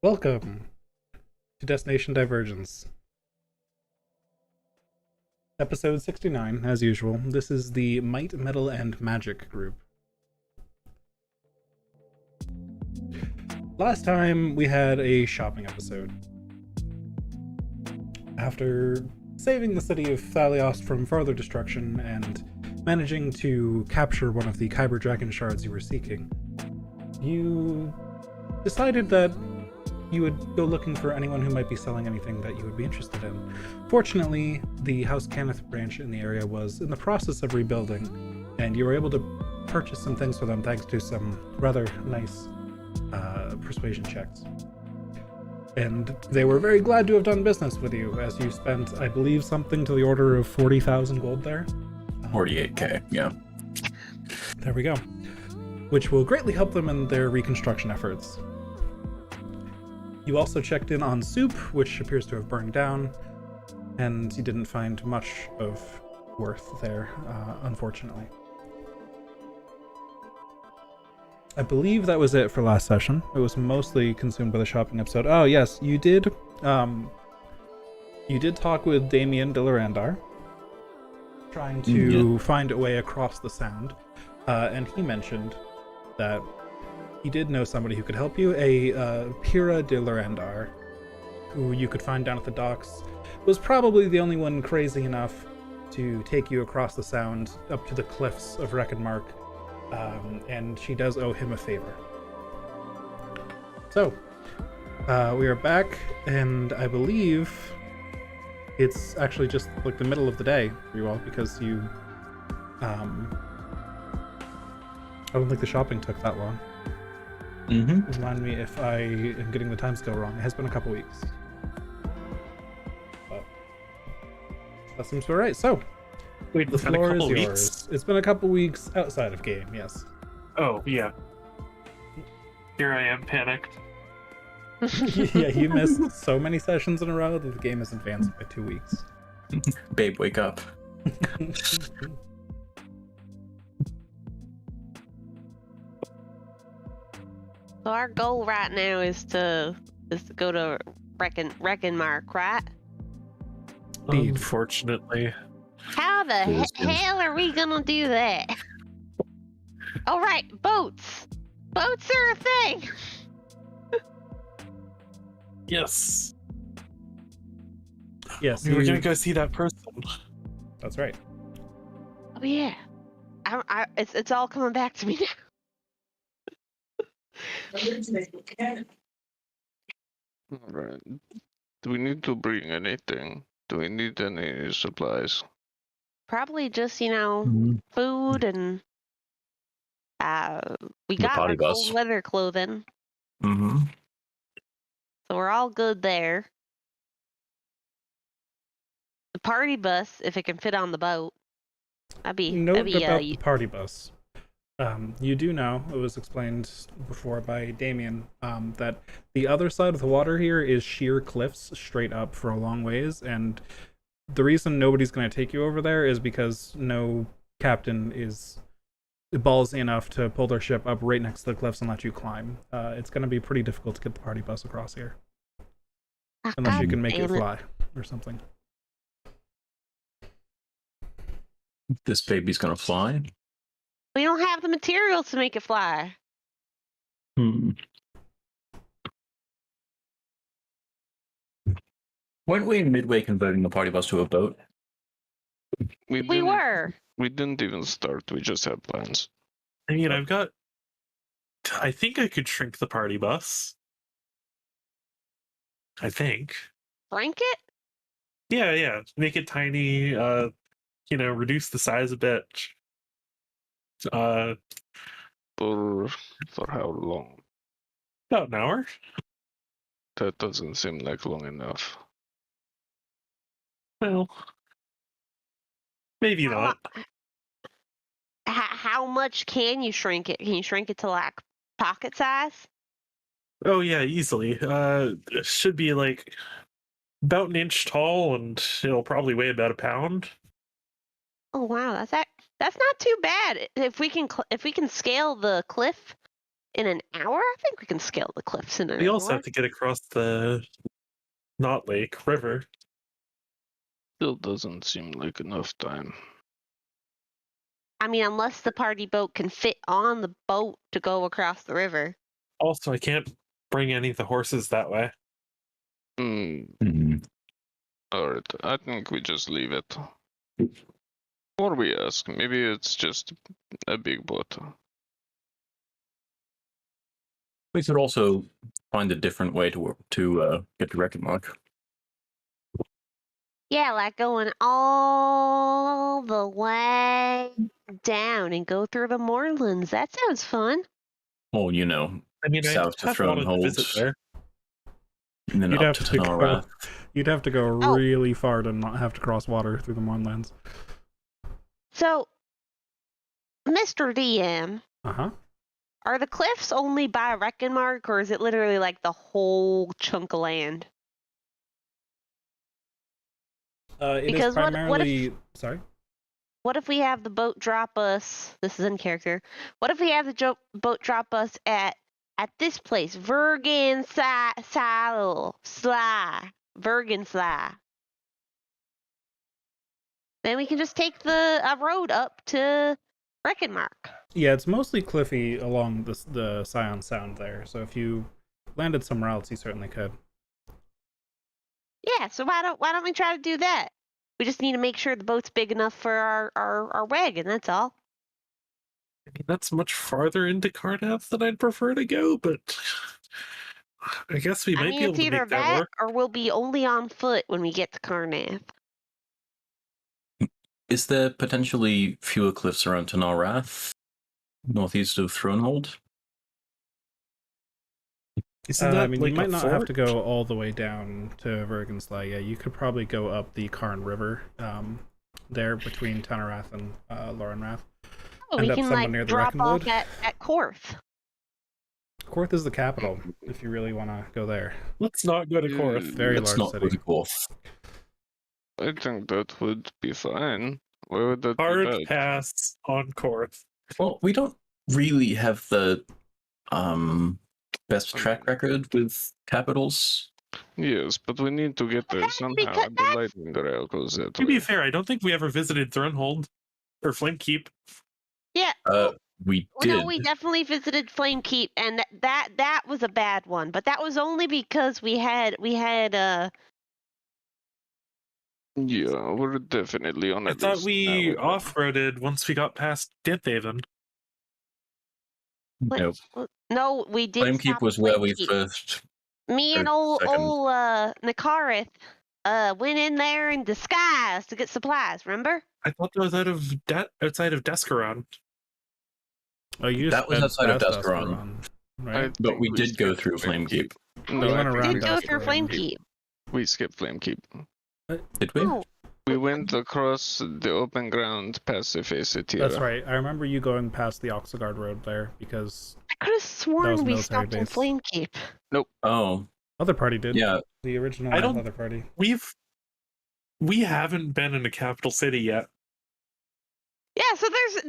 Welcome to Destination Divergence. Episode 69, as usual. This is the Might, Metal, and Magic group. Last time we had a shopping episode. After saving the city of Thaliost from further destruction and managing to capture one of the Kyber Dragon shards you were seeking, you decided that you would go looking for anyone who might be selling anything that you would be interested in. Fortunately, the House Cannith branch in the area was in the process of rebuilding, and you were able to purchase some things for them thanks to some rather nice persuasion checks. And they were very glad to have done business with you, as you spent, I believe, something to the order of 40,000 gold there. 48k, yeah. There we go. Which will greatly help them in their reconstruction efforts. You also checked in on Soup, which appears to have burned down, and you didn't find much of worth there, unfortunately. I believe that was it for last session. It was mostly consumed by the shopping episode. Oh yes, you did talk with Damien de Lorandar, trying to find a way across the Sound, and he mentioned that he did know somebody who could help you, a Pira de Lorandar, who you could find down at the docks, was probably the only one crazy enough to take you across the Sound up to the cliffs of Reckonmark, and she does owe him a favor. So, we are back, and I believe it's actually just like the middle of the day for you all, because you, I don't think the shopping took that long. Remind me if I am getting the timescale wrong. It has been a couple weeks. But that seems to be right. So, Wait, the floor is yours. It's been a couple weeks outside of game, yes. Oh, yeah. Here I am, panicked. Yeah, you missed so many sessions in a row that the game has advanced by 2 weeks. Babe, wake up. So our goal right now is to go to Reckonmark, right? Indeed. Unfortunately. How the hell are we gonna do that? All right, boats. Boats are a thing. Yes. Yes, We were gonna go see that person. That's right. Oh yeah. It's all coming back to me now. Alright. Do we need to bring anything? Do we need any supplies? Probably just food and we The got potty our bus. cold weather clothing, Mm-hmm. so we're all good there. The party bus, if it can fit on the boat, that'd be Note about the party bus. You do know, it was explained before by Damien, that the other side of the water here is sheer cliffs straight up for a long ways, and the reason nobody's going to take you over there is because no captain is ballsy enough to pull their ship up right next to the cliffs and let you climb. It's going to be pretty difficult to get the party bus across here, unless you can make it fly or something. This baby's gonna fly. We don't have the materials to make it fly. Weren't we midway converting the party bus to a boat? We didn't- were. We didn't even start. We just had plans. I mean, I think I could shrink the party bus. I think. Shrink it? Yeah. Make it tiny, reduce the size a bit. For how long? About an hour. That doesn't seem like long enough. Well, maybe not. How much can you shrink it? Can you shrink it to like pocket size? Oh yeah, easily. It should be like about an inch tall, and it'll probably weigh about a pound. Oh wow, that's not too bad. If we can scale the cliff in an hour? I think we can scale the cliffs in an We hour. also have to get across the Knot Lake River. Still doesn't seem like enough time. I mean, unless the party boat can fit on the boat to go across the river. Also, I can't bring any of the horses that way. Mhm. Alright, I think we just leave it. Or we ask. Maybe it's just a big boat. We could also find a different way to get to Reckonmark. Yeah, like going all the way down and go through the moorlands. That sounds fun. Well, you know, I mean, south I to have wanted to visit Thronehold, there. and then You'd up have to to go. Tanarath. You'd have to go Oh. really far to not have to cross water through the Mournlands. So, Mr. DM, Uh-huh. are the cliffs only by Reckonmark, or is it literally like the whole chunk of land? It is Because what if- primarily... Sorry? What if we have the boat drop us? This is in character. What if we have the boat drop us at this place, Vergensla? Then we can just take the road up to Reckonmark. Yeah, it's mostly cliffy along the Scion Sound there, so if you landed somewhere else, you certainly could. Yeah, so why don't we try to do that? We just need to make sure the boat's big enough for our wagon, that's all. I mean, that's much farther into Carnath than I'd prefer to go, but I guess we I might mean, be able it's to either make that that work. or we'll be only on foot when we get to Carnath. Is there potentially fewer cliffs around Tanarath, northeast of Thronehold? Isn't that I mean, like you might a not fort? have to go all the way down to Vergensla. Yeah, you could probably go up the Karn River there between Tanarath and Lorenrath. Oh, End we up can somewhere like near the drop off Reckonwood. at Korth. Korth is the capital, if you really want to go there. Let's not go to Korth. Very Let's large not go city. to Korth. I think that would be fine. Why would that be Hard bad? pass on Korth. Well, we don't really have the best track record with capitals. Yes, but we need to get there That's somehow. because The lightning rail goes that To way. be fair, I don't think we ever visited Thronehold or Flamekeep. Yeah. We did. No, we definitely visited Flamekeep, and that was a bad one. But that was only because we had Yeah, we're definitely on I at thought least we now. off-roaded once we got past Dithhaven. Nope. no, we did. Flamekeep stop was at where we Flamekeep. first. Me and or second. old Nakareth went in there in disguise to get supplies. Remember? I thought that was outside of Descaron. Oh, you just That was sped outside of past Descaron. right? But we did go through Flamekeep. No, You I went think around Did go through Descaron. Flamekeep. we skipped Flamekeep. Did we? Oh, We went across the open ground past the Facetira. That's right. I remember you going past the Oxagard Road there because I could have was sworn we military stopped in base. Flamekeep. Oh, other party did. yeah. The original I don't- other party. We haven't been in a capital city yet. Yeah, so there's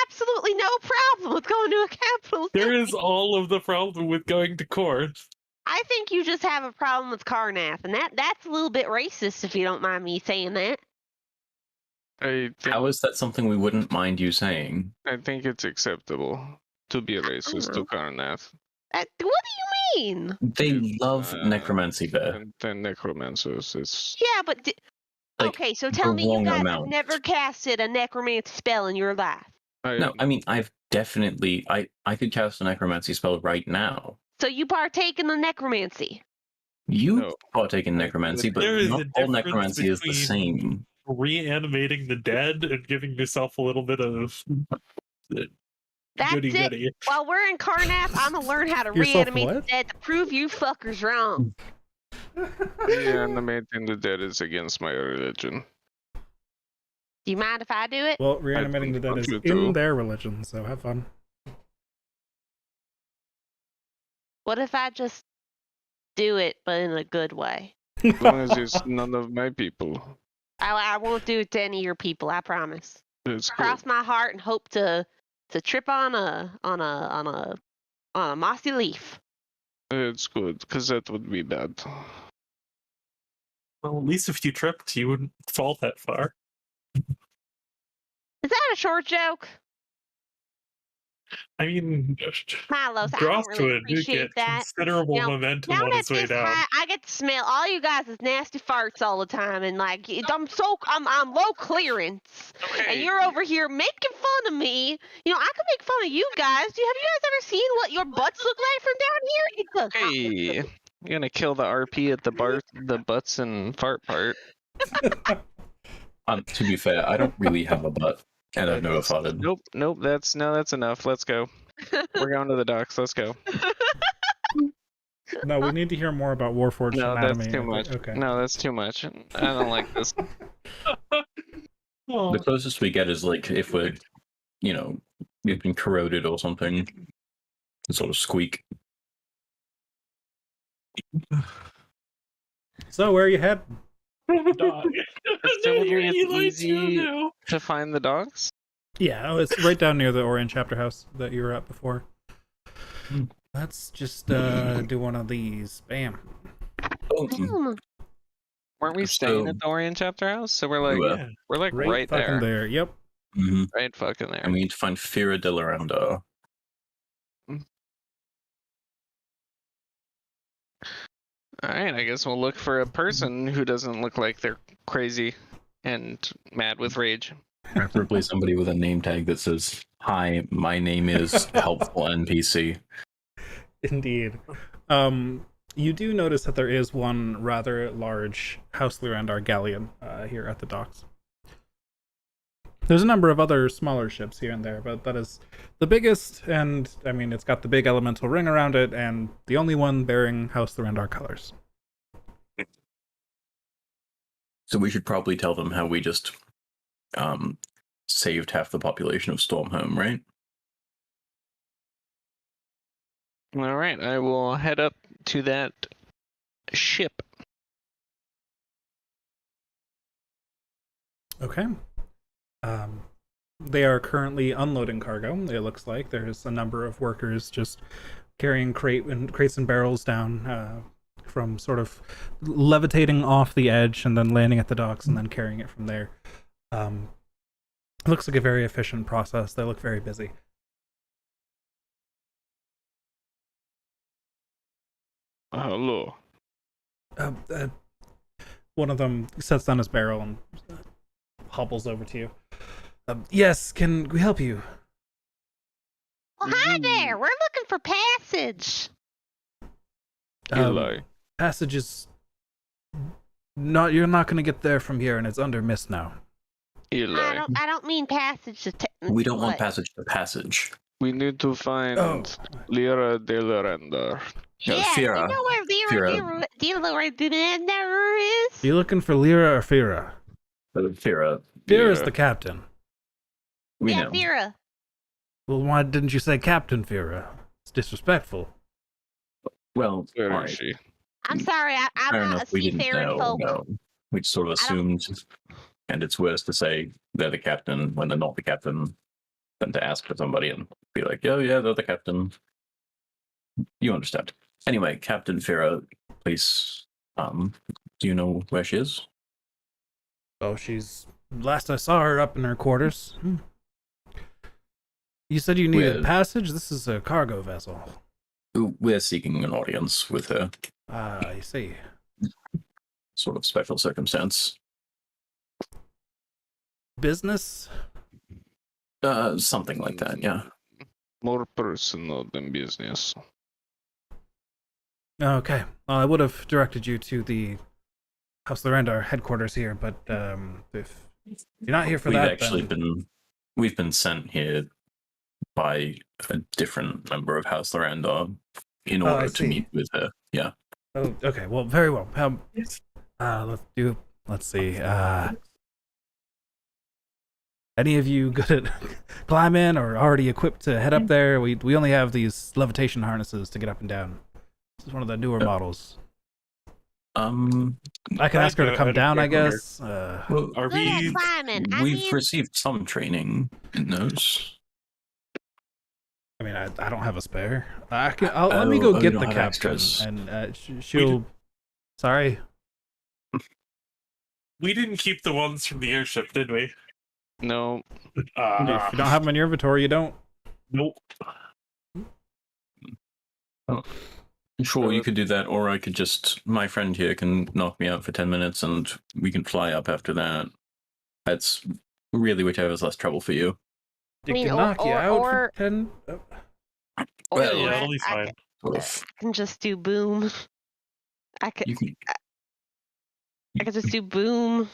absolutely no problem with going to a capital city. There is all of the problem with going to Korth. I think you just have a problem with Carnath, and that's a little bit racist, if you don't mind me saying that. I think, How is that something we wouldn't mind you saying? I think it's acceptable to be racist to know. Karnath. What do you mean? They It's, love necromancy there. And then necromancers. It's Yeah, but Like, okay, so tell the me you wrong guys have amount. never casted a necromancy spell in your life. No, I mean, I've definitely... I could cast a necromancy spell right now. So you partake in the necromancy. You No. partake in necromancy, but There is not a all difference necromancy is the between- same. Reanimating the dead and giving yourself a little bit of That's goody it. goody. While we're in Carnath, I'm gonna learn how to Yourself reanimate the what? dead to prove you fuckers wrong. reanimating the dead is against my religion. Do you mind if I do it? Well, reanimating the dead want is you to. in their religion, so have fun. What if I just do it, but in a good way? As long as it's none of my people. I won't do it to any of your people. I promise. It's good. Cross my heart and hope to trip on a on a mossy leaf. It's good, because that would be bad. Well, at least if you tripped, you wouldn't fall that far. Is that a short joke? I mean, Milos, I don't really Drosswood did appreciate get that. considerable You know, momentum now on that his way this down. I get to smell all you guys' nasty farts all the time, and like I'm low clearance, and you're over here making fun of me. You know, I could make fun of you guys. Have you guys ever seen what your butts look like from down here? It's a Hey, you're gonna kill the RP at the butts and fart part. To be fair, I don't really have a butt, and I've never farted. Nope. That's enough. Let's go. We're going to the docks. Let's go. No, we need to hear more about Warforged No, anatomy. that's too much. Okay. No, that's too much. I don't like this. Oh, The closest we get is like if we're, we've been corroded or something. The sort of squeak. So where are you heading? dog. Assuming it's Eli easy too now. to find the dogs. Yeah, it's right down near the Orion Chapter House that you were at before. Hmm. Let's just do one of these. Bam. Oh, Weren't we staying at the Orion Chapter House? So we're like, were. Yeah. we're like right fucking there. there. Yep. mhm. Right fucking there. And we need to find Fira de Loranda. Alright, I guess we'll look for a person who doesn't look like they're crazy and mad with rage. Preferably somebody with a name tag that says, "Hi, my name is helpful NPC." Indeed. You do notice that there is one rather large House Lyrandar galleon here at the docks. There's a number of other smaller ships here and there, but that is the biggest, and I mean, it's got the big elemental ring around it, and the only one bearing House Lyrandar colors. So we should probably tell them how we just saved half the population of Stormhome, right? Alright, I will head up to that ship. Okay. They are currently unloading cargo. It looks like there's a number of workers just carrying crates and barrels down from sort of levitating off the edge and then landing at the docks and then carrying it from there. It looks like a very efficient process. They look very busy. Hello. One of them sets down his barrel and hobbles over to you. Yes, can we help you? Well, hi there. We're looking for passage. Eli. Passage is not. You're not going to get there from here, and it's under mist now. Eli. I don't mean passage to. We don't want what? passage to passage. We need to find Lyra de Loranda. No, Yeah, Fira. you know where Lyra is? You looking for Lyra or Fira? Fira. Fira's the captain. We Yeah, know. Lyra. Well, why didn't you say Captain Fira? It's disrespectful. Well, Where all is right. she? I'm sorry, Fair I'm not a enough. We didn't seafaring know. folk. No. We just sort of I don't- assumed, and it's worse to say they're the captain when they're not the captain than to ask for somebody and be like, "Oh yeah, they're the captain." You understand. Anyway, Captain Fira, please. Do you know where she is? Oh, she's. Last I saw her up in her quarters. You said you needed With- passage? This is a cargo vessel. We're seeking an audience with her. Ah, I see. Sort of special circumstance. Business? Something like that, yeah. More personal than business. Okay. Well, I would have directed you to the House Lyrandar headquarters here, but if you're not here for We've that, actually then... we've been sent here by a different member of House Loranda in I order to see. meet with her. Yeah. Oh, okay. Well, very well. Let's see. Any of you good at climbing or already equipped to head up there? We only have these levitation harnesses to get up and down. This is one of the newer models. I can ask her to come down, I guess. Well, Are Good at we? climbing. I we've mean, received some training in those. I mean, I don't have a spare. Let me go you get don't the have captain, extras. and she'll. Sorry. We didn't keep the ones from the airship, did we? No, If you don't have them in your inventory, you don't. Nope. Sure, you could do that, or I could just. My friend here can knock me out for 10 minutes and we can fly up after that. That's really whichever's less trouble for you. You mean, can or- knock you or- out or- for 10. Or Well, Yeah, that'll be I fine. Sort of. can just do boom. I could You can. just do boom.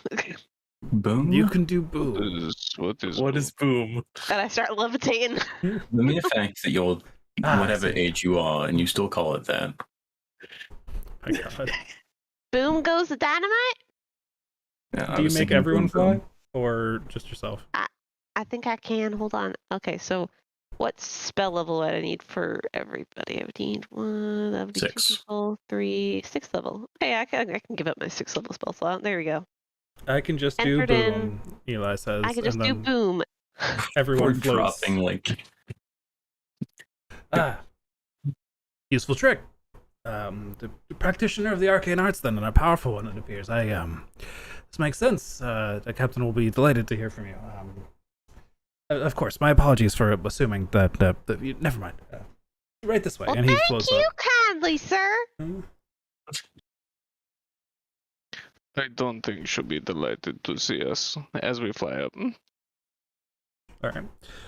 Boom. You can do boo. What is boom? And I start levitating. The mere fact that you're whatever see. age you are and you still call it that. My God. Boom goes the dynamite. Yeah, I Do you was make thinking everyone boom, fly, boom. or just yourself? I think I can. Hold on. Okay, so what spell level would I need for everybody? I would need one. That would be 6. 2 people, 3, 6 level. Okay, I can give up my 6 level spell slot. There we go. I can just do Entered in- boom. Eli says, I can just and do then boom. everyone We're floats. dropping like. Useful trick. The practitioner of the arcane arts, then, and a powerful one, it appears. This makes sense. The captain will be delighted to hear from you. Of course, my apologies for assuming that. Never mind. Right this way, Well, and he thank floats you up. kindly, sir. I don't think she'll be delighted to see us as we fly up. All right.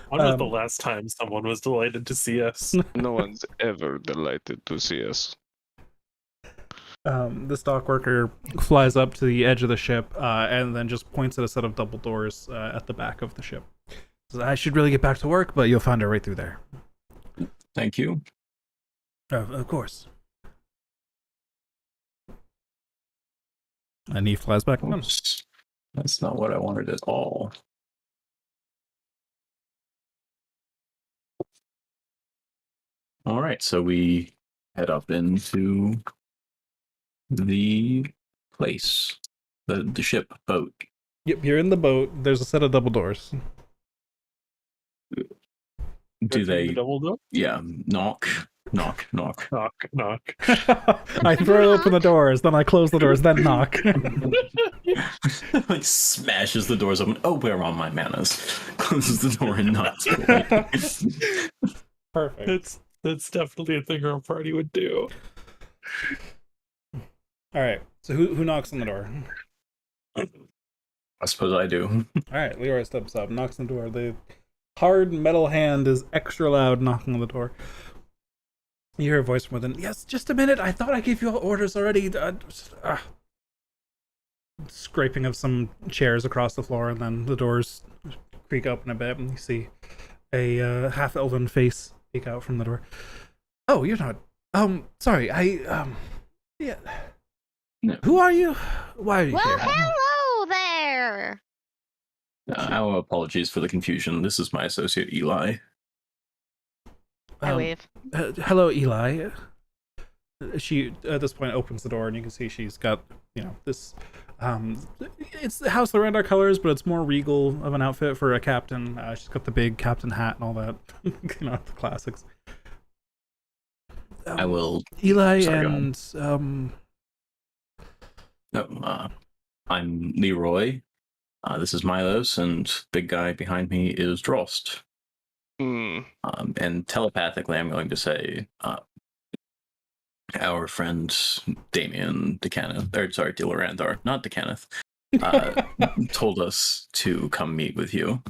When was the Um, last time someone was delighted to see us? No one's ever delighted to see us. The stock worker flies up to the edge of the ship and then just points at a set of double doors at the back of the ship. Says, I should really get back to work, but you'll find her right through there. Thank you. Of course. And he flies back down. Oops. That's not what I wanted at all. All right, so we head up into the place, the ship boat. Yep, you're in the boat. There's a set of double doors. Do The they? double door? Yeah, knock. Knock, knock. I throw open the doors, then I close the doors, then knock. Like smashes the doors open. Oh, we're on my manners. Closes the door and knocks. Perfect. That's definitely a thing our party would do. All right. So who knocks on the door? I suppose I do. All right. Leroy steps up, knocks on the door. The hard metal hand is extra loud knocking on the door. You hear a voice from within. Yes, just a minute. I thought I gave you all orders already. Scraping of some chairs across the floor, and then the doors creak open a bit, and you see a half-elven face peek out from the door. Oh, you're not. Sorry. Yeah. No. Who are you? Why are you Well, here? hello there. Our apologies for the confusion. This is my associate Eli. I wave. Hello, Eli. She at this point opens the door, and you can see she's got this. It's the House Lorandar colors, but it's more regal of an outfit for a captain. She's got the big captain hat and all that, the classics. I will. Eli Sorry, go and I'm Leroy. This is Milos, and big guy behind me is Drost. And telepathically, I'm going to say our friend Damien Delorandar, not Decaneth, told us to come meet with you.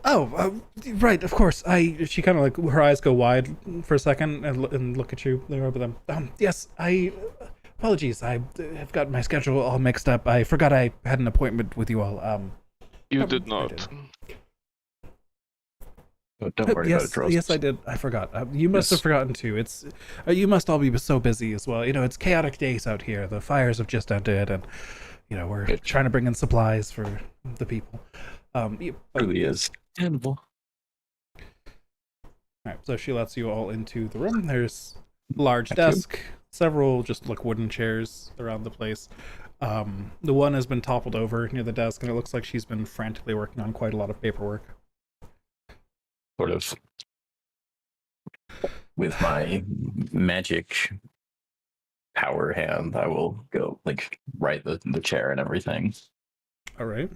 Oh, right, of course. She kind of like her eyes go wide for a second and look at you, Leroy. But yes, apologies. I have got my schedule all mixed up. I forgot I had an appointment with you all. You I did did. not. Don't worry yes, about it, Drost. yes, I did. I forgot. You must Yes. have forgotten too. It's you must all be so busy as well. It's chaotic days out here. The fires have just ended, and we're Good. trying to bring in supplies for the people. It really is. All Alright, so she lets you all into the room. There's a large Thank you. desk, several just like wooden chairs around the place. The one has been toppled over near the desk, and it looks like she's been frantically working on quite a lot of paperwork. Sort of. with my magic power hand, I will go like right the chair and everything. All right.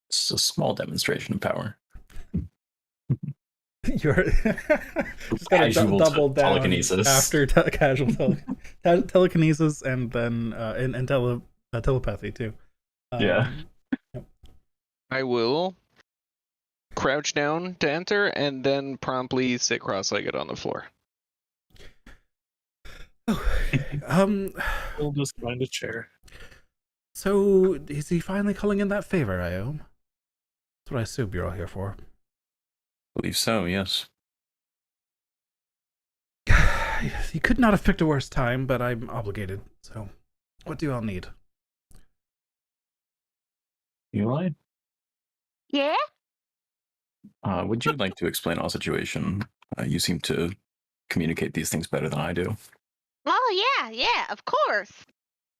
It's a small demonstration of power. You're just gotta Casual double down telekinesis. after casual telekinesis and then and telepathy too. Yeah. I will crouch down to enter and then promptly sit cross-legged on the floor. We'll just find a chair. So is he finally calling in that favor, Iom? That's what I assume you're all here for. I believe so, yes. You could not have picked a worse time, but I'm obligated. So, what do you all need? Eli? Yeah? Would you like to explain our situation? You seem to communicate these things better than I do. Oh, yeah, of course.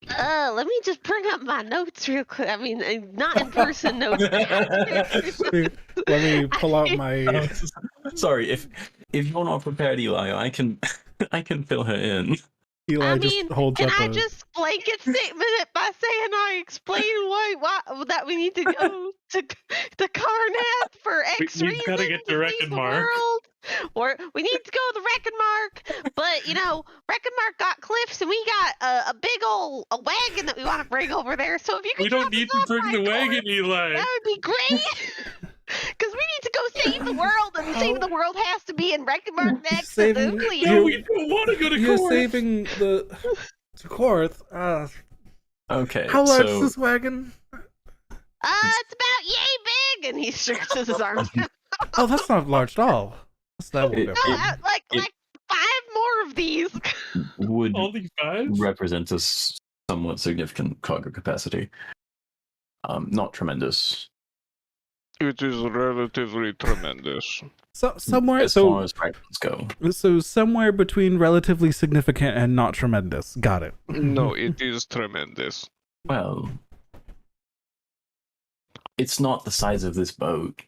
Let me just bring up my notes real quick. I mean, not in person notes. Let me pull out my. Sorry, if you're not prepared, Eli, I can I can fill her in. Eli I just mean, holds can up I a. just blanket statement it by saying I explain why that we need to go to Karnath for X We've reasons gotta get to save Wrecking the Mark. world, or we need to go to the Wrecking Mark. But Wrecking Mark got cliffs, and we got a big old wagon that we want to bring over there. So if you could We don't drop us need to off bring by the car, wagon, Eli. that would be great. Because we need to go save the world, and saving the world has to be in Wrecking Mark next. Saving- No, we don't want to go to You're court. saving the to Korth. Okay, How large so is this wagon? It's about yay big, and he stretches his arms out. Oh, that's not large at all. That won't It- be a No, problem. like 5 more of these. would Only 5? represent a somewhat significant cargo capacity. Not tremendous. It is relatively tremendous. So somewhere, As far as fractions go. so somewhere between relatively significant and not tremendous. Got it. No, it is tremendous. Well, it's not the size of this boat.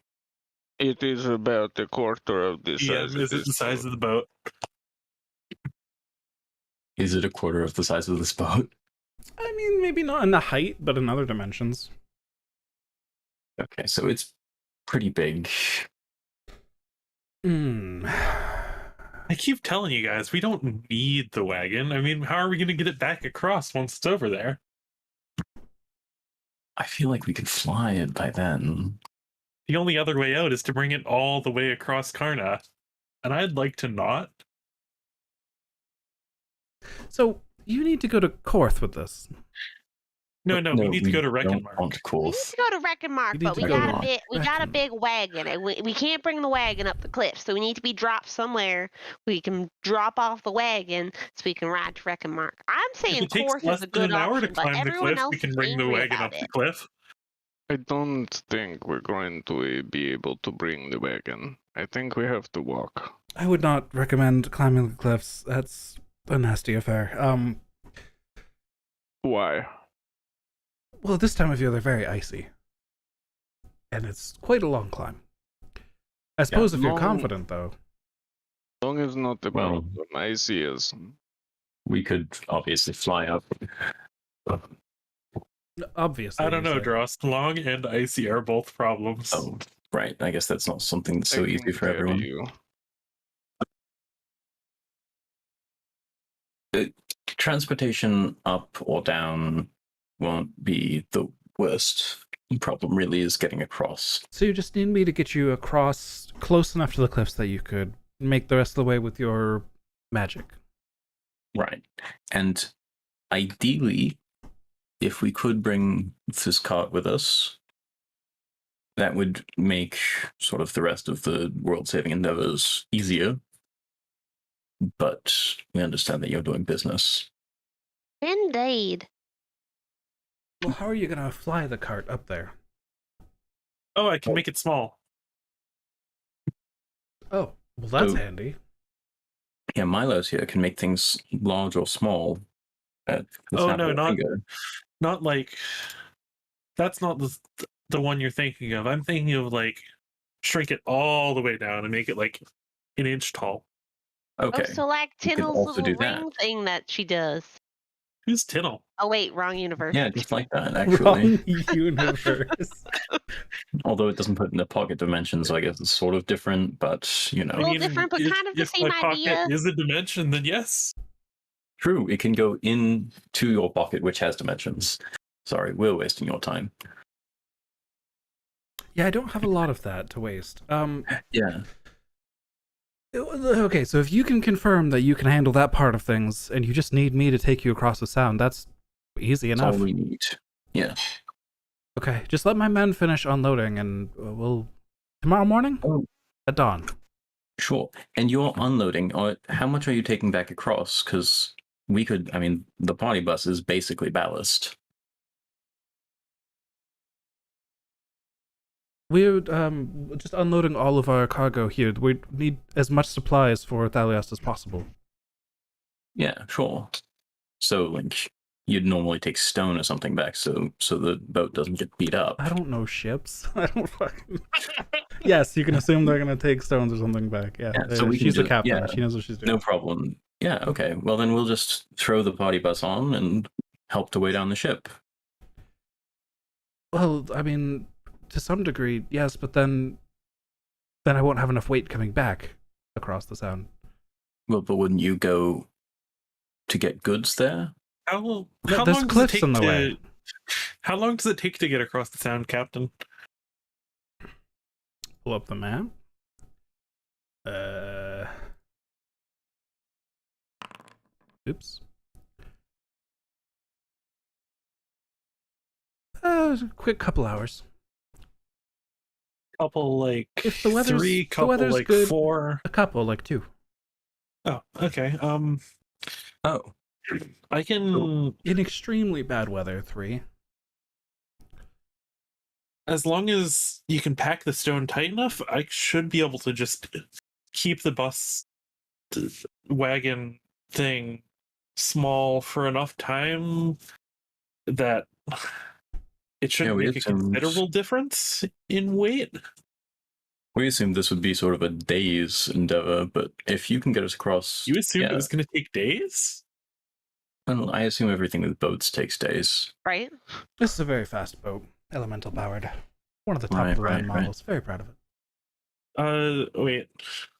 It is about a quarter of the Yeah, size. is it the size of the boat? Is it a quarter of the size of this boat? I mean, maybe not in the height, but in other dimensions. Okay, so it's pretty big. I keep telling you guys, we don't need the wagon. I mean, how are we going to get it back across once it's over there? I feel like we could fly it by then. The only other way out is to bring it all the way across Karnath. And I'd like to not. So you need to go to Korth with this. No, we need to go to Wrecking Mark. We need to go to Wrecking Mark, You need but to we go got to we got a Wrecking. big wagon, and we can't bring the wagon up the cliff, so we need to be dropped somewhere. We can drop off the wagon so we can ride to Wrecking Mark. I'm If saying it takes Korth less is a than good an hour to option, but climb the everyone cliff, else we can is bring the angry wagon about up the it. cliff. I don't think we're going to be able to bring the wagon. I think we have to walk. I would not recommend climbing the cliffs. That's a nasty affair. Why? Well, this time of year they're very icy, and it's quite a long climb. I suppose if you're long- confident, though. Long as not the Well- problem. I see as We could obviously fly up. Obviously, I don't you know, say. Dross. Long and icy are both problems. Oh, right. I guess that's not something that's I so can easy for carry everyone. you. Transportation up or down won't be the worst. The problem really is getting across. So you just need me to get you across close enough to the cliffs that you could make the rest of the way with your magic. Right. And ideally, if we could bring this cart with us, that would make sort of the rest of the world-saving endeavors easier. But we understand that you're doing business. Indeed. Well, how are you gonna fly the cart up there? Oh, I can make it small. Oh, well, that's Oh. handy. Yeah, Milo's here can make things large or small. At the Oh, snap no, of a not- finger. Not like... That's not the one you're thinking of. I'm thinking of, like, shrink it all the way down and make it, like, an inch tall. Okay. Oh, so like You could Tinnel's also little do that. ring thing that she does. Who's Tinnel? Oh wait, wrong universe. Yeah, just like that, actually. Wrong universe. Although it doesn't put in the pocket dimension, so I guess it's sort of different, but, you know. A little different, but kind of the if same my pocket idea. is a dimension, then yes. True, it can go into your pocket, which has dimensions. Sorry, we're wasting your time. Yeah, I don't have a lot of that to waste. Yeah. Okay, so if you can confirm that you can handle that part of things, and you just need me to take you across the sound, that's easy That's enough. all we need. Yeah. Okay, just let my men finish unloading, and we'll... Tomorrow morning? Oh. At dawn. Sure. And you're unloading. How much are you taking back across? Because we could, I mean, the party bus is basically ballast. We're just unloading all of our cargo here. We need as much supplies for Thalios as possible. Yeah, sure. So, like, you'd normally take stone or something back so the boat doesn't get beat up. I don't know ships. I don't fucking... Yes, you can assume they're gonna take stones or something back. Yeah, so we she's can the captain. yeah, She knows what she's doing. no problem. Yeah, okay. Well, then we'll just throw the party bus on and help to weigh down the ship. Well, I mean, to some degree, yes, but then I won't have enough weight coming back across the sound. Well, but wouldn't you go to get goods there? How There's long does it cliffs take in the to? way. How long does it take to get across the sound, Captain? Pull up the map. Oops. Quick couple hours. Couple like If the weather's- three, the couple weather's like good. 4. A couple, like 2. Oh, okay. Oh, I can, In extremely bad weather, 3. as long as you can pack the stone tight enough, I should be able to just keep the bus wagon thing small for enough time that it shouldn't we make a assumed- considerable difference in weight. we assumed this would be sort of a day's endeavor, but if you can get us across... You assumed yeah, it was going to take days? well, I assume everything with boats takes days. Right? This is a very fast boat. Elemental powered. One of the top of the line Right. models. Very proud of it. Wait.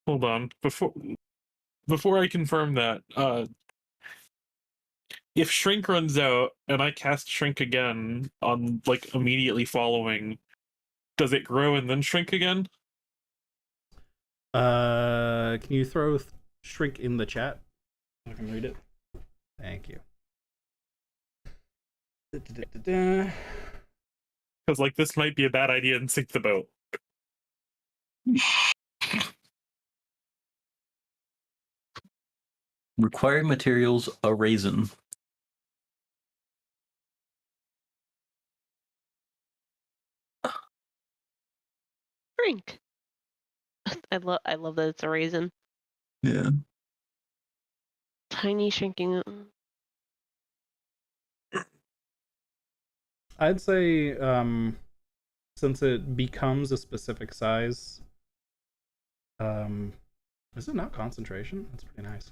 Hold on. Before I confirm that, if Shrink runs out and I cast Shrink again on like immediately following, does it grow and then shrink again? Can you throw shrink in the chat? I can read it. Thank you. Da-da-da-da-da. Because like this might be a bad idea and sink the boat. Required materials, a raisin. Drink. I love that it's a raisin. Yeah. Tiny shrinking. I'd say, since it becomes a specific size, is it not concentration? That's pretty nice.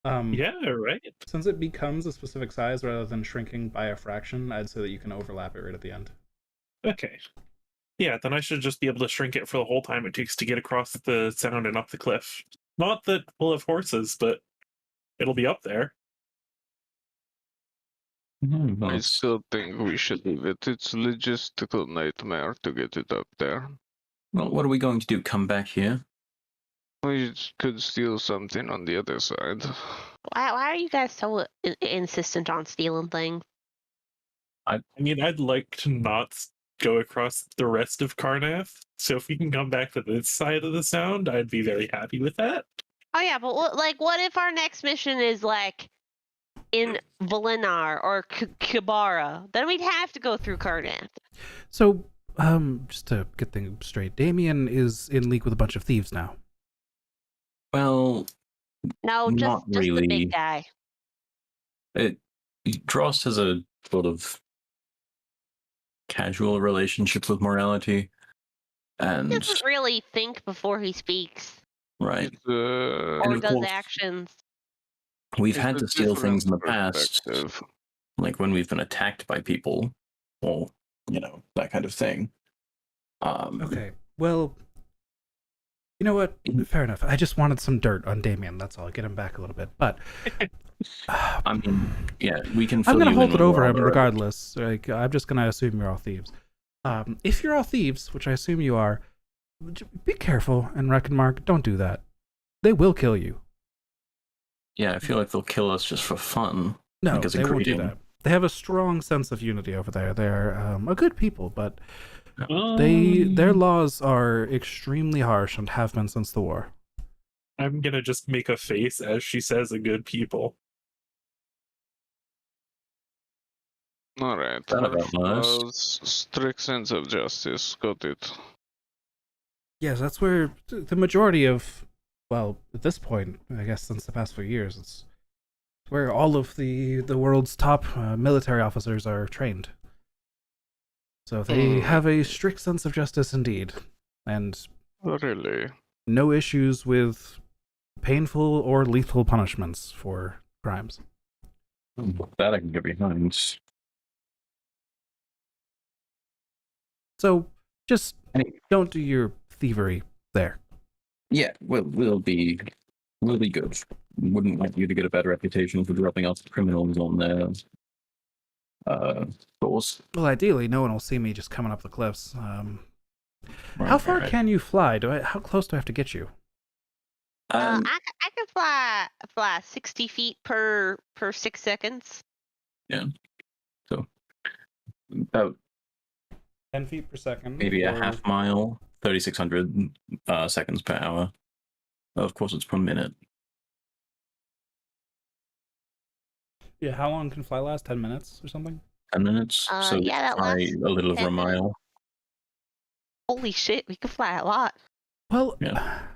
Yeah, right. Since it becomes a specific size rather than shrinking by a fraction, I'd say that you can overlap it right at the end. Okay. Yeah, then I should just be able to shrink it for the whole time it takes to get across the sound and up the cliff. Not that we'll have horses, but it'll be up there. I still think we should leave it. It's a logistical nightmare to get it up there. Well, what are we going to do? Come back here? We could steal something on the other side. Why are you guys so insistent on stealing things? I mean, I'd like to not go across the rest of Karnath, so if we can come back to this side of the sound, I'd be very happy with that. Oh yeah, but what if our next mission is like in Valinar or Kibara? Then we'd have to go through Karnath. So, just to get things straight, Damien is in league with a bunch of thieves now. Well, No, Not just the really. big guy. Drost has a sort of casual relationship with morality, He and doesn't really think before he speaks. Right. It's, And Or of does course- actions. We've it's had a to steal things in the different past, perspective. like when we've been attacked by people, or that kind of thing. Okay, well, you know what? Fair enough. I just wanted some dirt on Damien. That's all. Get him back a little bit. But I mean, yeah, we can. I'm gonna hold it over him him regardless. Like, I'm just gonna assume you're all thieves. If you're all thieves, which I assume you are, be careful and Reckonmark. Don't do that. They will kill you. Yeah, I feel like they'll kill us just for fun. No, Because they won't do agreeing. that. They have a strong sense of unity over there. They're a good people, but Um, their laws are extremely harsh and have been since the war. I'm gonna just make a face as she says "a good people." All right. That about Harsh nice. laws, strict sense of justice. Got it. Yes, that's where the majority of, well, at this point, I guess since the past few years, it's where all of the world's top military officers are trained. So they have a strict sense of justice indeed, and Really? no issues with painful or lethal punishments for crimes. That I can get behind. So just don't do your thievery there. Yeah, we'll be good. Wouldn't like you to get a bad reputation for dropping off criminals on their doors. Well, ideally, no one will see me just coming up the cliffs. Right, How far right. can you fly? How close do I have to get you? Um, I can fly 60 feet per 6 seconds. about 10 feet per second. maybe a or- half mile, 3,600 seconds per hour. Of course, it's per minute. Yeah, how long can fly last? 10 minutes or something? 10 minutes. So Yeah, that fly lasts a little over 10 a mile. Holy shit, we can fly a lot. Well, Yeah.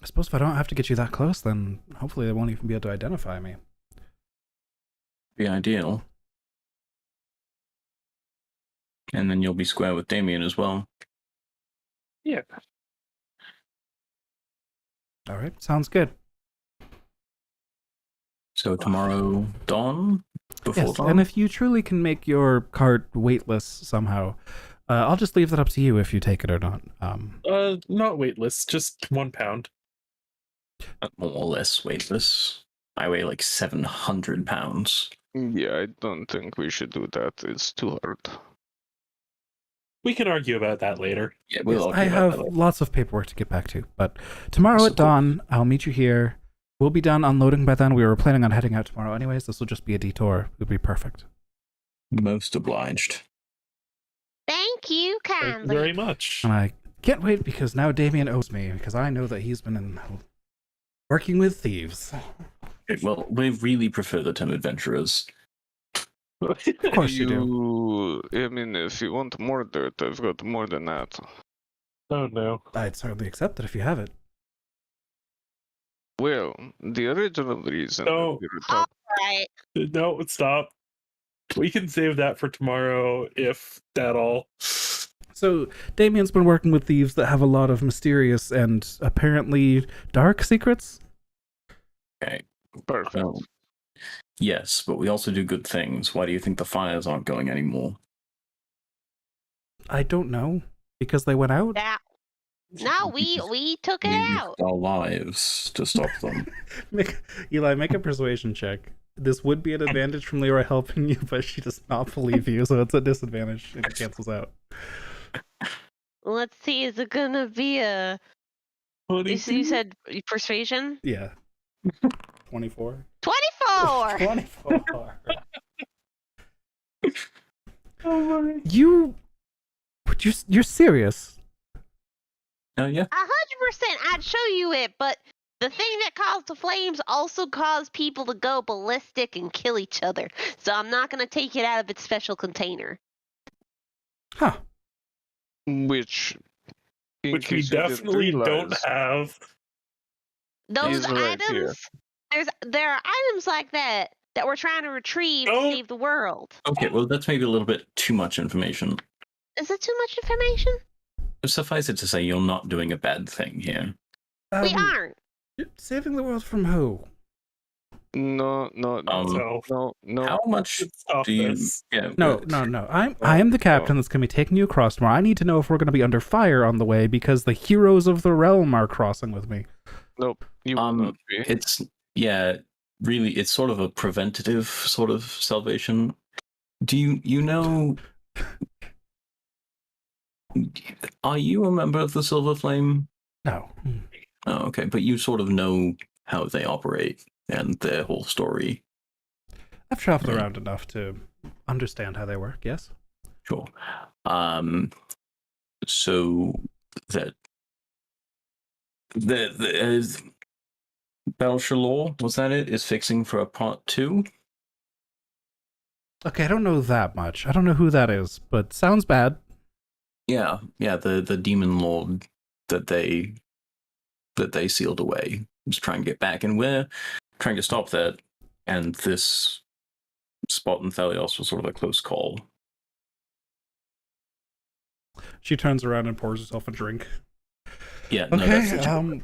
I suppose if I don't have to get you that close, then hopefully they won't even be able to identify me. Be ideal. And then you'll be square with Damien as well. Yeah. All right, sounds good. So tomorrow dawn? Before Yes, dawn? and if you truly can make your cart weightless somehow, I'll just leave that up to you if you take it or not. Not weightless, just 1 pound. More or less weightless. I weigh like 700 pounds. Yeah, I don't think we should do that. It's too hard. We can argue about that later. Yeah, Yes, we'll I argue about have that later. lots of paperwork to get back to, but tomorrow at dawn, I'll meet you here. We'll be done unloading by then. We were planning on heading out tomorrow anyways. This will just be a detour. It'll be perfect. Most obliged. Thank you Thank you kindly. very much. And I can't wait because now Damien owes me because I know that he's been working with thieves. Okay, well, we really prefer the term adventurers. Of course you do. I mean, if you want more dirt, I've got more than that. Oh no. I'd certainly accept it if you have it. Well, the original reason No. that we were talking Right. No, stop. We can save that for tomorrow, if at all. So Damien's been working with thieves that have a lot of mysterious and apparently dark secrets. Okay. perfect. Well, yes, but we also do good things. Why do you think the fires aren't going anymore? I don't know because they went out. That. No, we took it We out. risked our lives to stop them. Eli, make a persuasion check. This would be an advantage from Leroy helping you, but she does not believe you, so it's a disadvantage. It cancels out. Let's see, is it gonna be a... You said persuasion? Yeah. 24. 24! 24. Oh You're serious? Yeah. 100%, I'd show you it, but the thing that caused the flames also caused people to go ballistic and kill each other. So I'm not gonna take it out of its special container. Huh. Which Which we case you didn't definitely don't realize, Those is right here. items, there are items like that we're trying to retrieve to Don't- save the world. Okay, well, that's maybe a little bit too much information. Is it too much information? Suffice it to say, you're not doing a bad thing here. We aren't. Saving the world from who? No. So How much stop do you? this. Yeah. No. I am the captain no. that's going to be taking you across tomorrow. I need to know if we're going to be under fire on the way because the heroes of the realm are crossing with me. Nope. You will not be. It's really, it's sort of a preventative sort of salvation. Do you know? Are you a member of the Silver Flame? No. Oh, okay, but you sort of know how they operate and their whole story. I've traveled around enough to understand how they work, yes? Sure. So that the Belshalor, was that it? Is fixing for a part 2? Okay, I don't know that much. I don't know who that is, but sounds bad. Yeah, the demon lord that they sealed away was trying to get back, and we're trying to stop that. And this spot in Thalios was sort of a close call. She turns around and pours herself a drink. Yeah, no, that's the Okay,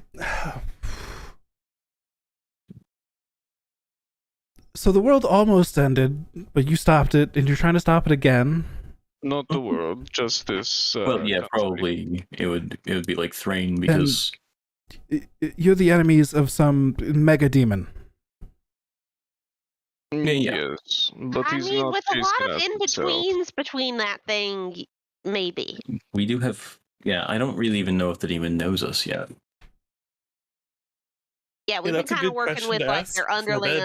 so the world almost ended, but you stopped it, and you're trying to stop it again. Not the world, just this. well, yeah, country. probably it would be like Thrain because You're the enemies of some mega demon. Yeah. Yes, but I he's mean, not with a lot chasing of us himself. in-betweens between that thing, maybe. we do have. Yeah, I don't really even know if the demon knows us yet. Yeah, we've been that's a kind of good working question with to like ask their before underlings. bed,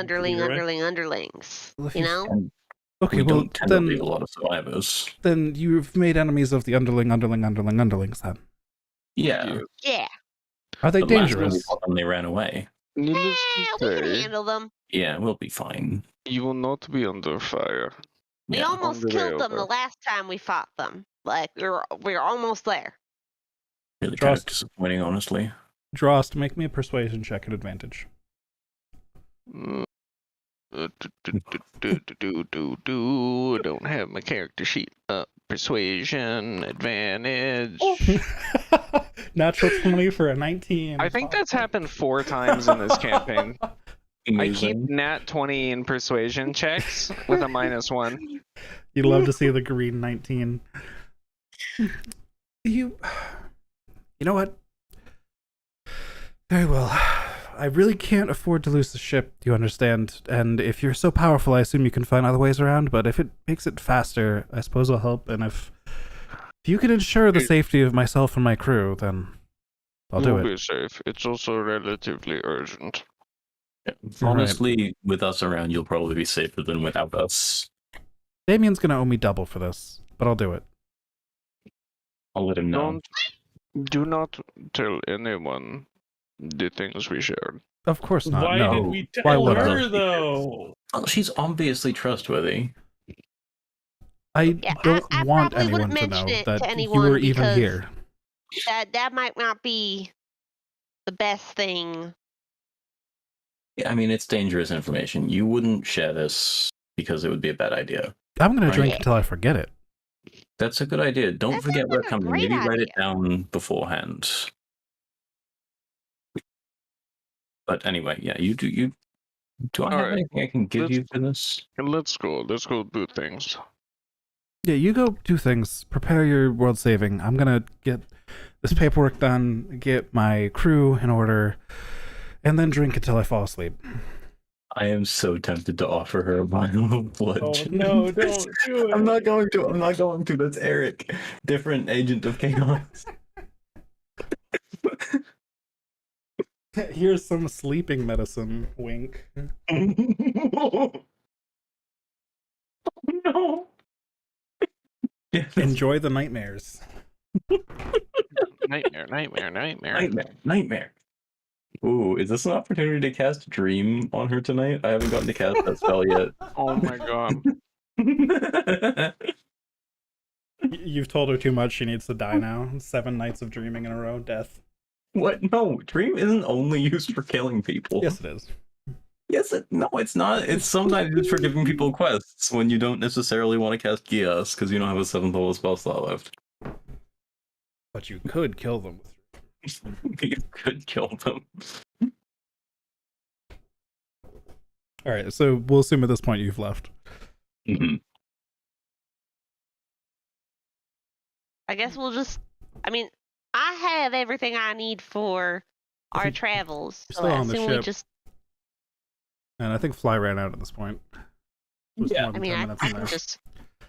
Underlings. Well, if You you- know? And Okay, we well, don't tend to then, leave a lot of survivors. then you've made enemies of the underlings, then. Yeah, Yes. Yeah. Are they the last time we dangerous? fought them, they ran away. Needless We to can say, handle them. Yeah, we'll be fine. you will not be under fire. We Yeah. almost On the way killed them the over. last time we fought them. Like we're almost there. Really kind of Trust. disappointing, honestly. Drost, make me a persuasion check at advantage. Don't have my character sheet up. Persuasion, advantage. Natural 20 for a 19. I think that's happened 4 times in this campaign. I keep Amazing. nat 20 in persuasion checks with a -1. You'd love to see the green 19. You know what? Very well. I really can't afford to lose the ship, you understand? And if you're so powerful, I assume you can find other ways around, but if it makes it faster, I suppose I'll help. And if you can ensure the safety of myself and my crew, then I'll do We'll it. be safe. It's also relatively urgent. Yeah. You're right. Honestly, with us around, you'll probably be safer than without us. Damien's gonna owe me double for this, but I'll do it. I'll let him know. Do not tell anyone the things we shared. Of course not. Why no. did we Why tell would I? her though? Well, she's obviously trustworthy. I Yeah, don't I want probably anyone wouldn't to know mention it that to you anyone were even because- here. That might not be the best thing. Yeah, I mean, it's dangerous information. You wouldn't share this because it would be a bad idea. I'm gonna Right. drink until I forget it. That's a good idea. Don't That forget sounds where like it a comes from. great Maybe write it idea. down beforehand. But anyway, yeah, you do. Do I have Alright. anything I can give Let's- you for this? Let's go. Let's go do things. Yeah, you go do things. Prepare your world saving. I'm gonna get this paperwork done, get my crew in order, and then drink until I fall asleep. I am so tempted to offer her a vial of blood. Oh no, don't do it. I'm not going to. I'm not going to. That's Eric, different agent of chaos. Here's some sleeping medicine. Wink. No. Yeah, Enjoy the nightmares. Nightmare. nightmare. Ooh, is this an opportunity to cast Dream on her tonight? I haven't gotten to cast that spell yet. Oh my god. You've told her too much. She needs to die now. 7 nights of dreaming in a row. Death. What? No, Dream isn't only used for killing people. Yes, it is. No, it's not. It's sometimes it's for giving people quests when you don't necessarily want to cast Geas because you don't have a 7th level spell slot left. But you could kill them. You could kill them. All right, so we'll assume at this point you've left. Mm-hmm. I guess we'll just. I mean, I have everything I need for our travels. You're So still I on the assume we ship. just. And I think Fly ran out at this point. It was more I than mean, 10 I minutes in can there. just.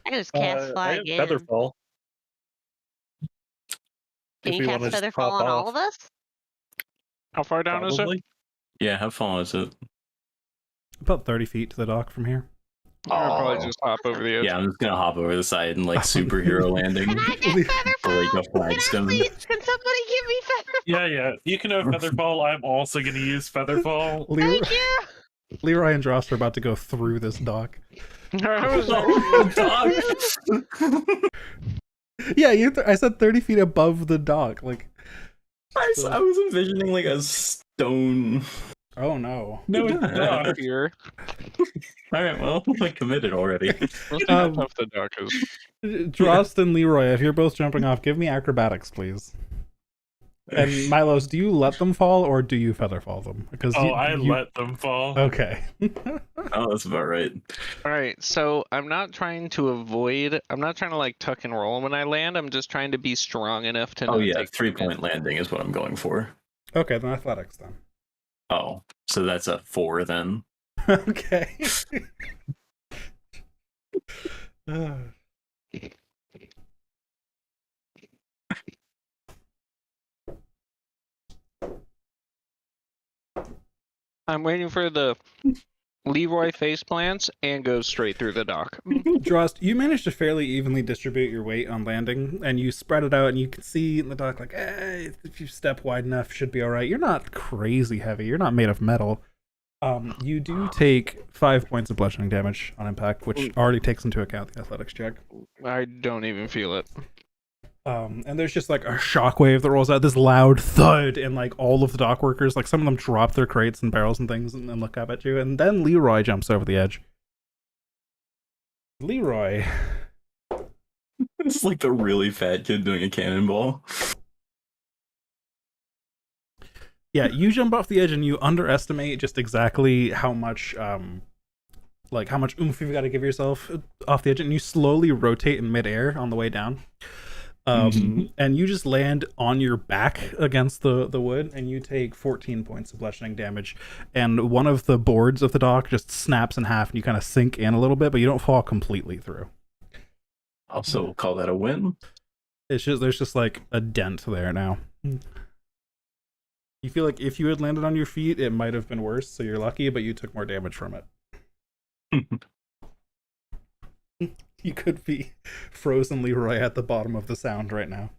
I can just cast fly I have again. Featherfall. Can if you we cast wanna just Featherfall pop on all off. of us? How far down is it? Probably. Yeah, how far is it? About 30 feet to the dock from here. I'll probably Oh. just hop over the edge. Yeah, I'm just gonna hop over the side and like superhero landing. Can I get Leave- Break Featherfall? a flagstone. Can somebody give me Featherfall? Yeah. You can have Featherfall. I'm also going to use Featherfall. Leroy, Thank you. Leroy and Dross are about to go through this dock. I was Yeah, I said 30 feet above the dock. Like, I was envisioning like a stone. oh no. No, it's not. here. All right, well, I committed already. We'll see how tough the dock is. Drost and Leroy, if you're both jumping off, give me acrobatics, please. And Milos, do you let them fall or do you featherfall them? Because I let them fall. Okay. Oh, that's about right. All right, so I'm not trying to like tuck and roll when I land. I'm just trying to be strong enough to. Oh not yeah, take 3-point landing is what I'm going for. Okay, then athletics then. Oh, so that's a 4 then. Okay. I'm waiting for the Leroy face plants and goes straight through the dock. Drost, you managed to fairly evenly distribute your weight on landing, and you spread it out, and you can see in the dock, like, if you step wide enough, should be all right. You're not crazy heavy. You're not made of metal. You do take 5 points of bludgeoning damage on impact, which already takes into account the athletics check. I don't even feel it. And there's just like a shockwave that rolls out, this loud thud, and like all of the dock workers, like some of them drop their crates and barrels and things and look up at you, and then Leroy jumps over the edge. Leroy. It's like the really fat kid doing a cannonball. Yeah, you jump off the edge and you underestimate just exactly how much how much oomph you've got to give yourself off the edge, and you slowly rotate in midair on the way down. And you just land on your back against the wood, and you take 14 points of bludgeoning damage, and one of the boards of the dock just snaps in half and you kind of sink in a little bit, but you don't fall completely through. Also, call that a win. It's just there's just like a dent there now. You feel like if you had landed on your feet, it might have been worse, so you're lucky, but you took more damage from it. You could be frozen Leroy at the bottom of the sound right now.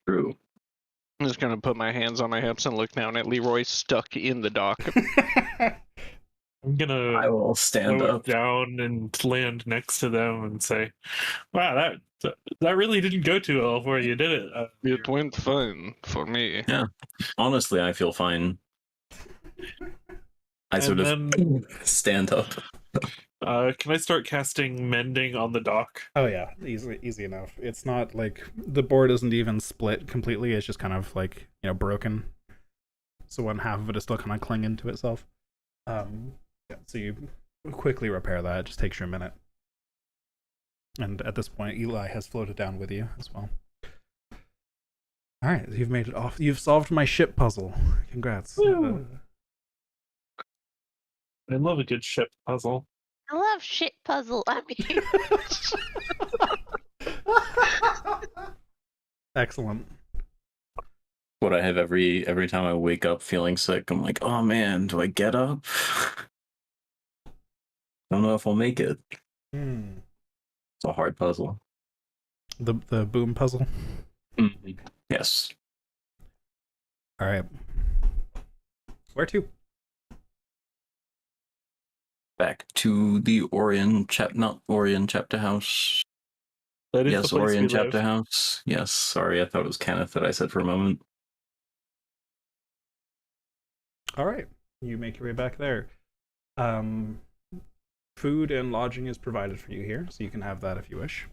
True. I'm just gonna put my hands on my hips and look down at Leroy stuck in the dock. I'm gonna I will stand look up. down and land next to them and say, "Wow, that really didn't go too well for you, did it?" It went fine for me. Yeah. Honestly, I feel fine. I And sort of then- stand up. Can I start casting mending on the dock? Oh yeah, easy enough. It's not like the board isn't even split completely. It's just kind of like, broken. So one half of it is still kind of clinging to itself. So you quickly repair that. It just takes you a minute. And at this point, Eli has floated down with you as well. All right, you've made it off. You've solved my ship puzzle. Congrats. Woo. I love a good ship puzzle. I love shit puzzle. I mean, Excellent. What I have every time I wake up feeling sick, I'm like, oh man, do I get up? Don't know if I'll make it. It's a hard puzzle. The boom puzzle. Yes. All right. Where to? Back to the not Orion chapter house. That is Yes, the place Orion we chapter live. house. Yes, sorry, I thought it was Kenneth that I said for a moment. All right. You make your way back there. Food and lodging is provided for you here, so you can have that if you wish.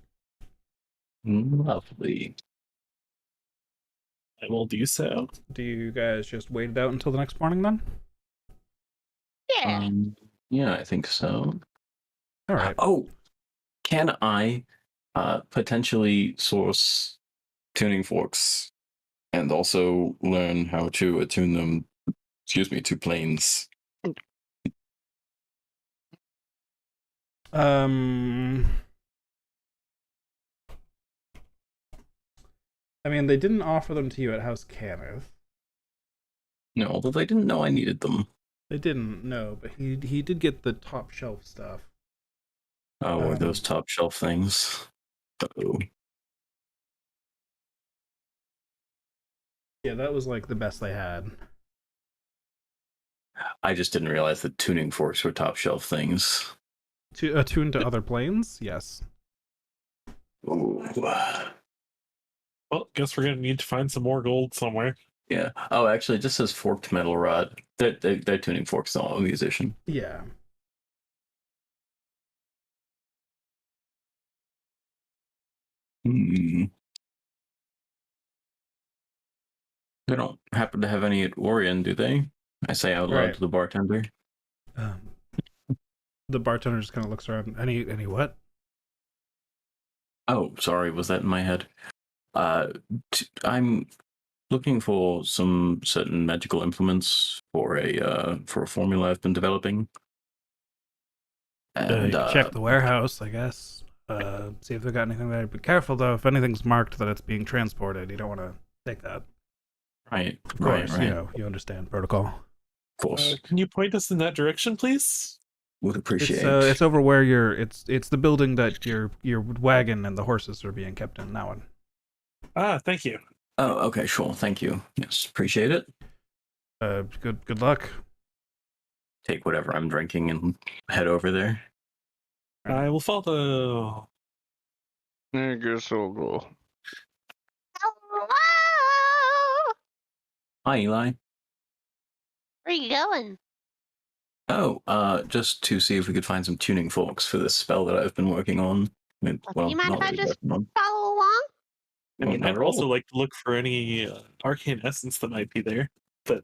Lovely. I will do so. Do you guys just wait it out until the next morning then? Yeah. Yeah, I think so. All right. Oh, can I potentially source tuning forks and also learn how to attune them, to planes? I mean, they didn't offer them to you at House Cannith. No, although they didn't know I needed them. They didn't, no, but he did get the top shelf stuff. Oh, or those top shelf things. Uh-oh. Yeah, that was like the best they had. I just didn't realize that tuning forks were top shelf things. To attune to other planes, yes. Ooh. Well, guess we're gonna need to find some more gold somewhere. Yeah. Oh, actually, it just says forked metal rod. They're tuning forks, not a musician. Yeah. Hmm. They don't happen to have any at Orion, do they? I say out loud Right. to the bartender. The bartender just kind of looks around. Any what? Oh, sorry, was that in my head? I'm looking for some certain magical implements for a formula I've been developing. And You can check the warehouse, I guess. See if they got anything there. Be careful though. If anything's marked that it's being transported, you don't want to take that. right, Of course, right. you know, you understand protocol. Of course, Can you point us in that direction, please? would appreciate. It's over where it's the building that your wagon and the horses are being kept in. That one. Ah, thank you. Oh, okay, sure. Thank you. Yes, appreciate it. Good luck. Take whatever I'm drinking and head over there. I will follow. I guess I'll go. Hello. Hi, Eli. Where are you going? Oh, just to see if we could find some tuning forks for this spell that I've been working on. Do you mind if not I really just working on. follow along? I mean, Not I'd at all. also like to look for any arcane essence that might be there, but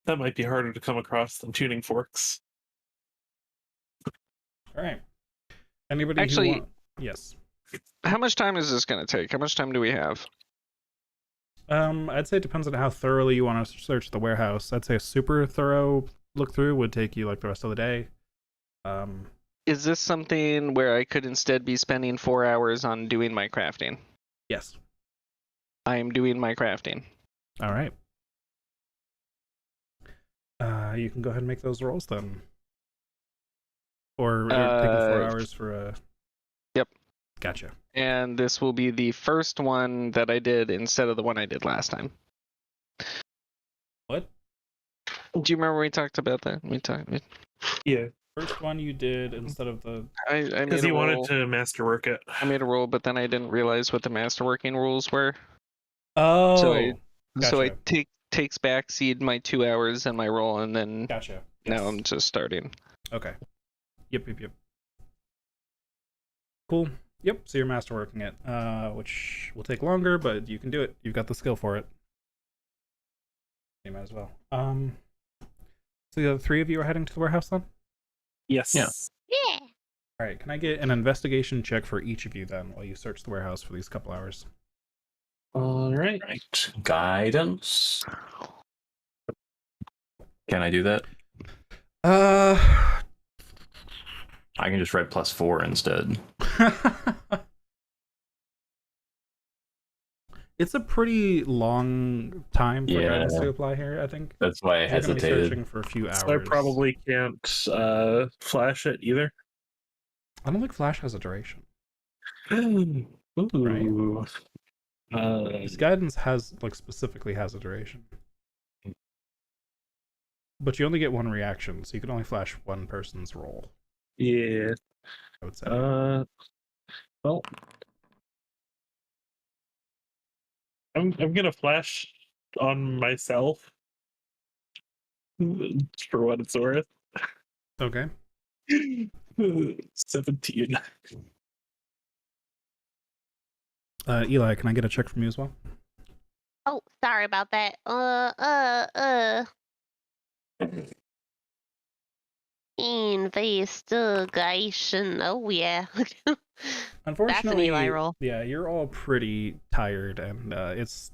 that might be harder to come across than tuning forks. All right. Anybody Actually- who yes. How much time is this going to take? How much time do we have? I'd say it depends on how thoroughly you want to search the warehouse. I'd say a super thorough look through would take you like the rest of the day. Is this something where I could instead be spending 4 hours on doing my crafting? Yes. I am doing my crafting. All right. You can go ahead and make those rolls then. Or taking 4 hours for a. Yep. Gotcha. And this will be the first one that I did instead of the one I did last time. What? Do you remember we talked about that? Yeah, First one you did instead of the. I because made he a wanted roll. to masterwork it. I made a roll, but then I didn't realize what the masterworking rules were. Oh. So I Gotcha. takes backseed my 2 hours and my roll, and then Gotcha. now Yes. I'm just starting. Okay. Yep. Cool. Yep. So you're masterworking it, which will take longer, but you can do it. You've got the skill for it. You might as well. So the three of you are heading to the warehouse then? Yes. Yeah. Yeah. All right. Can I get an investigation check for each of you then, while you search the warehouse for these couple hours? All right. Right. Guidance. Can I do that? I can just write +4 instead. It's a pretty long time for Yeah. guidance to apply here, I think. That's why I You're going to be hesitated. searching for a few hours. So I probably can't flash it either. I don't think Flash has a duration. Ooh. His guidance specifically has a duration. But you only get one reaction, so you can only flash one person's roll, Yeah. I would say. Well, I'm gonna flash on myself for what it's worth. Okay. 17. Eli, can I get a check from you as well? Oh, sorry about that. Investigation. Oh yeah. That's an Unfortunately, Eli roll. yeah, you're all pretty tired, and it's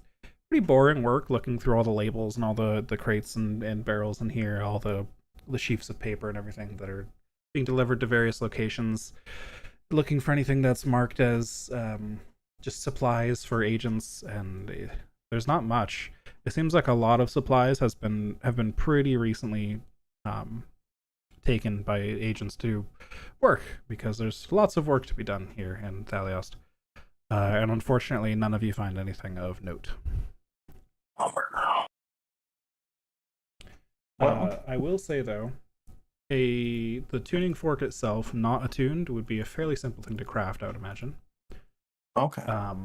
pretty boring work looking through all the labels and all the crates and barrels in here, all the sheafs of paper and everything that are being delivered to various locations, looking for anything that's marked as just supplies for agents, and there's not much. It seems like a lot of supplies have been pretty recently taken by agents to work, because there's lots of work to be done here in Thaliost. And unfortunately, none of you find anything of note. I will say, though, the tuning fork itself, not attuned, would be a fairly simple thing to craft, I would imagine. Okay. So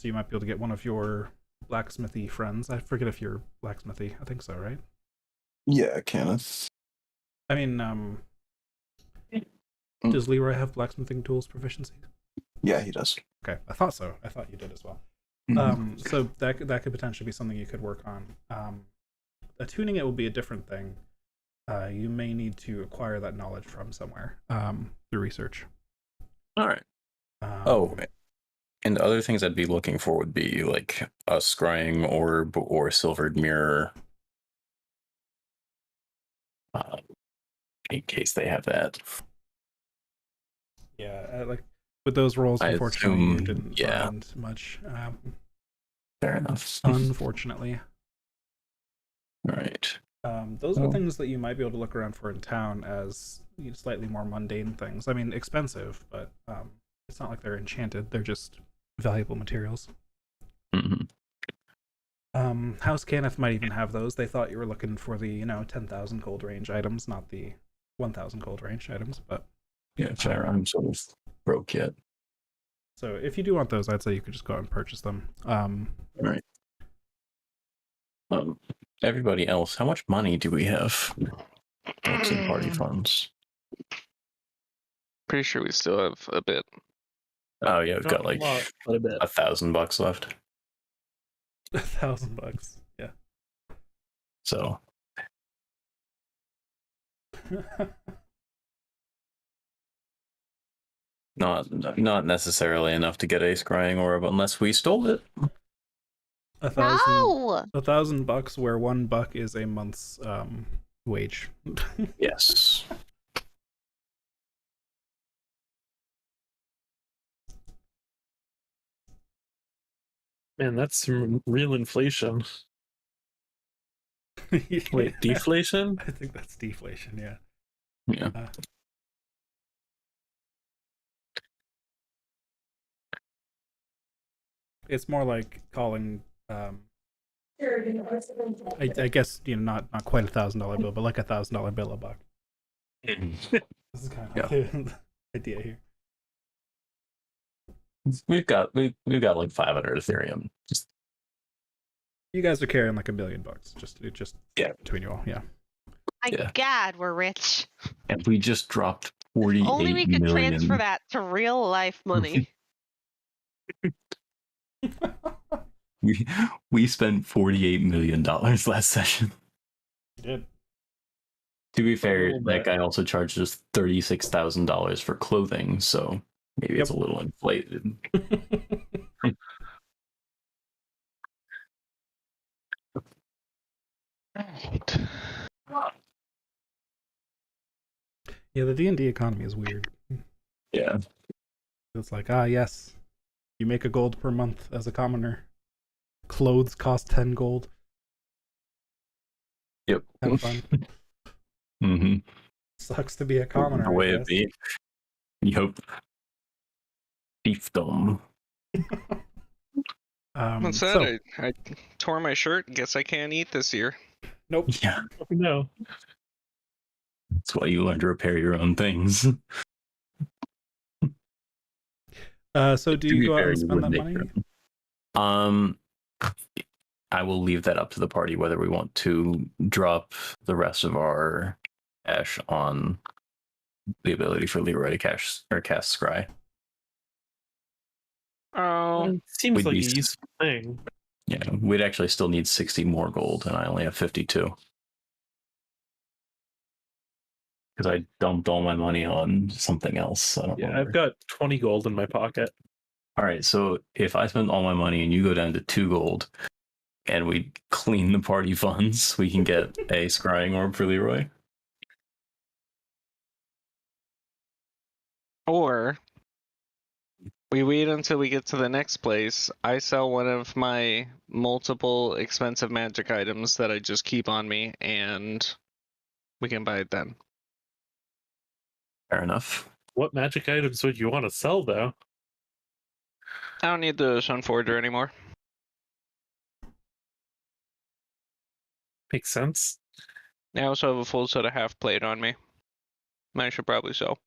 you might be able to get one of your blacksmithy friends. I forget if you're blacksmithy. I think so, right? Yeah, Kenneth. I mean, does Leroy have blacksmithing tools proficiency? Yeah, he does. Okay, I thought so. I thought you did as well. So that could potentially be something you could work on. Attuning it will be a different thing. You may need to acquire that knowledge from somewhere through research. All right. And other things I'd be looking for would be like a scrying orb or a silvered mirror. In case they have that. Yeah, like with those rolls, unfortunately, you didn't find much. Fair enough. Unfortunately. All right. Those are things that you might be able to look around for in town as slightly more mundane things. I mean, expensive, but it's not like they're enchanted. They're just valuable materials. Mm-hmm. House Cannith might even have those. They thought you were looking for the 10,000 gold range items, not the 1,000 gold range items. But yeah, fair. I'm sort of broke yet. So if you do want those, I'd say you could just go out and purchase them. All right. Everybody else, how much money do we have? What's in party funds? Pretty sure we still have a bit. Oh yeah, we've got like $1,000 left. $1,000, yeah. So not necessarily enough to get a scrying orb unless we stole it. $1,000, where $1 is a month's wage. Yes. Man, that's some real inflation. Wait, deflation? I think that's deflation, yeah. Yeah. It's more like calling I guess not quite $1,000 bill, but like $1,000 bill a buck. This is kind of the idea here. We've got like 500 Ethereum. Just you guys are carrying like $1 million, just between you all, yeah. My God, we're rich. And we just dropped 48 million. Only we could transfer that to real life money. we spent $48 million last session. You did. To be fair, that guy also charged us $36,000 for clothing, so maybe it's a little inflated. Right. Yeah, the D&D economy is weird. Yeah. It's like, yes, you make a gold per month as a commoner. Clothes cost 10 gold. Yep. Have fun. Mm-hmm. Sucks to be a commoner. The way it be. Yep. Fiefdom. What's that? I tore my shirt. Guess I can't eat this year. Nope. Yeah. No. That's why you learn to repair your own things. So do you go out and spend that money? I will leave that up to the party whether we want to drop the rest of our cash on the ability for Leroy to cast scry. Oh, It seems We'd like a be- useful thing. Yeah, we'd actually still need 60 more gold, and I only have 52. Because I dumped all my money on something else. I don't Yeah, remember. I've got 20 gold in my pocket. All right, so if I spend all my money and you go down to 2 gold, and we clean the party funds, we can get a scrying orb for Leroy. or we wait until we get to the next place. I sell one of my multiple expensive magic items that I just keep on me, and we can buy it then. Fair enough. What magic items would you want to sell, though? I don't need the Sun Forger anymore. Makes sense. I also have a full set of half plate on me. I should probably sell.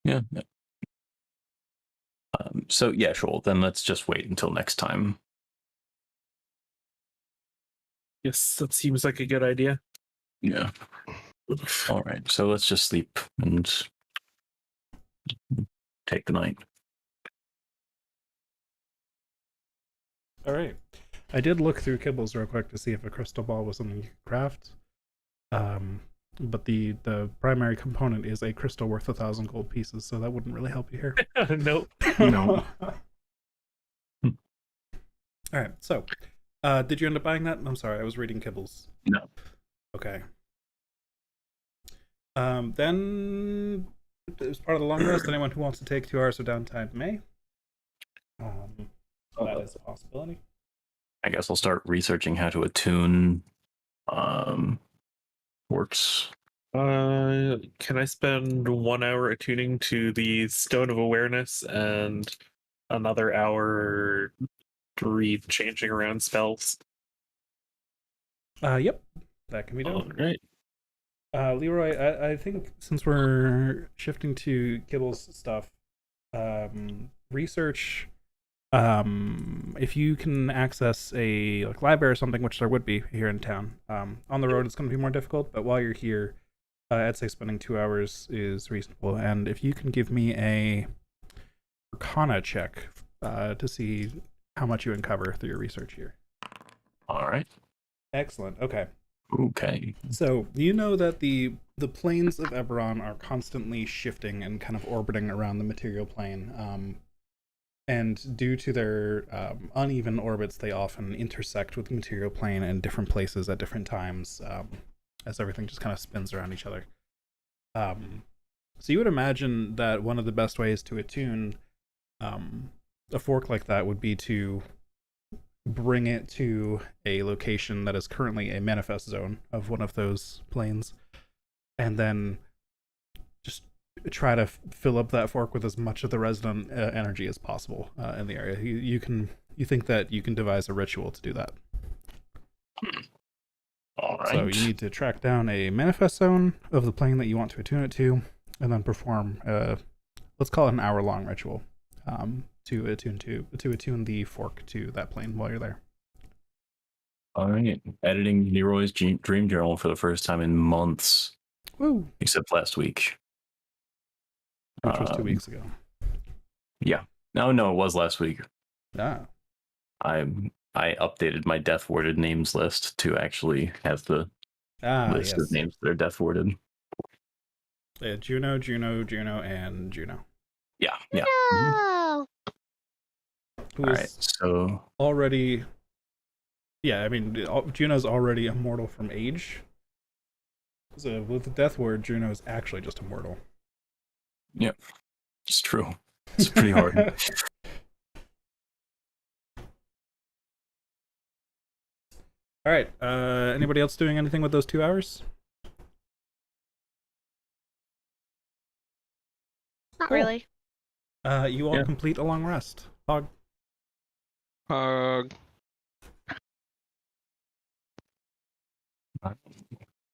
Yeah. So yeah, sure. Then let's just wait until next time. Yes, that seems like a good idea. Yeah. All right. So let's just sleep and take the night. All right. I did look through Kibbles real quick to see if a crystal ball was something you could craft. But the primary component is a crystal worth 1,000 gold pieces, so that wouldn't really help you here. Nope. No. All right. So, did you end up buying that? I'm sorry, I was reading Kibbles. No. Okay. Then, as part of the long rest, anyone who wants to take 2 hours of downtime may. That is a possibility. I guess I'll start researching how to attune works. Can I spend 1 hour attuning to the Stone of Awareness and another hour changing around spells? Yep, that can be done. All right. Leroy, I think since we're shifting to Kibble's stuff, research. If you can access a library or something, which there would be here in town. On the road, it's going to be more difficult, but while you're here, I'd say spending 2 hours is reasonable. And if you can give me a Arcana check to see how much you uncover through your research here. All right. Excellent. Okay. Okay. So you know that the planes of Eberron are constantly shifting and kind of orbiting around the material plane. And due to their uneven orbits, they often intersect with the material plane in different places at different times, as everything just kind of spins around each other. So you would imagine that one of the best ways to attune a fork like that would be to bring it to a location that is currently a manifest zone of one of those planes, and then just try to fill up that fork with as much of the resident energy as possible in the area. You think that you can devise a ritual to do that. All right. So you need to track down a manifest zone of the plane that you want to attune it to, and then perform let's call it an hour-long ritual to attune the fork to that plane while you're there. All right. Editing Leroy's dream journal for the first time in months. Woo! Except last week. Which was 2 weeks ago. Yeah. No, it was last week. Ah. I updated my death worded names list to actually have the list of names that are death worded. Juno, and Juno. Yeah. Yeah. No. Who All is right. So already. Yeah, I mean, Juno's already immortal from age. So with the death word, Juno is actually just immortal. Yep. It's true. It's pretty hard. All right. Anybody else doing anything with those 2 hours? Not Cool. really. You all Yeah. complete a long rest. Hog.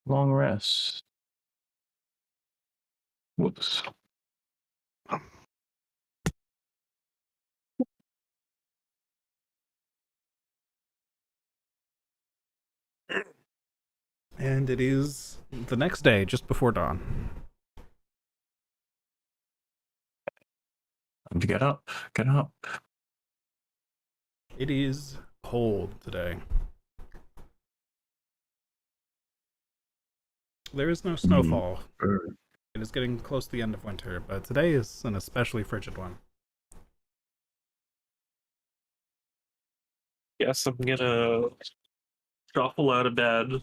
Long rest. Whoops. And it is the next day, just before dawn. Time to get up. Get up. It is cold today. There is no snowfall. It is getting close to the end of winter, but today is an especially frigid one. Guess I'm gonna shuffle out of bed,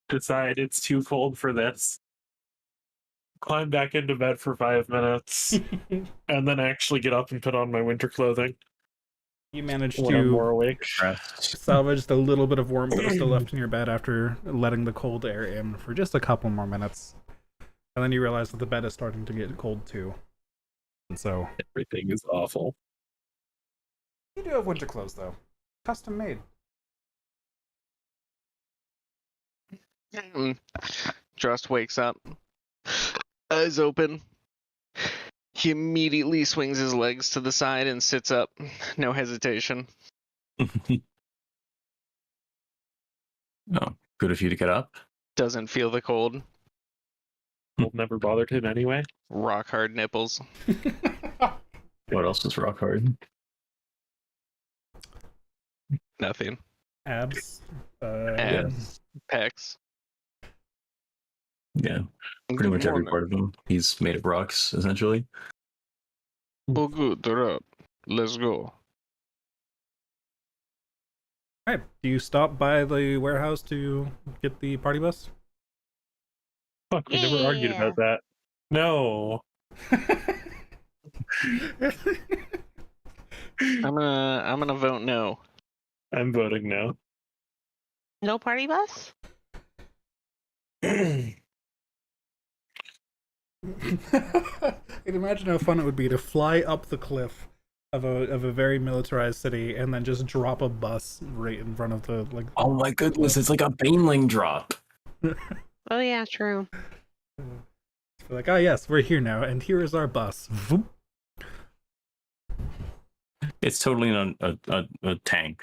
decide it's too cold for this, climb back into bed for 5 minutes, and then actually get up and put on my winter clothing You managed when I'm more to awake. salvage the little bit of warmth that was still left in your bed after letting the cold air in for just a couple more minutes. And then you realize that the bed is starting to get cold too. And so Everything is awful. you do have winter clothes though. Custom made. Trust wakes up, eyes open. He immediately swings his legs to the side and sits up. No hesitation. Oh, good of you to get up. Doesn't feel the cold. Cold never bothered him anyway. Rock hard nipples. What else is rock hard? Nothing. Abs. Abs. Pecs. Yeah, pretty much every part of him. He's made of rocks, essentially. Oh, good. They're up. Let's go. Alright, do you stop by the warehouse to get the party bus? Fuck, we never argued Yeah. about that. No. I'm gonna vote no. I'm voting no. No party bus? I can imagine how fun it would be to fly up the cliff of a very militarized city and then just drop a bus right in front of the like. Oh my goodness, it's like a Baneling drop. Oh yeah, true. Like, ah, yes, we're here now, and here is our bus. Voop. It's totally a tank.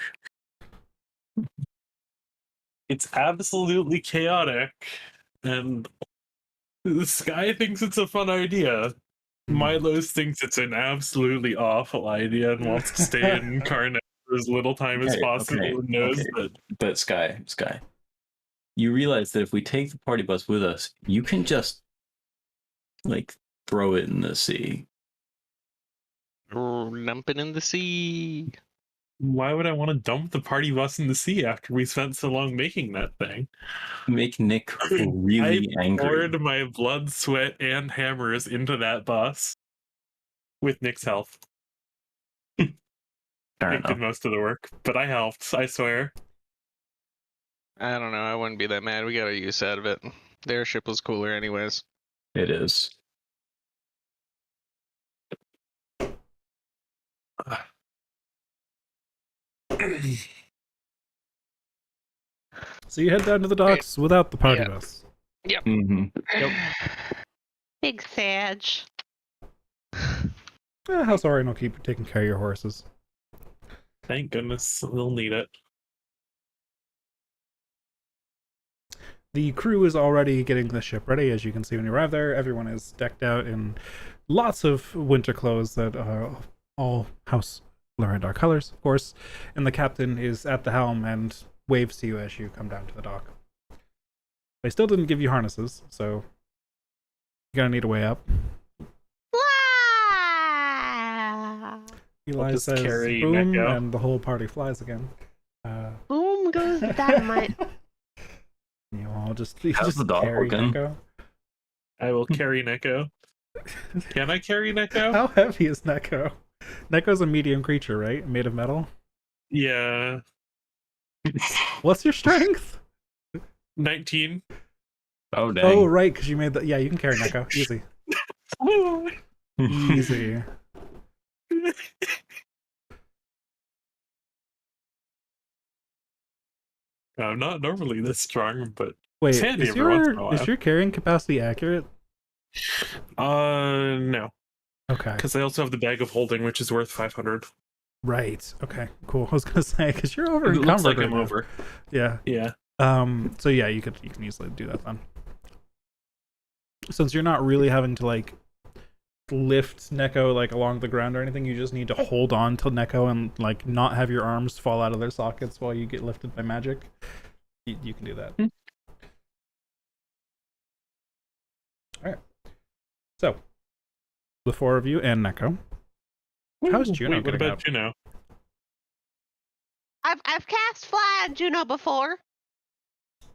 It's absolutely chaotic, and the Sky thinks it's a fun idea. Milos thinks it's an absolutely awful idea and wants to stay incarnate for as little time as possible and knows that. But Sky, you realize that if we take the party bus with us, you can just like throw it in the sea. Dump it in the sea. Why would I want to dump the party bus in the sea after we spent so long making that thing? Make Nick really I angry. poured my blood, sweat, and hammers into that bus with Nick's help. Fair Nick did enough. most of the work, but I helped, I swear. I don't know. I wouldn't be that mad. We got our use out of it. The airship was cooler, anyways. It is. So you head down to the docks without the party Yeah. bus. Mm-hmm. Big Sag. House Orion will keep taking care of your horses. Thank goodness they'll need it. The crew is already getting the ship ready. As you can see when you arrive there, everyone is decked out in lots of winter clothes that are all House Lorendar colors, of course. And the captain is at the helm and waves to you as you come down to the dock. They still didn't give you harnesses, so you're gonna need a way up. Fly! Eli just says carry boom, Neko. and the whole party flies again. Boom goes the dynamite. You all just How's the dog carry looking? Neko. I will carry Neko. Can I carry Neko? How heavy is Neko? Neko's a medium creature, right? Made of metal. Yeah. What's your strength? 19. Oh dang. Oh, right, because you made the. Yeah, you can carry Neko. Easy. Easy. I'm not normally this strong, but Wait, It's handy is every once in a your, while. is your carrying capacity accurate? no. Okay. Because I also have the bag of holding, which is worth 500. Right. Okay, cool. I was going to say, because you're over It looks encumbered like I'm right now. over. Yeah. Yeah. So yeah, you can easily do that then. Since you're not really having to like lift Neko like along the ground or anything, you just need to hold on to Neko and like not have your arms fall out of their sockets while you get lifted by magic. You can do that. All right. So the four of you and Neko. How's Juno Wait, what getting about up? Juno? I've cast fly on Juno before,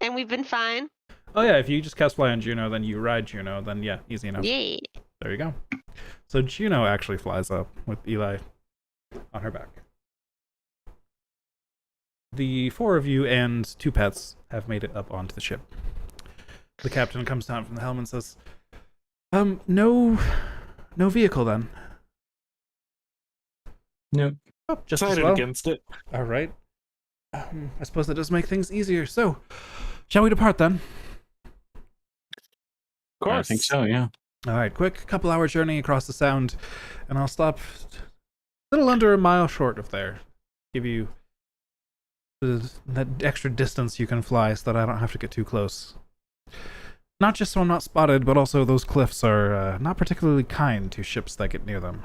and we've been fine. Oh yeah, if you just cast fly on Juno, then you ride Juno, then yeah, easy enough. Yeah. There you go. So Juno actually flies up with Eli on her back. The four of you and two pets have made it up onto the ship. The captain comes down from the helm and says, no vehicle then. Nope. Oh, just as Decided well. against it. All right. I suppose that does make things easier. So, shall we depart then? Of course. I think so, yeah. All right, quick couple-hour journey across the Sound, and I'll stop a little under a mile short of there. Give you that extra distance you can fly so that I don't have to get too close. Not just so I'm not spotted, but also those cliffs are not particularly kind to ships that get near them.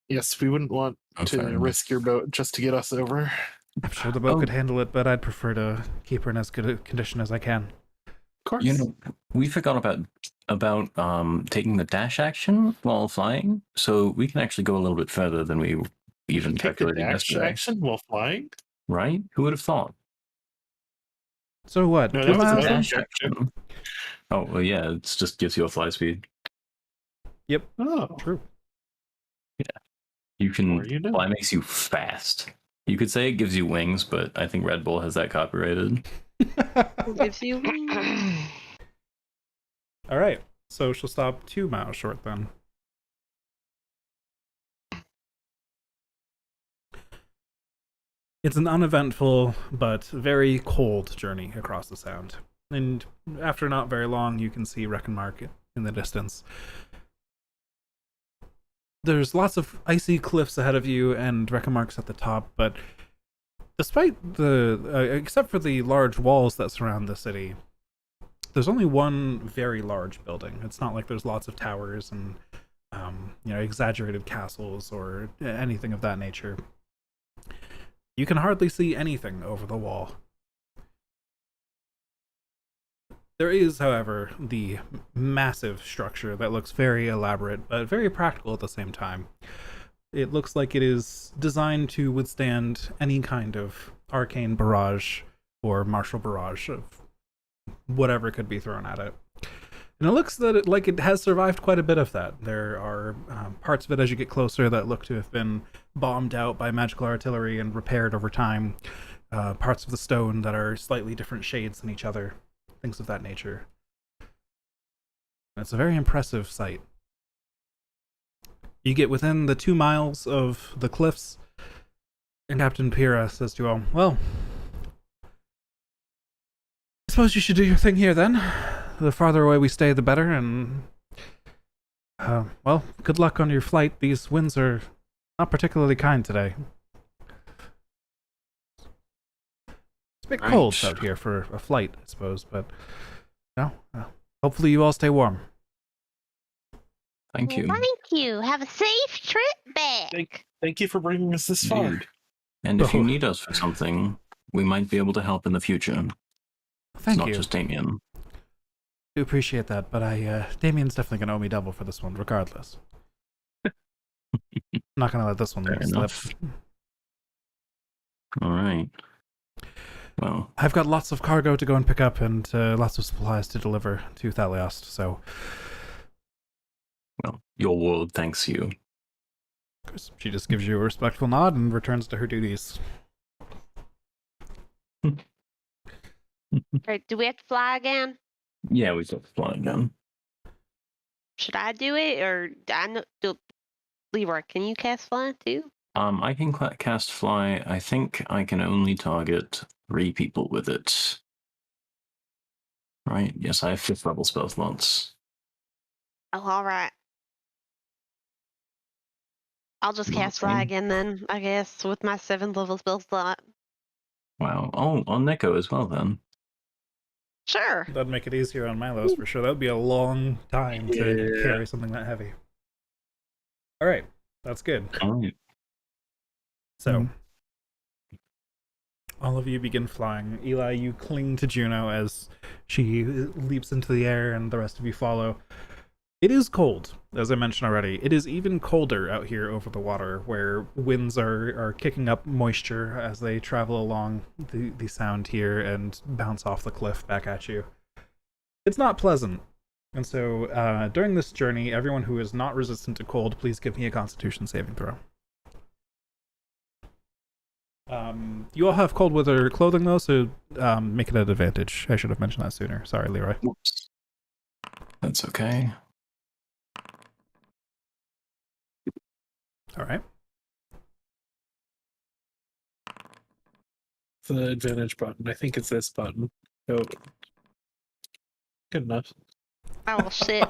Yes, we wouldn't want Oh, fair to enough. risk your boat just to get us over. I'm sure the boat could handle it, but I'd prefer to keep her in as good a condition as I can. Of course. You know, we forgot about taking the dash action while flying, so we can actually go a little bit further than we even Take the calculated dash yesterday. action while flying? Right? Who would have thought? So what? No, 2 that was a miles? dash then? action. Oh, well, yeah, it just gives you a fly speed. Yep, Oh, true. You can Or you know. fly makes you fast. You could say it gives you wings, but I think Red Bull has that copyrighted. Gives you. All right, so she'll stop 2 miles short then. It's an uneventful but very cold journey across the Sound. And after not very long, you can see Reckonmark in the distance. There's lots of icy cliffs ahead of you and Reckonmark's at the top, but despite except for the large walls that surround the city, there's only one very large building. It's not like there's lots of towers and exaggerated castles or anything of that nature. You can hardly see anything over the wall. There is, however, the massive structure that looks very elaborate, but very practical at the same time. It looks like it is designed to withstand any kind of arcane barrage or martial barrage of whatever could be thrown at it. And it looks like it has survived quite a bit of that. There are parts of it as you get closer that look to have been bombed out by magical artillery and repaired over time. Parts of the stone that are slightly different shades than each other. Things of that nature. And it's a very impressive sight. You get within the 2 miles of the cliffs, and Captain Pira says to you all, well, I suppose you should do your thing here then. The farther away we stay, the better, and well, good luck on your flight. These winds are not particularly kind today. It's a bit cold out here for a flight, I suppose, but no. Hopefully you all stay warm. Thank you. Thank you. Have a safe trip back. Thank you for bringing us this far. Indeed. And if you Oh. need us for something, we might be able to help in the future. Thank it's not you. just Damien. I do appreciate that, but Damien's definitely going to owe me double for this one, regardless. I'm not going to let this one Fair slip. enough. All right. Well, I've got lots of cargo to go and pick up and lots of supplies to deliver to Thaliost, so your world thanks you. of course, she just gives you a respectful nod and returns to her duties. Right, do we have to fly again? Yeah, we got flying gun. Should I do it, or I know? Leroy, can you cast fly too? I can cast fly. I think I can only target 3 people with it. Right? Yes, I have 5th level spell slots. Oh, all right. I'll just cast fly Okay. again then, I guess, with my 7th level spell slot. Wow. Oh, on Neko as well then. Sure. That'd make it easier on Milos for sure. That would be a long time to Yeah. carry something that heavy. All right, that's good. All right. So, all of you begin flying. Eli, you cling to Juno as she leaps into the air, and the rest of you follow. It is cold, as I mentioned already. It is even colder out here over the water, where winds are kicking up moisture as they travel along the sound here and bounce off the cliff back at you. It's not pleasant. And so, during this journey, everyone who is not resistant to cold, please give me a Constitution saving throw. You all have cold weather clothing though, so make it an advantage. I should have mentioned that sooner. Sorry, Leroy. Whoops. That's okay. All right. The advantage button. I think it's this button. Oh. Good enough. Oh shit.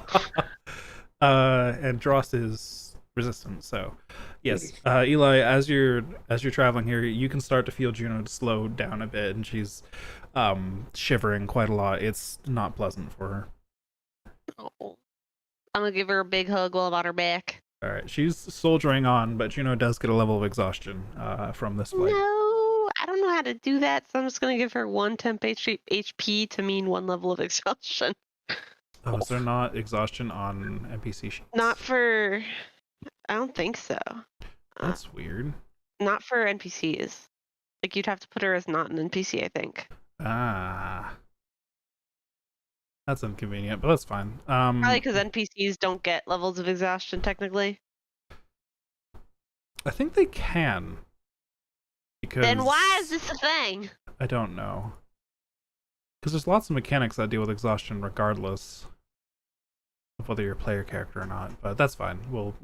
And Dross is resistant, so yes. Eli, as you're traveling here, you can start to feel Juno slow down a bit, and she's shivering quite a lot. It's not pleasant for her. Oh. I'm gonna give her a big hug while I'm on her back. All right, she's soldiering on, but Juno does get a level of exhaustion from this flight. No, I don't know how to do that, so I'm just gonna give her 1 temp HP to mean 1 level of exhaustion. Oh, is there not exhaustion on NPC sheets? Not for. I don't think so. That's weird. Not for NPCs. Like you'd have to put her as not an NPC, I think. Ah. That's inconvenient, but that's fine. Probably because NPCs don't get levels of exhaustion technically. I think they can. Because Then why is this a thing? I don't know. Because there's lots of mechanics that deal with exhaustion regardless of whether you're a player character or not, but that's fine. We'll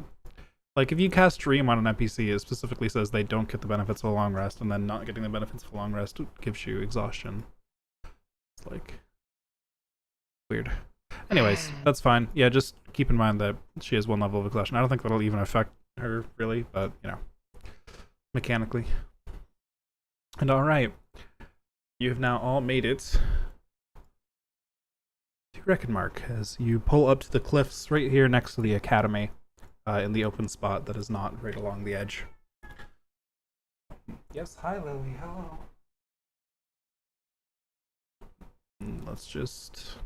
like if you cast Dream on an NPC, it specifically says they don't get the benefits of a long rest, and then not getting the benefits of a long rest gives you exhaustion. It's like weird. Anyways, that's fine. Yeah, just keep in mind that she has 1 level of exhaustion. I don't think that'll even affect her really, but you know, mechanically. And all right, you have now all made it to Reckonmark as you pull up to the cliffs right here next to the academy, in the open spot that is not right along the edge. Yes, hi Lily. Hello. Let's just.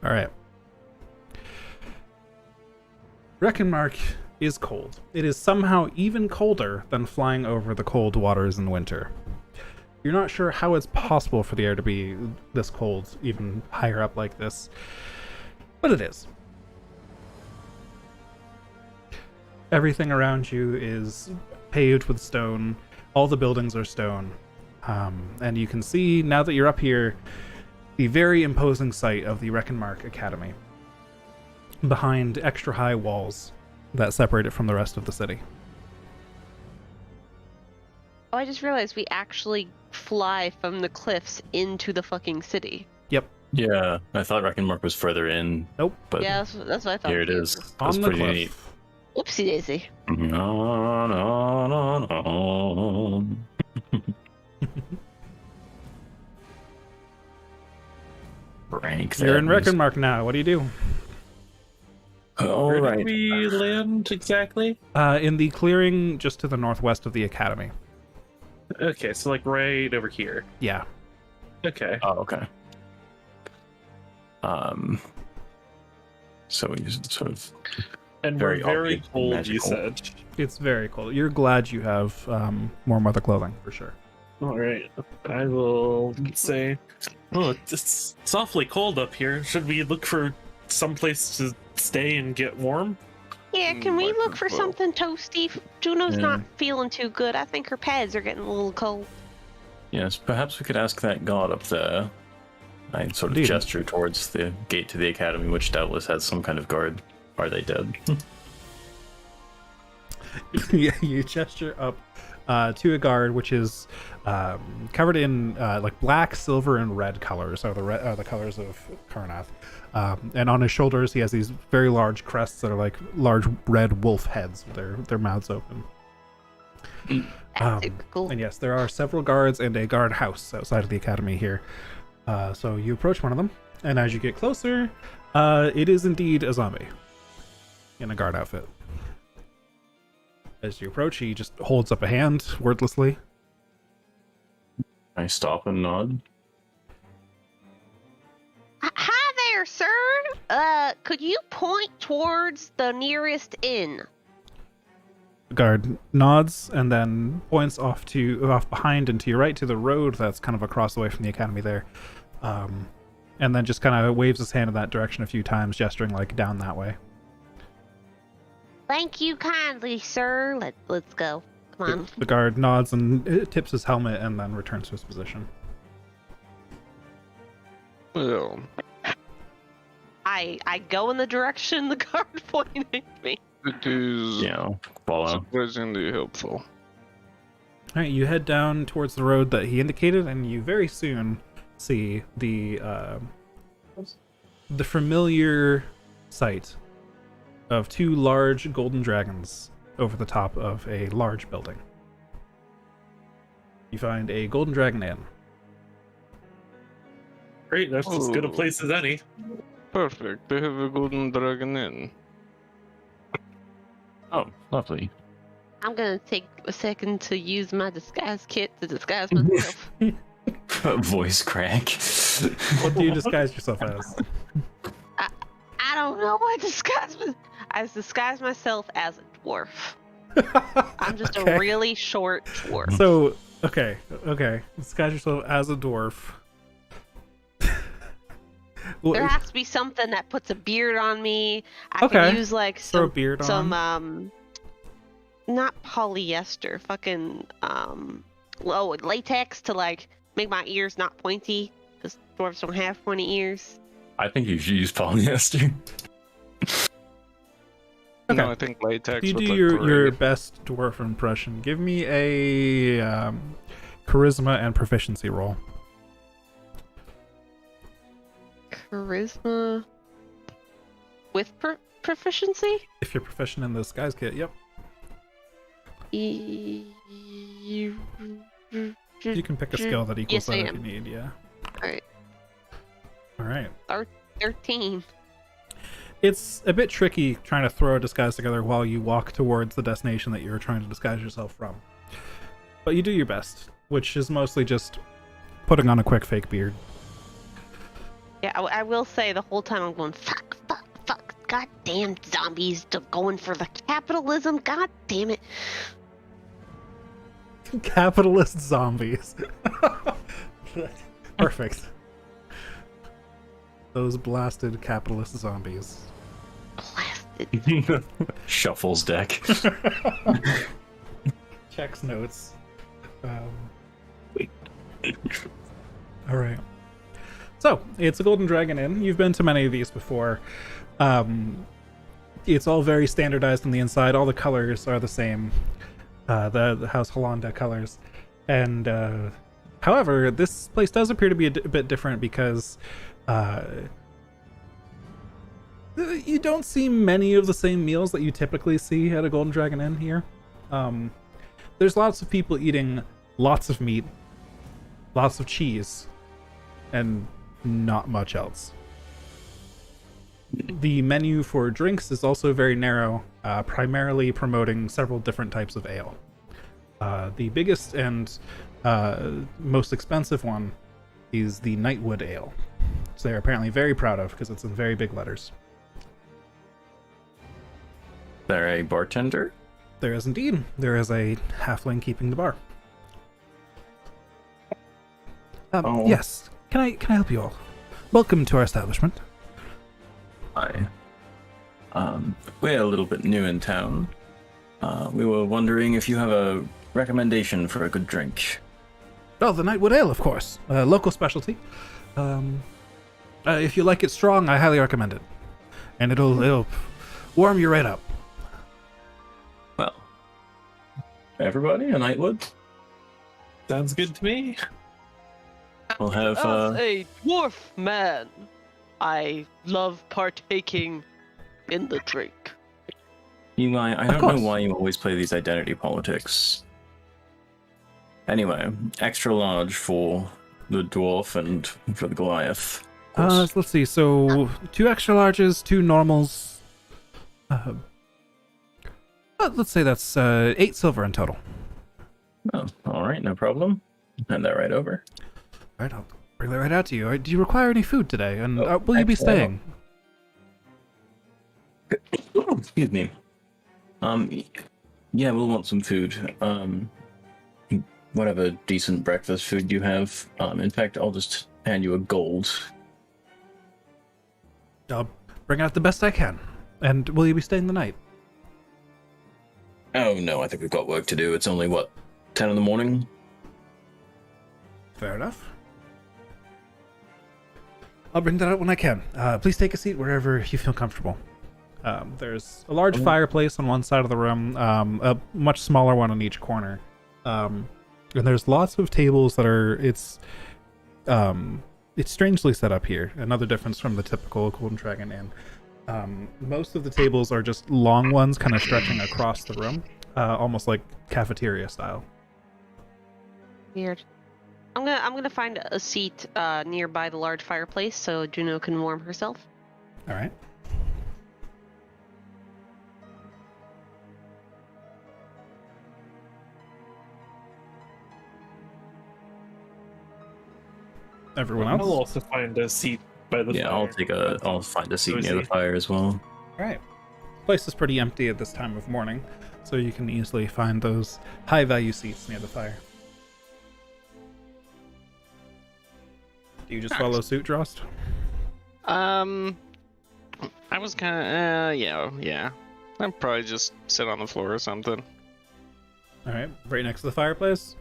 All right. Reckonmark is cold. It is somehow even colder than flying over the cold waters in winter. You're not sure how it's possible for the air to be this cold, even higher up like this, but it is. Everything around you is paved with stone. All the buildings are stone. And you can see, now that you're up here, the very imposing sight of the Reckonmark Academy, behind extra high walls that separate it from the rest of the city. Oh, I just realized we actually fly from the cliffs into the fucking city. Yep. Yeah, I thought Reckonmark was further in. Nope. But Yeah, that's what I thought. here it is. That's On the pretty cliff. neat. Oopsie daisy. No, no, no, no. Rank You're in that. Reckonmark now. What do you do? All Where right. did we land exactly? In the clearing just to the northwest of the academy. Okay, so like right over here. Yeah. Okay. Oh, okay. So we just sort of And very we're very obvious cold, you magical. said. It's very cold. You're glad you have warm weather clothing, for sure. All right. I will say, oh, it's awfully cold up here. Should we look for some place to stay and get warm? Yeah, can we Might look as for well. something toasty? Juno's Yeah. not feeling too good. I think her pads are getting a little cold. Yes, perhaps we could ask that god up there. I sort of Indeed. gesture towards the gate to the academy, which doubtless has some kind of guard. Are they dead? Yeah, you gesture up to a guard, which is covered in like black, silver, and red colors are the colors of Karnath. And on his shoulders, he has these very large crests that are like large red wolf heads with their mouths open. That's super cool. And yes, there are several guards and a guard house outside of the academy here. So you approach one of them, and as you get closer, it is indeed a zombie in a guard outfit. As you approach, he just holds up a hand wordlessly. I stop and nod. Hi there, sir. Could you point towards the nearest inn? The guard nods and then points off behind and to your right to the road that's kind of across the way from the academy there. And then just kind of waves his hand in that direction a few times, gesturing like down that way. Thank you kindly, sir. Let's go. Come on. The guard nods and tips his helmet and then returns to his position. Well, I go in the direction the guard pointed me. it is Follow. surprisingly helpful. All right, you head down towards the road that he indicated, and you very soon see the familiar sight of two large golden dragons over the top of a large building. You find a golden dragon inn. Great, that's as good a place as any. Perfect. They have a golden dragon inn. Oh, lovely. I'm gonna take a second to use my disguise kit to disguise myself. Voice crack. What do you disguise yourself as? I don't know what I disguise myself as a dwarf. I'm just Okay. a really short dwarf. So, okay. Disguise yourself as a dwarf. Well, There has to be something that puts a beard on me. I Okay. can use like throw a beard on. some not polyester, fucking latex to like make my ears not pointy because dwarves don't have pointy ears. I think you should use polyester. Okay. No, I think latex You would do look your great. best dwarf impression. Give me a charisma and proficiency roll. Charisma with proficiency? If you're proficient in the disguise kit, yep. You You can pick a skill that equals Yes, I that if am. you need, yeah. Alright. Alright. 13. It's a bit tricky trying to throw a disguise together while you walk towards the destination that you're trying to disguise yourself from. But you do your best, which is mostly just putting on a quick fake beard. Yeah, I will say the whole time I'm going, fuck, goddamn zombies going for the capitalism, god damn it. Capitalist zombies. Perfect. Those blasted capitalist zombies. Blasted. Shuffles deck. Checks notes. All right. So it's a Golden Dragon Inn. You've been to many of these before. It's all very standardized on the inside. All the colors are the same. The House Hollanda colors. And however, this place does appear to be a bit different because you don't see many of the same meals that you typically see at a Golden Dragon Inn here. There's lots of people eating lots of meat, lots of cheese, and not much else. The menu for drinks is also very narrow, primarily promoting several different types of ale. The biggest and most expensive one is the Nightwood Ale, which they're apparently very proud of because it's in very big letters. There a bartender? There is indeed. There is a halfling keeping the bar. Oh. Yes. Can I help you all? Welcome to our establishment. Hi. We're a little bit new in town. We were wondering if you have a recommendation for a good drink. Oh, the Nightwood Ale, of course. Local specialty. If you like it strong, I highly recommend it. And it'll warm you right up. Well, everybody a nightwood? Sounds good to me. We'll have As a dwarf man, I love partaking in the drink. Eli, I Of don't know course. why you always play these identity politics. Anyway, extra large for the dwarf and for the Goliath. Of course. Let's see. So 2 extra larges, 2 normals. Let's say that's 8 silver in total. Oh, all right, no problem. Hand that right over. All right, I'll bring that right out to you. Do you require any food today? And Oh, will you be actually, I staying? Excuse me. Yeah, we'll want some food. Whatever decent breakfast food you have. In fact, I'll just hand you a gold. I'll bring out the best I can. And will you be staying the night? Oh no, I think we've got work to do. It's only what, 10 in the morning? Fair enough. I'll bring that out when I can. Please take a seat wherever you feel comfortable. There's a large fireplace on one side of the room, a much smaller one on each corner. And there's lots of tables that are, it's strangely set up here. Another difference from the typical Golden Dragon Inn. Most of the tables are just long ones kind of stretching across the room, almost like cafeteria style. Weird. I'm gonna find a seat nearby the large fireplace so Juno can warm herself. All right. Everyone else? I'll also find a seat by the Yeah, fire. I'll find a seat near Cozy. the fire as well. All right. The place is pretty empty at this time of morning, so you can easily find those high-value seats near the fire. Do you just follow suit, Drost? I was kind of, yeah. I'd probably just sit on the floor or something. All right, right next to the fireplace.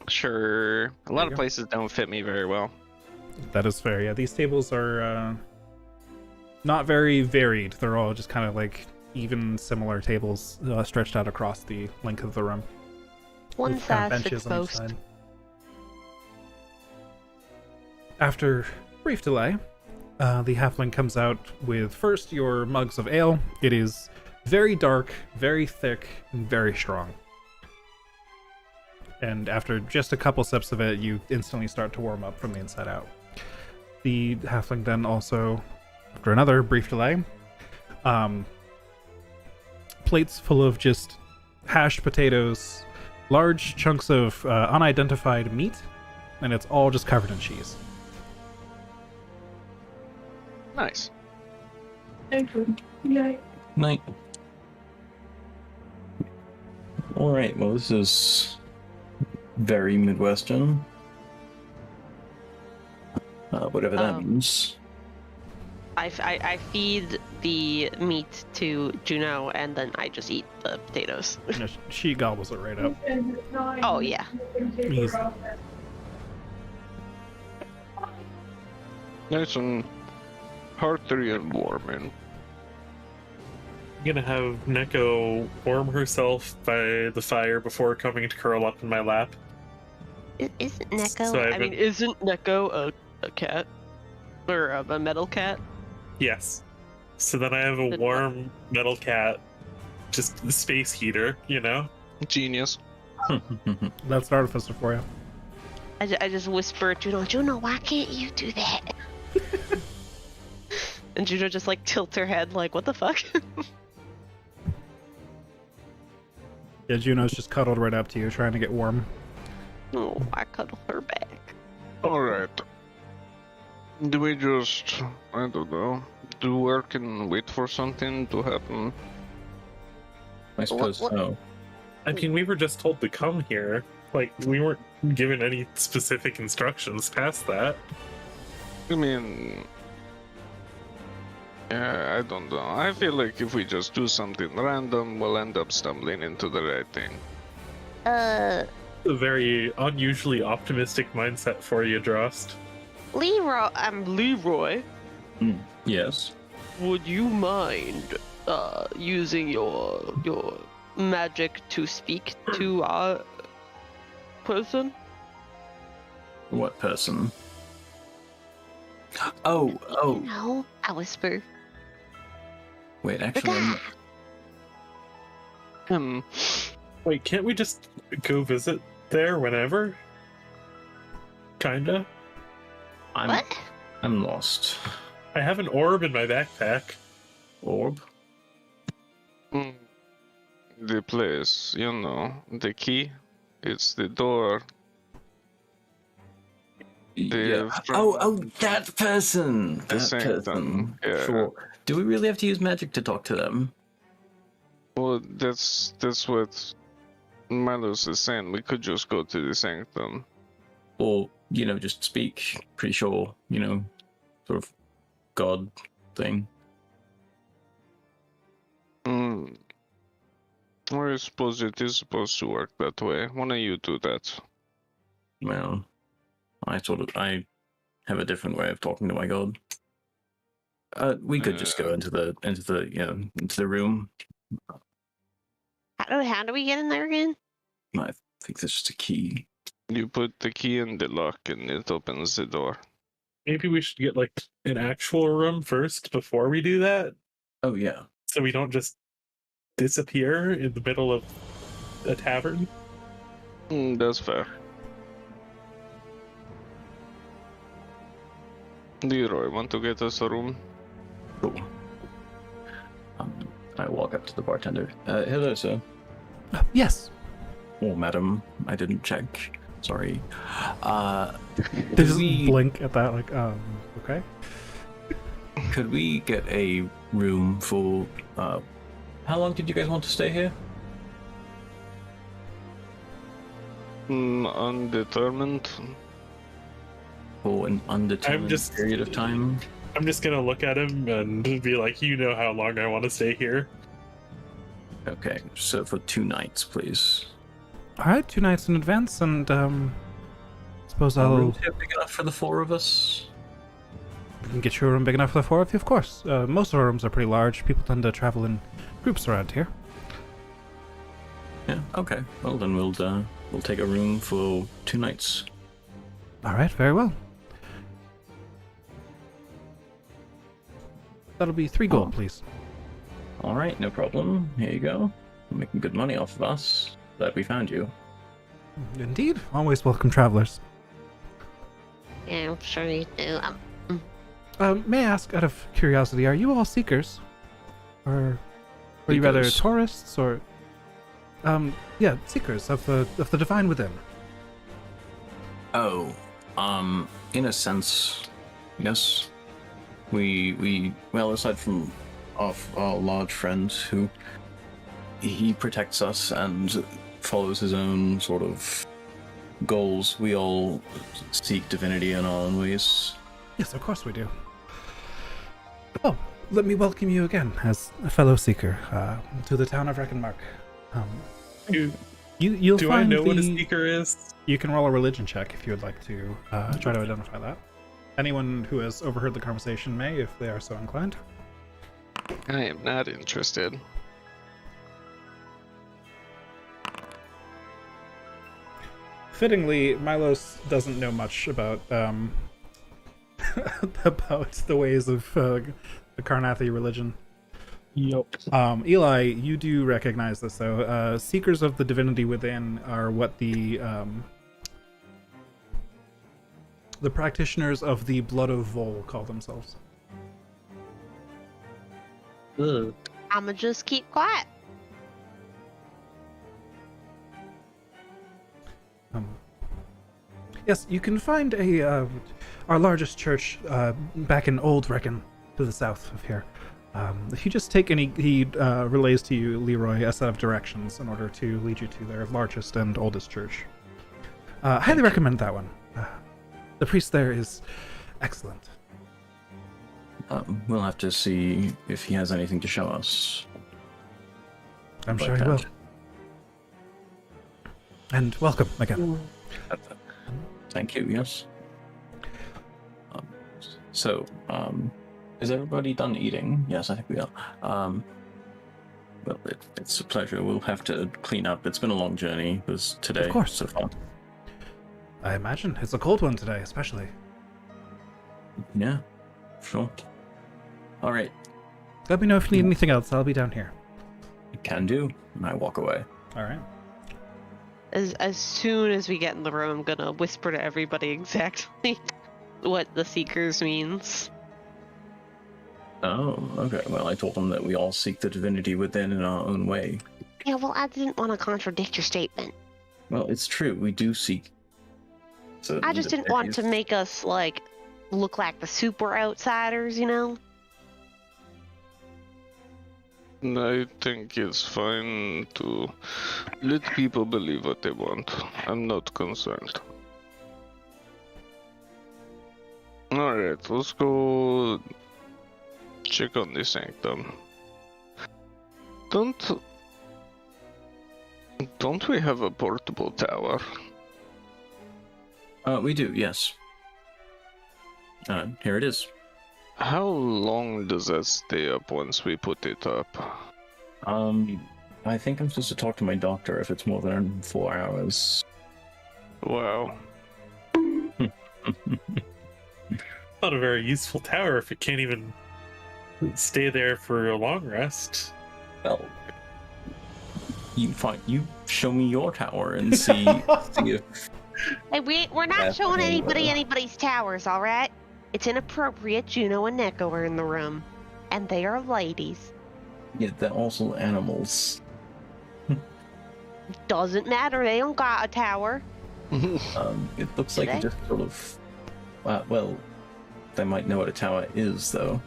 Sure. A lot you of go. places don't fit me very well. That is fair. Yeah, these tables are not very varied. They're all just kind of like even, similar tables stretched out across the length of the room. One with kind of size fits benches on each most. side. After a brief delay, the halfling comes out with first your mugs of ale. It is very dark, very thick, and very strong. And after just a couple sips of it, you instantly start to warm up from the inside out. The halfling then also, after another brief delay, plates full of just hashed potatoes, large chunks of unidentified meat, and it's all just covered in cheese. Nice. Night. All right. Well, this is very Midwestern. Whatever that means. I feed the meat to Juno and then I just eat the potatoes. You know, she gobbles it right up. Oh yeah. Easy. Nice and hearty and warming. I'm gonna have Neko warm herself by the fire before coming to curl up in my lap. Isn't Neko? So I mean, isn't Neko a cat or a metal cat? Yes. So then I have a warm metal cat, just the space heater, you know? Genius. That's an artificer for you. I just whisper to Juno, why can't you do that? And Juno just like tilts her head like, what the fuck? Yeah, Juno's just cuddled right up to you, trying to get warm. Oh, I cuddle her back. Alright. Do we just, I don't know, do work and wait for something to happen? I suppose so. I mean, we were just told to come here. Like, we weren't given any specific instructions past that. I mean, yeah, I don't know. I feel like if we just do something random, we'll end up stumbling into the right thing. A very unusually optimistic mindset for you, Drost. Leroy, I'm Leroy. Yes. Would you mind using your magic to speak to person. What person? Oh, No, I whisper. wait, The actually, guy. Wait, can't we just go visit there whenever? Kinda. What? I'm lost. I have an orb in my backpack. Orb? The place, you know, the key. It's the door. Yeah. From Oh, that person! the That sanctum. person. Yeah. Sure. Do we really have to use magic to talk to them? Well, that's what Milos is saying. We could just go to the sanctum. Or, just speak? Pretty sure, sort of God thing. I suppose it is supposed to work that way. Why don't you do that? Well, I have a different way of talking to my God. We could just go into the room. How do we get in there again? I think there's just a key. You put the key in the lock and it opens the door. Maybe we should get like an actual room first before we do that, Oh yeah. so we don't just disappear in the middle of a tavern. That's fair. Leroy, want to get us a room? Cool. I walk up to the bartender. Hello, sir. Yes. Oh, madam, I didn't check. Sorry. They just blink at that, like, okay. Could we get a room for? How long did you guys want to stay here? Undetermined. For an undetermined just- period of time. I'm just gonna look at him and be like, you know how long I want to stay here. Okay, so for 2 nights, please. All right, 2 nights in advance, and suppose Are I'll rooms here big enough for the 4 of us? we can get you a room big enough for the 4 of you, of course. Most of our rooms are pretty large. People tend to travel in groups around here. Yeah. Okay. Well, then we'll take a room for 2 nights. All right, very well. That'll be 3 gold, please. All right, no problem. Here you go. You're making good money off of us. Glad we found you. Indeed. Always welcome travelers. Yeah, I'm sure you do. May I ask, out of curiosity, are you all seekers? Or are you rather Seekers. tourists, or... yeah, seekers of the divine within. Oh, in a sense, yes. Well, aside from our large friend who he protects us and follows his own sort of goals, we all seek divinity in our own ways. Yes, of course we do. Oh, let me welcome you again as a fellow seeker to the town of Reckenmark. You'll Do I find know what a seeker is? You can roll a religion check if you would like to try to identify that. Anyone who has overheard the conversation may, if they are so inclined. I am not interested. Fittingly, Milos doesn't know much about about the ways of the Karnathi religion. Yup. Eli, you do recognize this, though. Seekers of the divinity within are what the practitioners of the blood of Vol call themselves. Ugh. I'ma just keep quiet. Yes, you can find our largest church back in Old Reckon, to the south of here. If you just take he relays to you, Leroy, a set of directions in order to lead you to their largest and oldest church. Highly recommend that one. The priest there is excellent. We'll have to see if he has anything to show us. I'm Like sure he that. will. And welcome again. Thank you, yes. So, is everybody done eating? Yes, I think we are. Well, it's a pleasure. We'll have to clean up. It's been a long journey. It was today. Of course. So far. I imagine. It's a cold one today, especially. Yeah, sure. All right. Let me know if you need anything else. I'll be down here. Can do. And I walk away. All right. As soon as we get in the room, I'm gonna whisper to everybody exactly what the Seekers means. Oh, okay. Well, I told them that we all seek the divinity within in our own way. Yeah, well, I didn't want to contradict your statement. Well, it's true. We do seek. So I just didn't want to make us, like, look like the super outsiders, you know? I think it's fine to let people believe what they want. I'm not concerned. Alright, let's go check on the sanctum. Don't we have a portable tower? We do, yes. Here it is. How long does that stay up once we put it up? I think I'm supposed to talk to my doctor if it's more than 4 hours. Wow. Not a very useful tower if it can't even stay there for a long rest. Well, you show me your tower and see if. Hey, we're not That's showing all, anybody's towers, all right? It's inappropriate. Juno and Neko are in the room, and they are ladies. Yeah, they're also animals. Doesn't matter. They don't got a tower. It looks like Do it they? just sort of. Well, they might know what a tower is, though.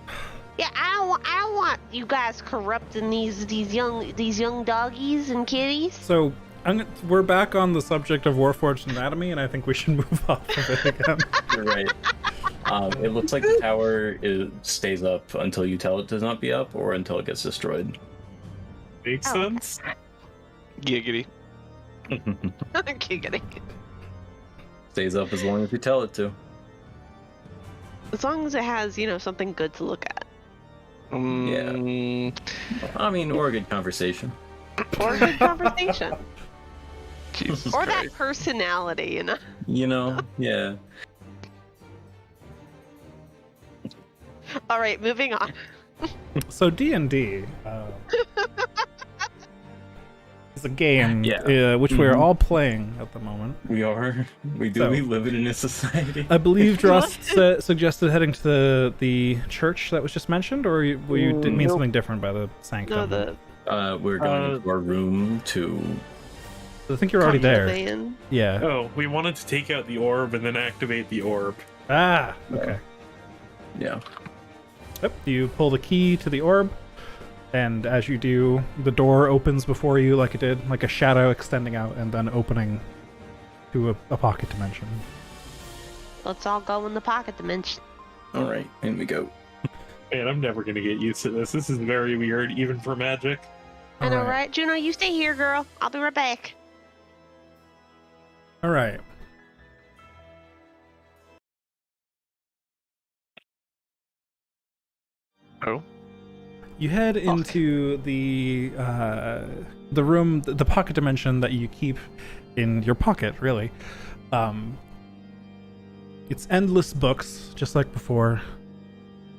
Yeah, I don't want you guys corrupting these young doggies and kitties. So we're back on the subject of Warforged anatomy, and I think we should move off of it again. You're right. It looks like the tower stays up until you tell it to not be up, or until it gets destroyed. Makes Oh, okay. sense. Giggity. Giggity. Stays up as long as you tell it to. As long as it has, something good to look at. Mm, I mean, or a good conversation. Or a good conversation. Jesus Or Christ. that personality, You know, yeah. All right, moving on. So D&D is a game Yeah. which we're all playing at the moment. We are. We do. So- We live in a society. I believe Dross suggested heading to the church that was just mentioned, or you did mean Nope. something different by the sanctum? No, the We're going to our room to. I think you're already there. man. Yeah. Oh, we wanted to take out the orb and then activate the orb. Ah, okay. Yeah. Yep, you pull the key to the orb, and as you do, the door opens before you like it did, like a shadow extending out and then opening to a pocket dimension. Let's all go in the pocket dimension. All right, in we go. Man, I'm never gonna get used to this. This is very weird, even for magic. I know, Alright. right? Juno, you stay here, girl. I'll be right back. All right. Oh. You head into the room, the pocket dimension that you keep in your pocket, really. It's endless books, just like before.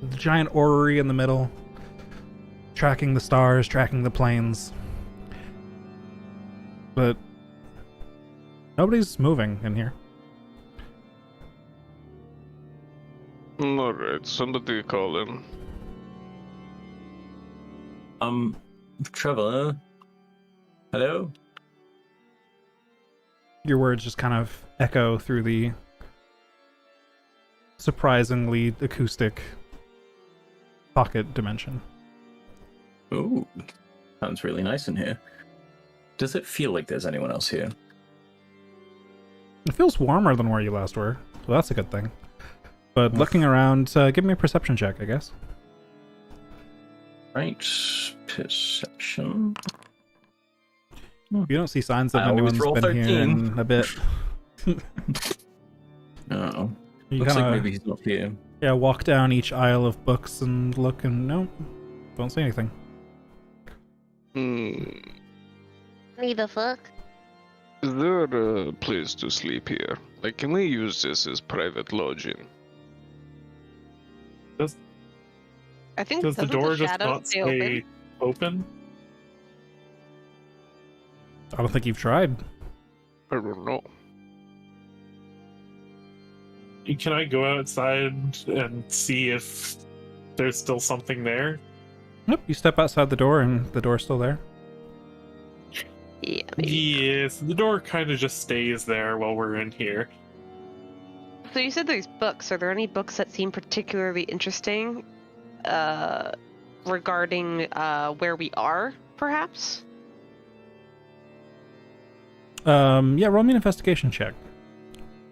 The giant orrery in the middle, tracking the stars, tracking the planes. But nobody's moving in here. Alright, somebody call him. Trevor. Hello? Your words just kind of echo through the surprisingly acoustic pocket dimension. Ooh, sounds really nice in here. Does it feel like there's anyone else here? It feels warmer than where you last were, so that's a good thing. But looking around, give me a perception check, I guess. Right, perception. You don't see signs that I always anyone's roll been here 13. in a bit. Oh, You looks kind like of maybe he's not here. walk down each aisle of books and look, and no, don't see anything. Hmm. Me the fuck? Is there a place to sleep here? Like, can we use this as private lodging? I think Does the doesn't door just shadows not stay open? stay open? I don't think you've tried. I don't know. Can I go outside and see if there's still something there? Nope, you step outside the door and the door's still there. Yeah. Maybe. Yes, the door kind of just stays there while we're in here. So you said there's books. Are there any books that seem particularly interesting, regarding where we are, perhaps? Yeah, roll me an investigation check.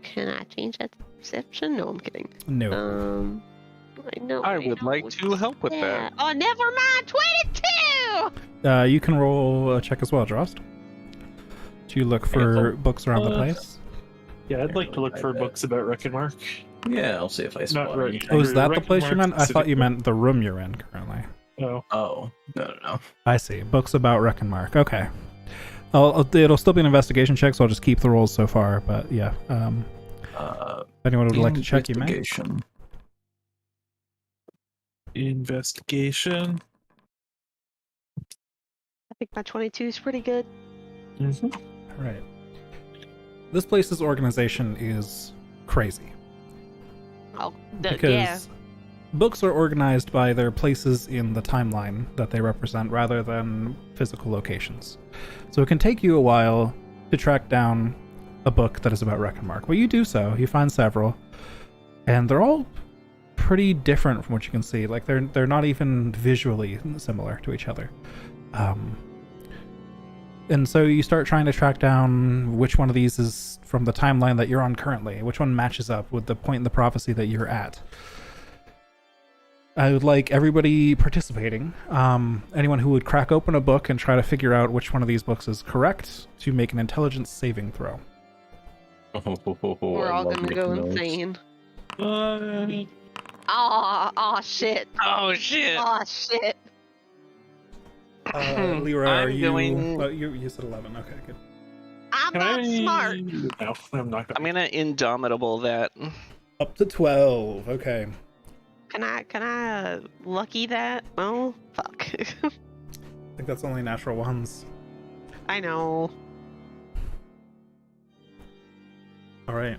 Can I change that to perception? No, I'm kidding. No. I know. I would like to help with that. Oh, never mind. 22. You can roll a check as well, Drost. Do you look for books around the place? Yeah, I'd like to look for books about Wreck and Mark. Yeah, I'll see if I spot Not right. anything. Oh, is that the Wreck and place you Mark meant? I thought you specifically. meant the room you're in currently. Oh, Oh, no. I see. Books about Wreck and Mark. Okay. It'll still be an investigation check, so I'll just keep the rolls so far. But yeah, if anyone would like to check, you may. Investigation. investigation. I think my 22 is pretty good. Mm-hmm. All right. This place's organization is crazy. Oh, Because yeah. books are organized by their places in the timeline that they represent rather than physical locations. So it can take you a while to track down a book that is about Wreck and Mark. But you do so, you find several, and they're all pretty different from what you can see. Like they're not even visually similar to each other. And so you start trying to track down which one of these is from the timeline that you're on currently, which one matches up with the point in the prophecy that you're at. I would like everybody participating, anyone who would crack open a book and try to figure out which one of these books is correct, to make an intelligence saving throw. We're all gonna go insane. Oh shit. Oh shit! Oh shit. Leroy, are I'm you... going- Oh, you said 11. Okay, good. I'm not smart. No, I'm not I'm gonna. gonna indomitable that. Up to 12. Okay. Can I lucky that? Oh, fuck. I think that's only natural ones. I know. All right.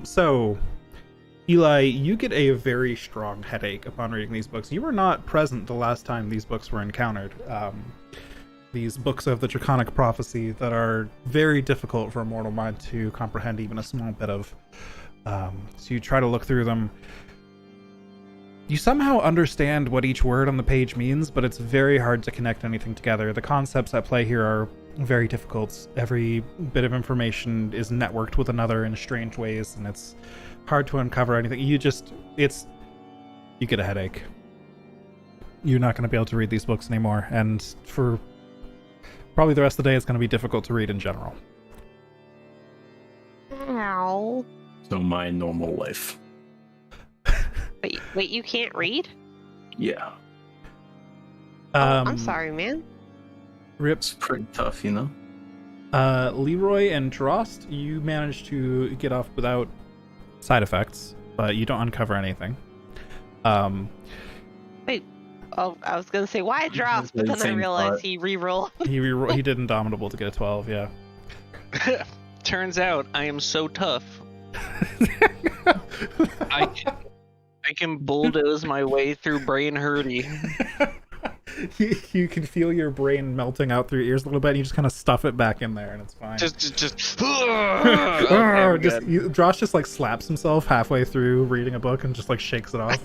So, Eli, you get a very strong headache upon reading these books. You were not present the last time these books were encountered. These books of the Draconic Prophecy that are very difficult for a mortal mind to comprehend even a small bit of. So you try to look through them. You somehow understand what each word on the page means, but it's very hard to connect anything together. The concepts at play here are very difficult. Every bit of information is networked with another in strange ways, and it's hard to uncover anything. You get a headache. You're not going to be able to read these books anymore, and for probably the rest of the day, it's going to be difficult to read in general. Ow. So my normal life. Wait, you can't read? Yeah. I'm sorry, man. Rips. It's pretty tough, you know? Leroy and Drost, you managed to get off without side effects, but you don't uncover anything. Wait. Oh, I was gonna say why drops, but then I Same realized thought. he re-rolled. He did Indomitable to get a 12, yeah. Turns out I am so tough. I can bulldoze my way through brain hurdy. You can feel your brain melting out through your ears a little bit, and you just kind of stuff it back in there, and it's fine. Josh just like slaps himself halfway through reading a book and just like shakes it off.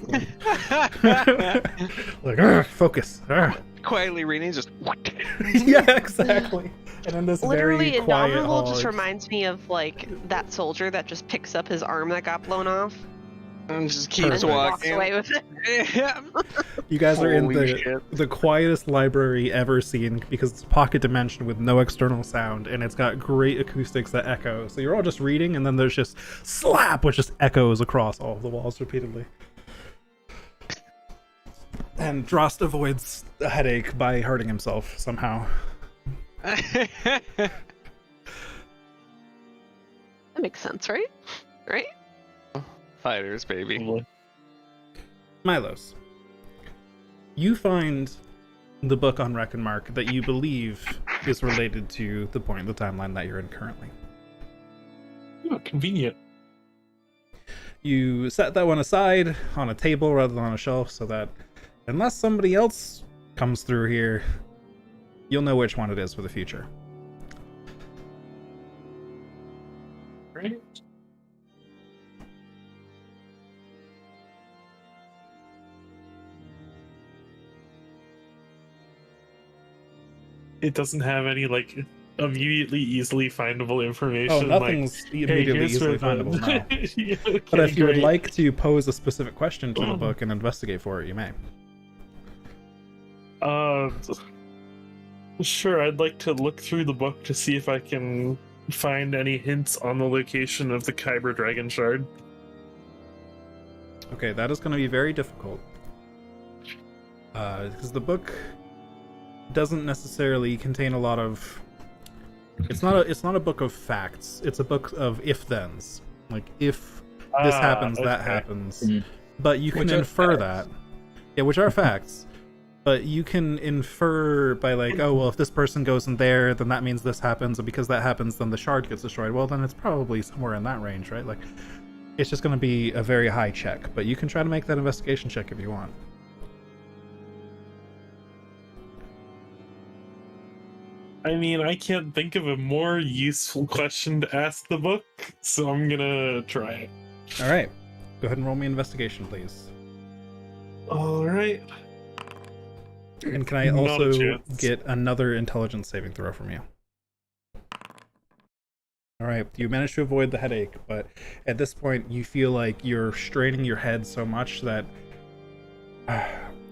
Like, focus. Quietly reading, just. Yeah, exactly. And in this Literally, very quiet Indomitable hall, just reminds me of like that soldier that just picks up his arm that got blown off And just and keeps Perfect. walks walking. away with it. you guys are in Holy shit. the quietest library ever seen because it's a pocket dimension with no external sound, and it's got great acoustics that echo. So you're all just reading, and then there's just slap, which just echoes across all of the walls repeatedly. And Drost avoids a headache by hurting himself somehow. That makes sense, right? Right? Fighters, baby. Milos, you find the book on Reckonmark that you believe is related to the point in the timeline that you're in currently. Oh, convenient. You set that one aside on a table rather than on a shelf so that unless somebody else comes through here, you'll know which one it is for the future. Right? It doesn't have any like immediately easily findable information. Oh, nothing's like, immediately here's easily where findable, no. Yeah, okay, But if you would great. like to pose a specific question to the book and investigate for it, you may. Sure, I'd like to look through the book to see if I can find any hints on the location of the Kyber Dragon Shard. Okay, that is going to be very difficult. Because the book doesn't necessarily contain a lot of... It's not a book of facts. It's a book of if-thens. Like, if this happens, that okay. happens. Mhm. But you can Which are infer facts. that. Yeah, which are facts. But you can infer by like, oh, well, if this person goes in there, then that means this happens, and because that happens, then the shard gets destroyed. Well, then it's probably somewhere in that range, right? Like, it's just going to be a very high check, but you can try to make that investigation check if you want. I mean, I can't think of a more useful question to ask the book, so I'm gonna try it. All right, go ahead and roll me investigation, please. Alright. And can I Not a also chance. get another intelligence saving throw from you? All right, you managed to avoid the headache, but at this point, you feel like you're straining your head so much that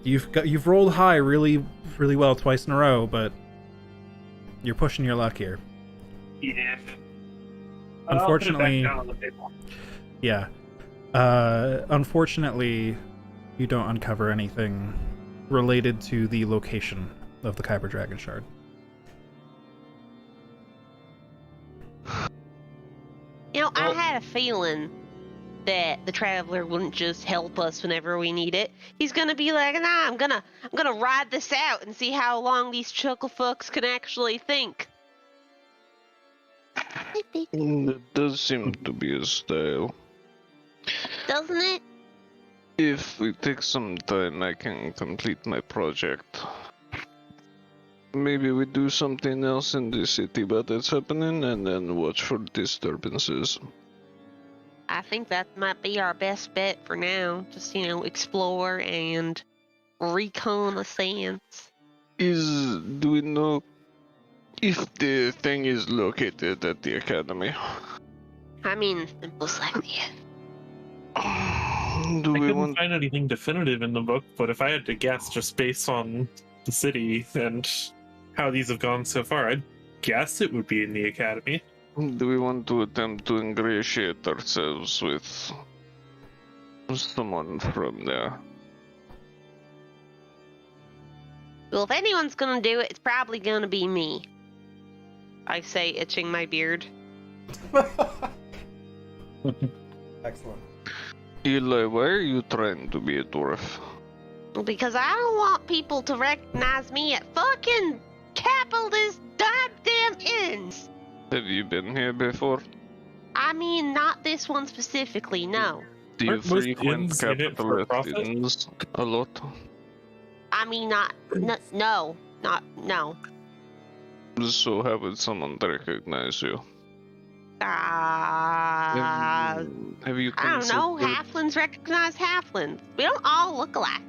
you've rolled high really, really well twice in a row, but you're pushing your luck here. Yeah. Unfortunately- I'll put it back down on the table. Yeah. Unfortunately, you don't uncover anything related to the location of the Kyber Dragon Shard. You know, I Well- had a feeling that the Traveler wouldn't just help us whenever we need it. He's gonna be like, nah, I'm gonna ride this out and see how long these chuckle fucks can actually think. It does seem to be a style. Doesn't it? If we take some time, I can complete my project. Maybe we do something else in the city while that's happening, and then watch for disturbances. I think that might be our best bet for now. Just, explore and reconnaissance. Do we know if the thing is located at the academy? I mean, most likely. Do I we couldn't want? find anything definitive in the book, but if I had to guess just based on the city and how these have gone so far, I'd guess it would be in the academy. Do we want to attempt to ingratiate ourselves with someone from there? Well, if anyone's gonna do it, it's probably gonna be me. I say, itching my beard. Excellent. Eli, why are you trying to be a dwarf? Because I don't want people to recognize me at fucking capitalist goddamn inns. Have you been here before? I mean, not this one specifically, no. Do you Aren't most frequent inns in it for capitalist profit? inns a lot? I mean, no. So how would someone recognize you? Have Have you I don't know. considered- Halflings recognize halflings. We don't all look alike,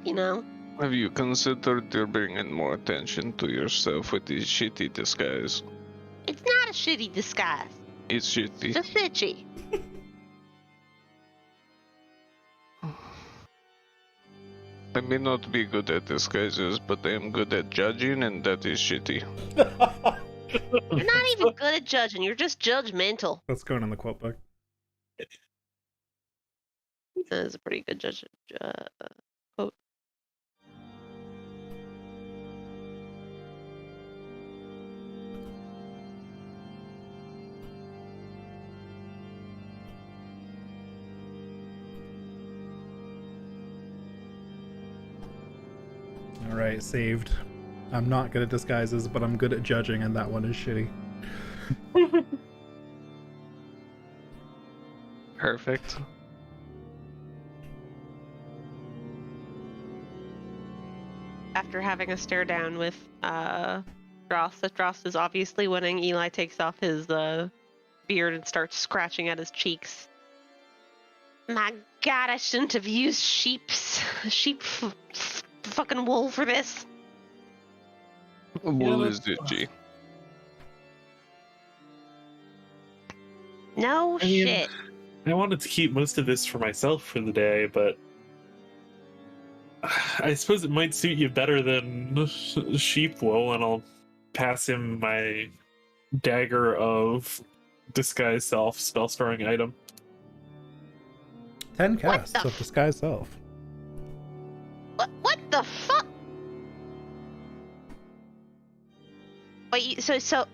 Have you considered bringing more attention to yourself with this shitty disguise? It's not a shitty disguise. It's shitty. It's just itchy. I may not be good at disguises, but I am good at judging, and that is shitty. You're not even good at judging. You're just judgmental. That's going in the quote book. That is a pretty good quote. Alright, saved. I'm not good at disguises, but I'm good at judging, and that one is shitty. Perfect. After having a stare down with Dross, that Dross is obviously winning, Eli takes off his beard and starts scratching at his cheeks. My God, I shouldn't have used fucking wool for this. Wool is itchy. No I mean, shit. I wanted to keep most of this for myself for the day, but I suppose it might suit you better than sheep wool, and I'll pass him my dagger of disguise self spell storing item. 10 What casts the of Disguise Self. What the fuck? Wait, so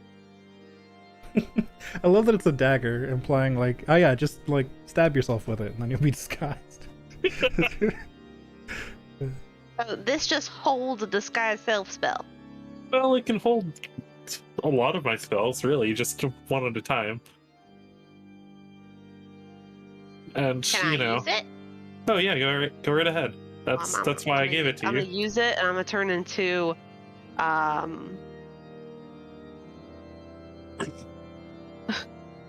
I love that it's a dagger, implying like, oh yeah, just like stab yourself with it, and then you'll be disguised. this just holds a disguise self spell. Well, it can hold a lot of my spells, really, just one at a time. And Can I use it? oh yeah, go right ahead. That's why I gave it to I'm you. gonna use it, and I'm gonna turn into, I'm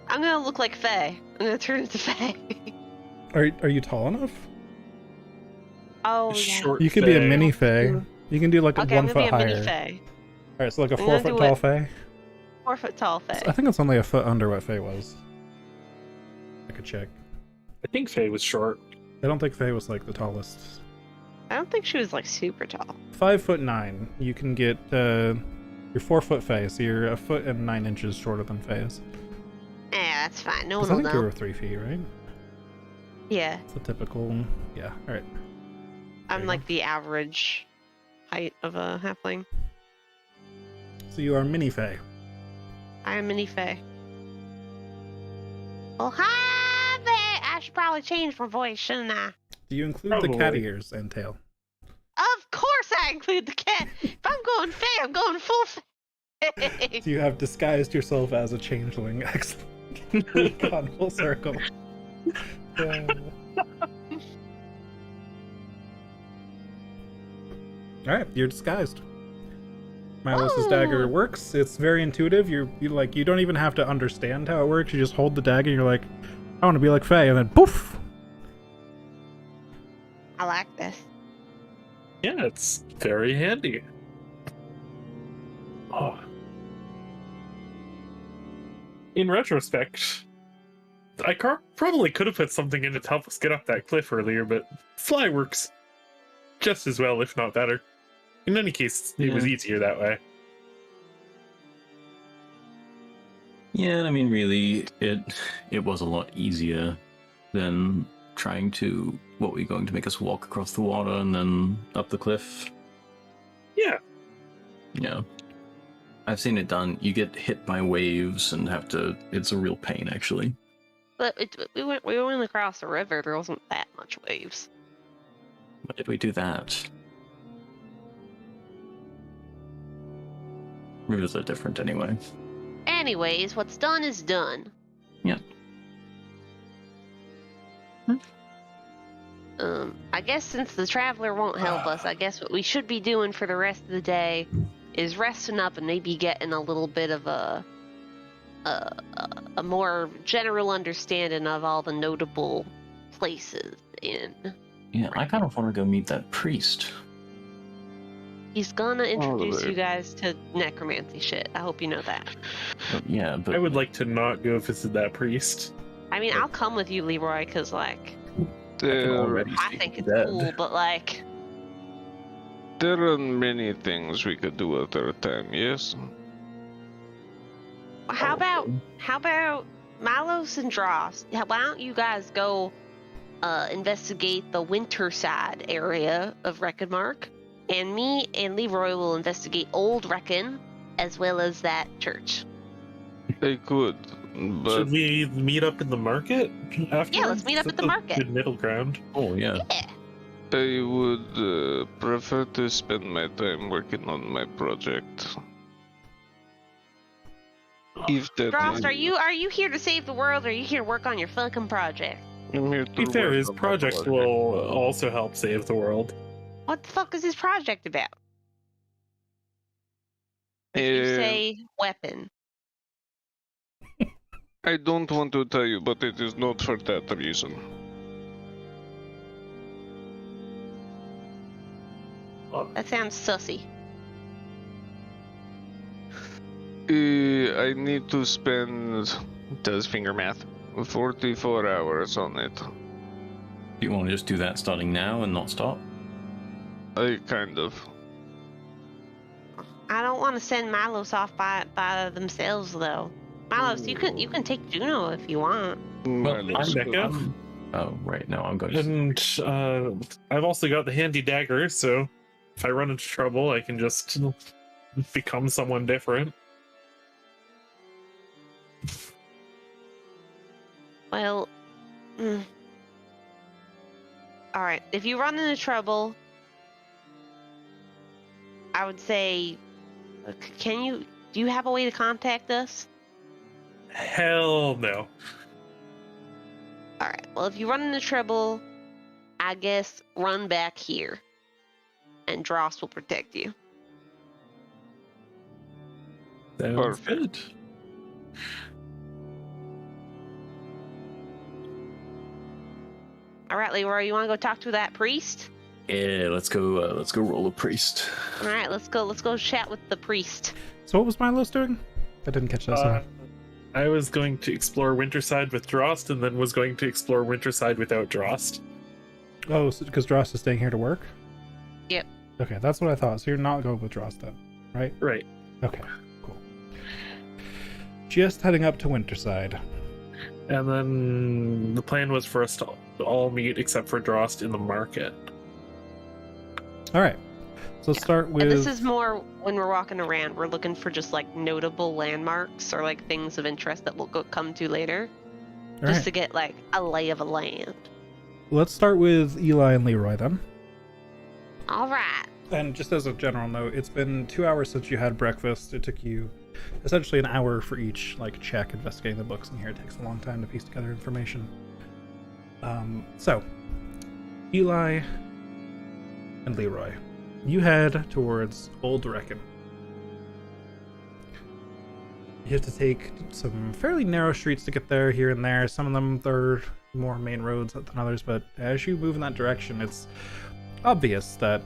gonna look like Faye. I'm gonna turn into Faye. Are you tall enough? Oh yeah. Short You could be a Fae. mini Fae. You can do like Okay, one I'm gonna foot be a mini higher. Fae. Alright, so like a I'm 4 gonna foot do tall it. Fae. 4 foot tall Fae. I think it's only a foot under what Fae was. I could check. I think Faye was short. I don't think Fae was like the tallest. I don't think she was like super tall. 5'9". You can get you're 4 foot Fae, so you're a foot and 9 inches shorter than Fae's. Yeah, that's fine. No 'Cause one I will think you know. were 3 feet, right? Yeah, It's a typical. Yeah. All right. I'm you like the average height of a halfling. So you are mini Fae. I am mini Fae. Well, hi there. I should probably change my voice, shouldn't I? Do you include the cat Probably. ears and tail? Of course I include the cat. If I'm going Fae, I'm going full Fae. So you have disguised yourself as a changeling. Excellent. We've gone full circle. All right, you're disguised. Milos' dagger Oh. works. It's very intuitive. You don't even have to understand how it works. You just hold the dagger. And you're like, I want to be like Faye, and then poof. I like this. Yeah, it's very handy. Oh. In retrospect, I probably could have put something in to help us get up that cliff earlier, but fly works just as well, if not better. In any case, it was easier that way. Yeah, I mean, really, it was a lot easier than trying to. What were you going to make us walk across the water and then up the cliff? Yeah. Yeah. I've seen it done. You get hit by waves and have to. It's a real pain, actually. But we went across the river. There wasn't that much waves. Why did we do that? Rivers are different anyway. Anyways, what's done is done. Yeah. I guess since the traveler won't help us, I guess what we should be doing for the rest of the day is resting up and maybe getting a little bit of a more general understanding of all the notable places in. Yeah, I kind of want to go meet that priest. He's gonna introduce there. you guys to necromancy shit. I hope you know that. Yeah, but I would like to not go visit that priest. I mean, I'll come with you, Leroy, because, like, I can already I see think it's dead. cool, but, like, There are many things we could do at our time, yes? how about Milos and Dross? Why don't you guys go investigate the Winterside area of Reckonmark, and me and Leroy will investigate Old Reckon as well as that church. They could, but Should we meet up in the market afterwards? Yeah, let's meet up at the That's a market. Good middle ground. Oh, yeah. Yeah. I would prefer to spend my time working on my project. If that Drost, are you here to save the world, or are you here to work on your fucking project? I'm here To be to fair, work his on my project will also help save the world. What the fuck is his project about? If you say weapon. I don't want to tell you, but it is not for that reason. That sounds sussy. I need to spend, does finger math, 44 hours on it. Do you want to just do that starting now and not stop? I kind of. I don't want to send Milos off by themselves though. Milos, you can take Juno if you want. I'm Becca. Oh, right. No, I'm going to. And I've also got the handy dagger, so if I run into trouble, I can just become someone different. Well, all right. If you run into trouble, I would say, do you have a way to contact us? Hell no. All right. Well, if you run into trouble, I guess run back here, and Dross will protect you. Sounds good. All right, Leroy, you want to go talk to that priest? Yeah, let's go roll a priest. All right, let's go chat with the priest. So what was Milos doing? I didn't catch that. Sorry. I was going to explore Winterside with Drost, and then was going to explore Winterside without Drost. Oh, because Drost is staying here to work? Yep. Okay, that's what I thought. So you're not going with Drost then, right? Right. Okay, cool. Just heading up to Winterside. And then the plan was for us to all meet except for Drost in the market. All right. So let's start with... And this is more when we're walking around, we're looking for just like notable landmarks or like things of interest that we'll come to later. All just right. to get like a lay of a land. Let's start with Eli and Leroy then. All right. And just as a general note, it's been 2 hours since you had breakfast. It took you essentially an hour for each like check investigating the books in here. It takes a long time to piece together information. So Eli and Leroy, you head towards Old Reckon. You have to take some fairly narrow streets to get there, here and there. Some of them are more main roads than others, but as you move in that direction, it's obvious that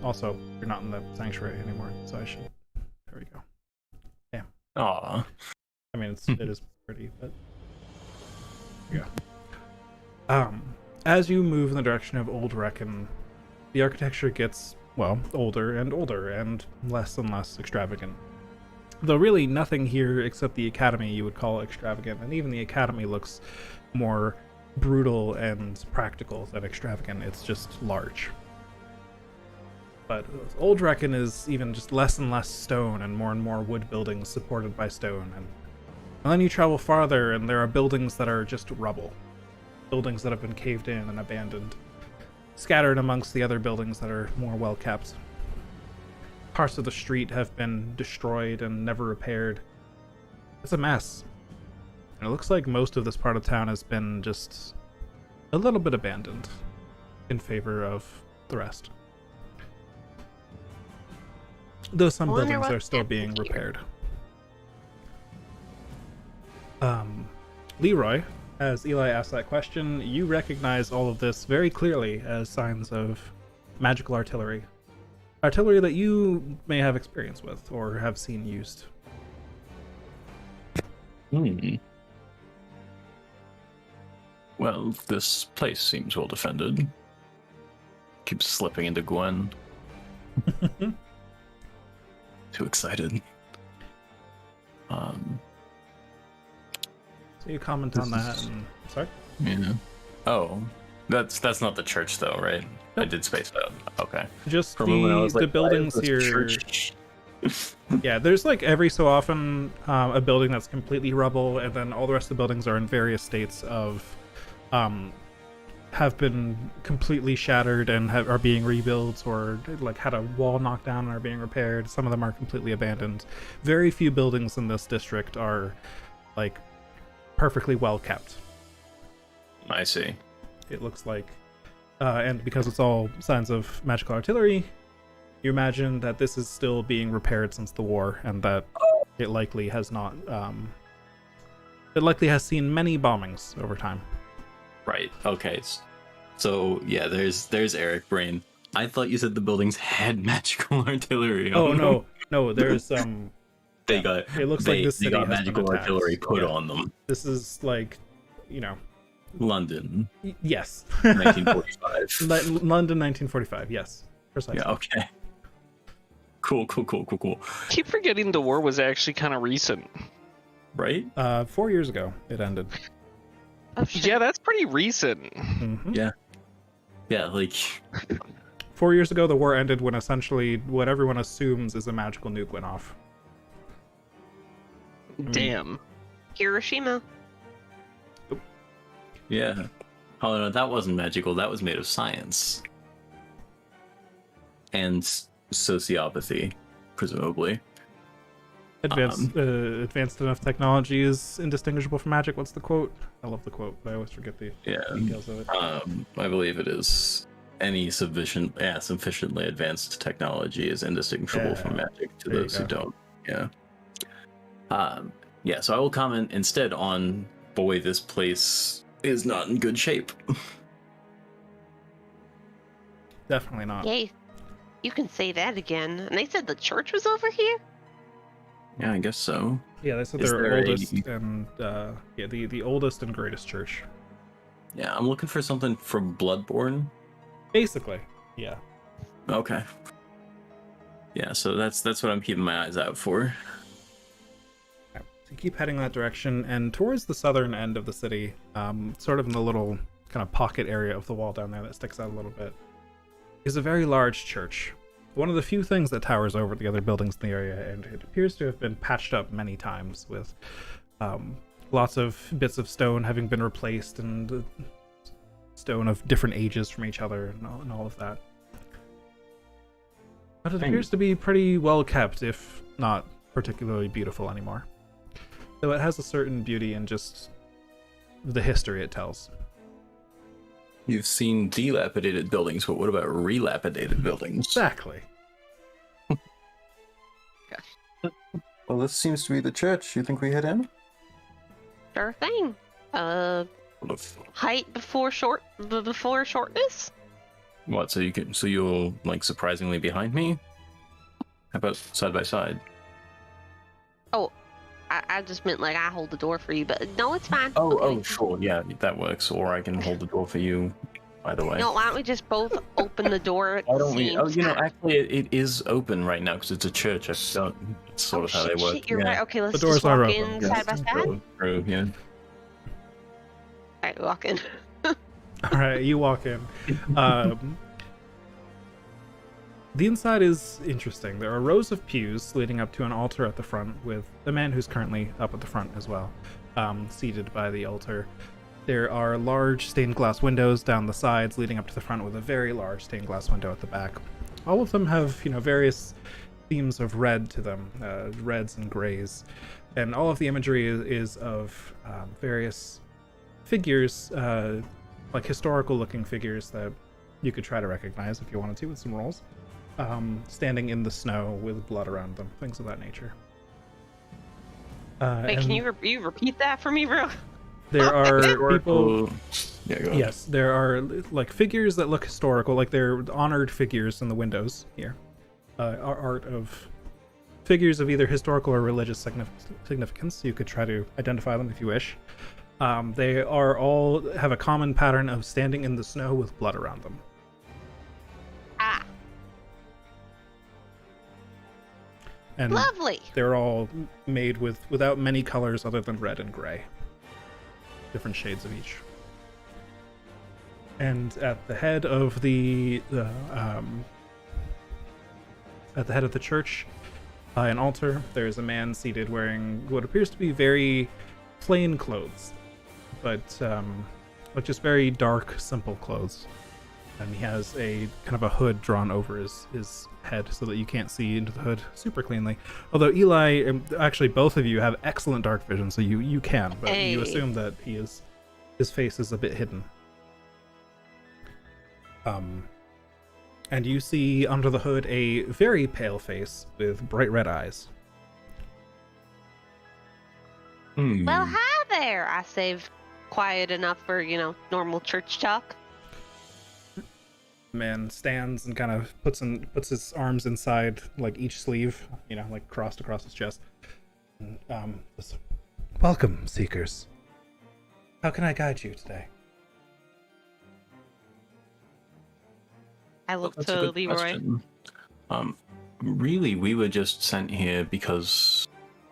also you're not in the sanctuary anymore. So I should. There we go. Yeah. Aw. I mean, it is pretty, but yeah. As you move in the direction of Old Reckon, the architecture gets, well, older and older and less extravagant. Though really nothing here except the Academy you would call extravagant, and even the Academy looks more brutal and practical than extravagant. It's just large. But Old Reckon is even just less and less stone and more wood buildings supported by stone. And then you travel farther and there are buildings that are just rubble. Buildings that have been caved in and abandoned, scattered amongst the other buildings that are more well kept. Parts of the street have been destroyed and never repaired. It's a mess. And it looks like most of this part of town has been just a little bit abandoned in favor of the rest. Though some buildings are still being repaired. Leroy, as Eli asked that question, you recognize all of this very clearly as signs of magical artillery. Artillery that you may have experience with or have seen used. Well, this place seems well defended. Keeps slipping into Gwen. Too excited. So you comment on that and... Sorry? Yeah. Oh. That's not the church though, right? Nope. I did space that. Okay. Just For a moment, I was the like, buildings why is here... this church? Yeah, there's like every so often a building that's completely rubble, and then all the rest of the buildings are in various states of have been completely shattered and are being rebuilt, or like had a wall knocked down and are being repaired. Some of them are completely abandoned. Very few buildings in this district are like perfectly well kept. I see. It looks like, and because it's all signs of magical artillery, you imagine that this is still being repaired since the war, and that it likely has not. It likely has seen many bombings over time. Right. Okay. So yeah, there's Eric Brain. I thought you said the buildings had magical artillery. Oh no, there's They got. It looks like this they city got has magical been attacked. artillery put Yeah. on them. This is like, London, yes. 1945. London, 1945. Yes, precisely. Yeah. Okay. Cool. Keep forgetting the war was actually kind of recent. Right? 4 years ago it ended. Oh, shit. Yeah, that's pretty recent. Mhm. Yeah. Yeah. Like. 4 years ago, the war ended when essentially what everyone assumes is a magical nuke went off. Damn. Hiroshima. Yeah. Oh no, that wasn't magical. That was made of science and sociopathy, presumably. Advanced enough technology is indistinguishable from magic. What's the quote? I love the quote, but I always forget the details of it. I believe it is any sufficiently advanced technology is indistinguishable from magic to There you those who go. don't. Yeah. So I will comment instead on, boy, this place is not in good shape. Definitely not. Yay. You can say that again. And they said the church was over here? Yeah, I guess so. Yeah, they said Is they're there oldest and the oldest and greatest church. Yeah, I'm looking for something from Bloodborne. Basically, yeah. Okay. Yeah, so that's what I'm keeping my eyes out for. So you keep heading that direction, and towards the southern end of the city, sort of in the little kind of pocket area of the wall down there that sticks out a little bit, is a very large church. One of the few things that towers over the other buildings in the area, and it appears to have been patched up many times with lots of bits of stone having been replaced, and stone of different ages from each other, and all of that. But it appears to be pretty well kept, if not particularly beautiful anymore. Though it has a certain beauty in just the history it tells. You've seen dilapidated buildings, but what about relapidated buildings? Exactly. Well, this seems to be the church. You think we head in? Sure thing. Height before shortness? What? So you're like surprisingly behind me? How about side by side? Oh, I just meant like I hold the door for you, but no, it's fine. Oh, Okay. sure. Yeah, that works. Or I can hold the door for you. Either way. No, why don't we just both open the door at Why the don't we? same Oh, time? actually, it is open right now because it's a church. That's sort of how they work. Shit, you're right. Okay, let's The doors just are walk open, in yes. side by side. True, yeah. Alright, walk in. All right, you walk in. The inside is interesting. There are rows of pews leading up to an altar at the front, with the man who's currently up at the front as well, seated by the altar. There are large stained glass windows down the sides leading up to the front, with a very large stained glass window at the back. All of them have, various themes of red to them, reds and grays, and all of the imagery is of various figures, like historical-looking figures that you could try to recognize if you wanted to with some rolls, standing in the snow with blood around them, things of that nature. Wait, can you repeat that for me, bro? There are people. Yeah, go ahead. Yes, there are like figures that look historical, like they're honored figures in the windows here. Art of figures of either historical or religious significance. You could try to identify them if you wish. They are all have a common pattern of standing in the snow with blood around them. Ah, And lovely. they're all made without many colors other than red and gray. Different shades of each. And at the head of the church, by an altar, there is a man seated wearing what appears to be very plain clothes, but like just very dark, simple clothes. And he has a kind of a hood drawn over his head so that you can't see into the hood super cleanly. Although Eli, actually both of you have excellent dark vision, so you can, but you assume that his face is a bit hidden. And you see under the hood a very pale face with bright red eyes. Well, hi there. I saved quiet enough for, normal church talk. Man stands and kind of puts his arms inside like each sleeve, like crossed across his chest. And, welcome, seekers. How can I guide you today? I look That's to a good Leroy. question. Really, we were just sent here because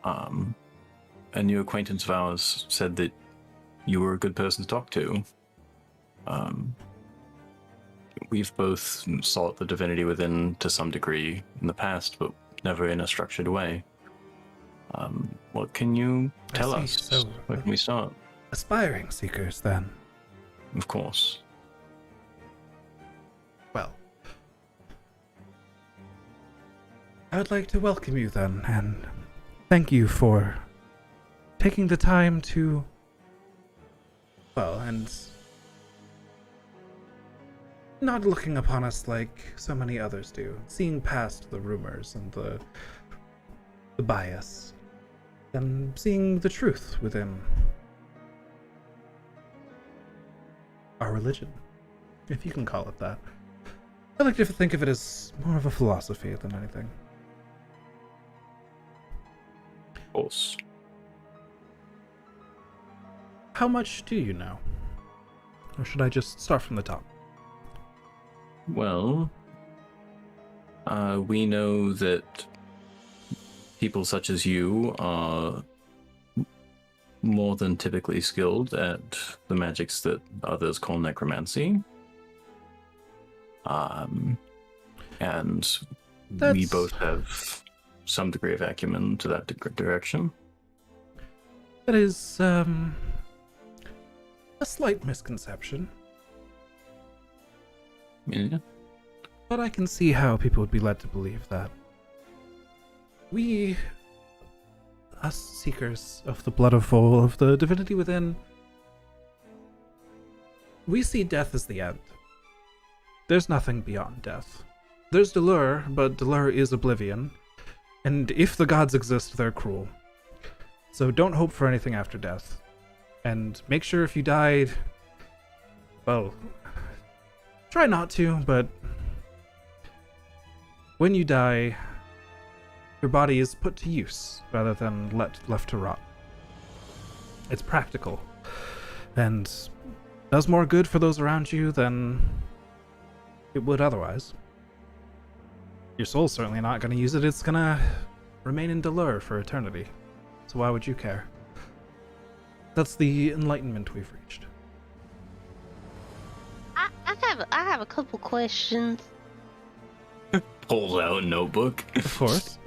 a new acquaintance of ours said that you were a good person to talk to. We've both sought the divinity within to some degree in the past, but never in a structured way. What can you tell us? So, Where can we start? aspiring seekers, then. Of course. Well, I would like to welcome you then, and thank you for taking the time to, and not looking upon us like so many others do, seeing past the rumors and the bias, and seeing the truth within our religion, if you can call it that. I like to think of it as more of a philosophy than anything. Of course. How much do you know? Or should I just start from the top? Well, we know that people such as you are more than typically skilled at the magics that others call necromancy. And we That's- both have some degree of acumen to that direction. That is, a slight misconception. Yeah. But I can see how people would be led to believe that. We, us seekers of the blood of Vol, of the divinity within, we see death as the end. There's nothing beyond death. There's Delur, but Delur is oblivion. And if the gods exist, they're cruel. So don't hope for anything after death. And make sure if you died, well, try not to, but when you die, your body is put to use rather than left to rot. It's practical, and does more good for those around you than it would otherwise. Your soul's certainly not going to use it. It's going to remain in Delur for eternity. So why would you care? That's the enlightenment we've reached. I have a couple questions. Pulls out a notebook. Of course.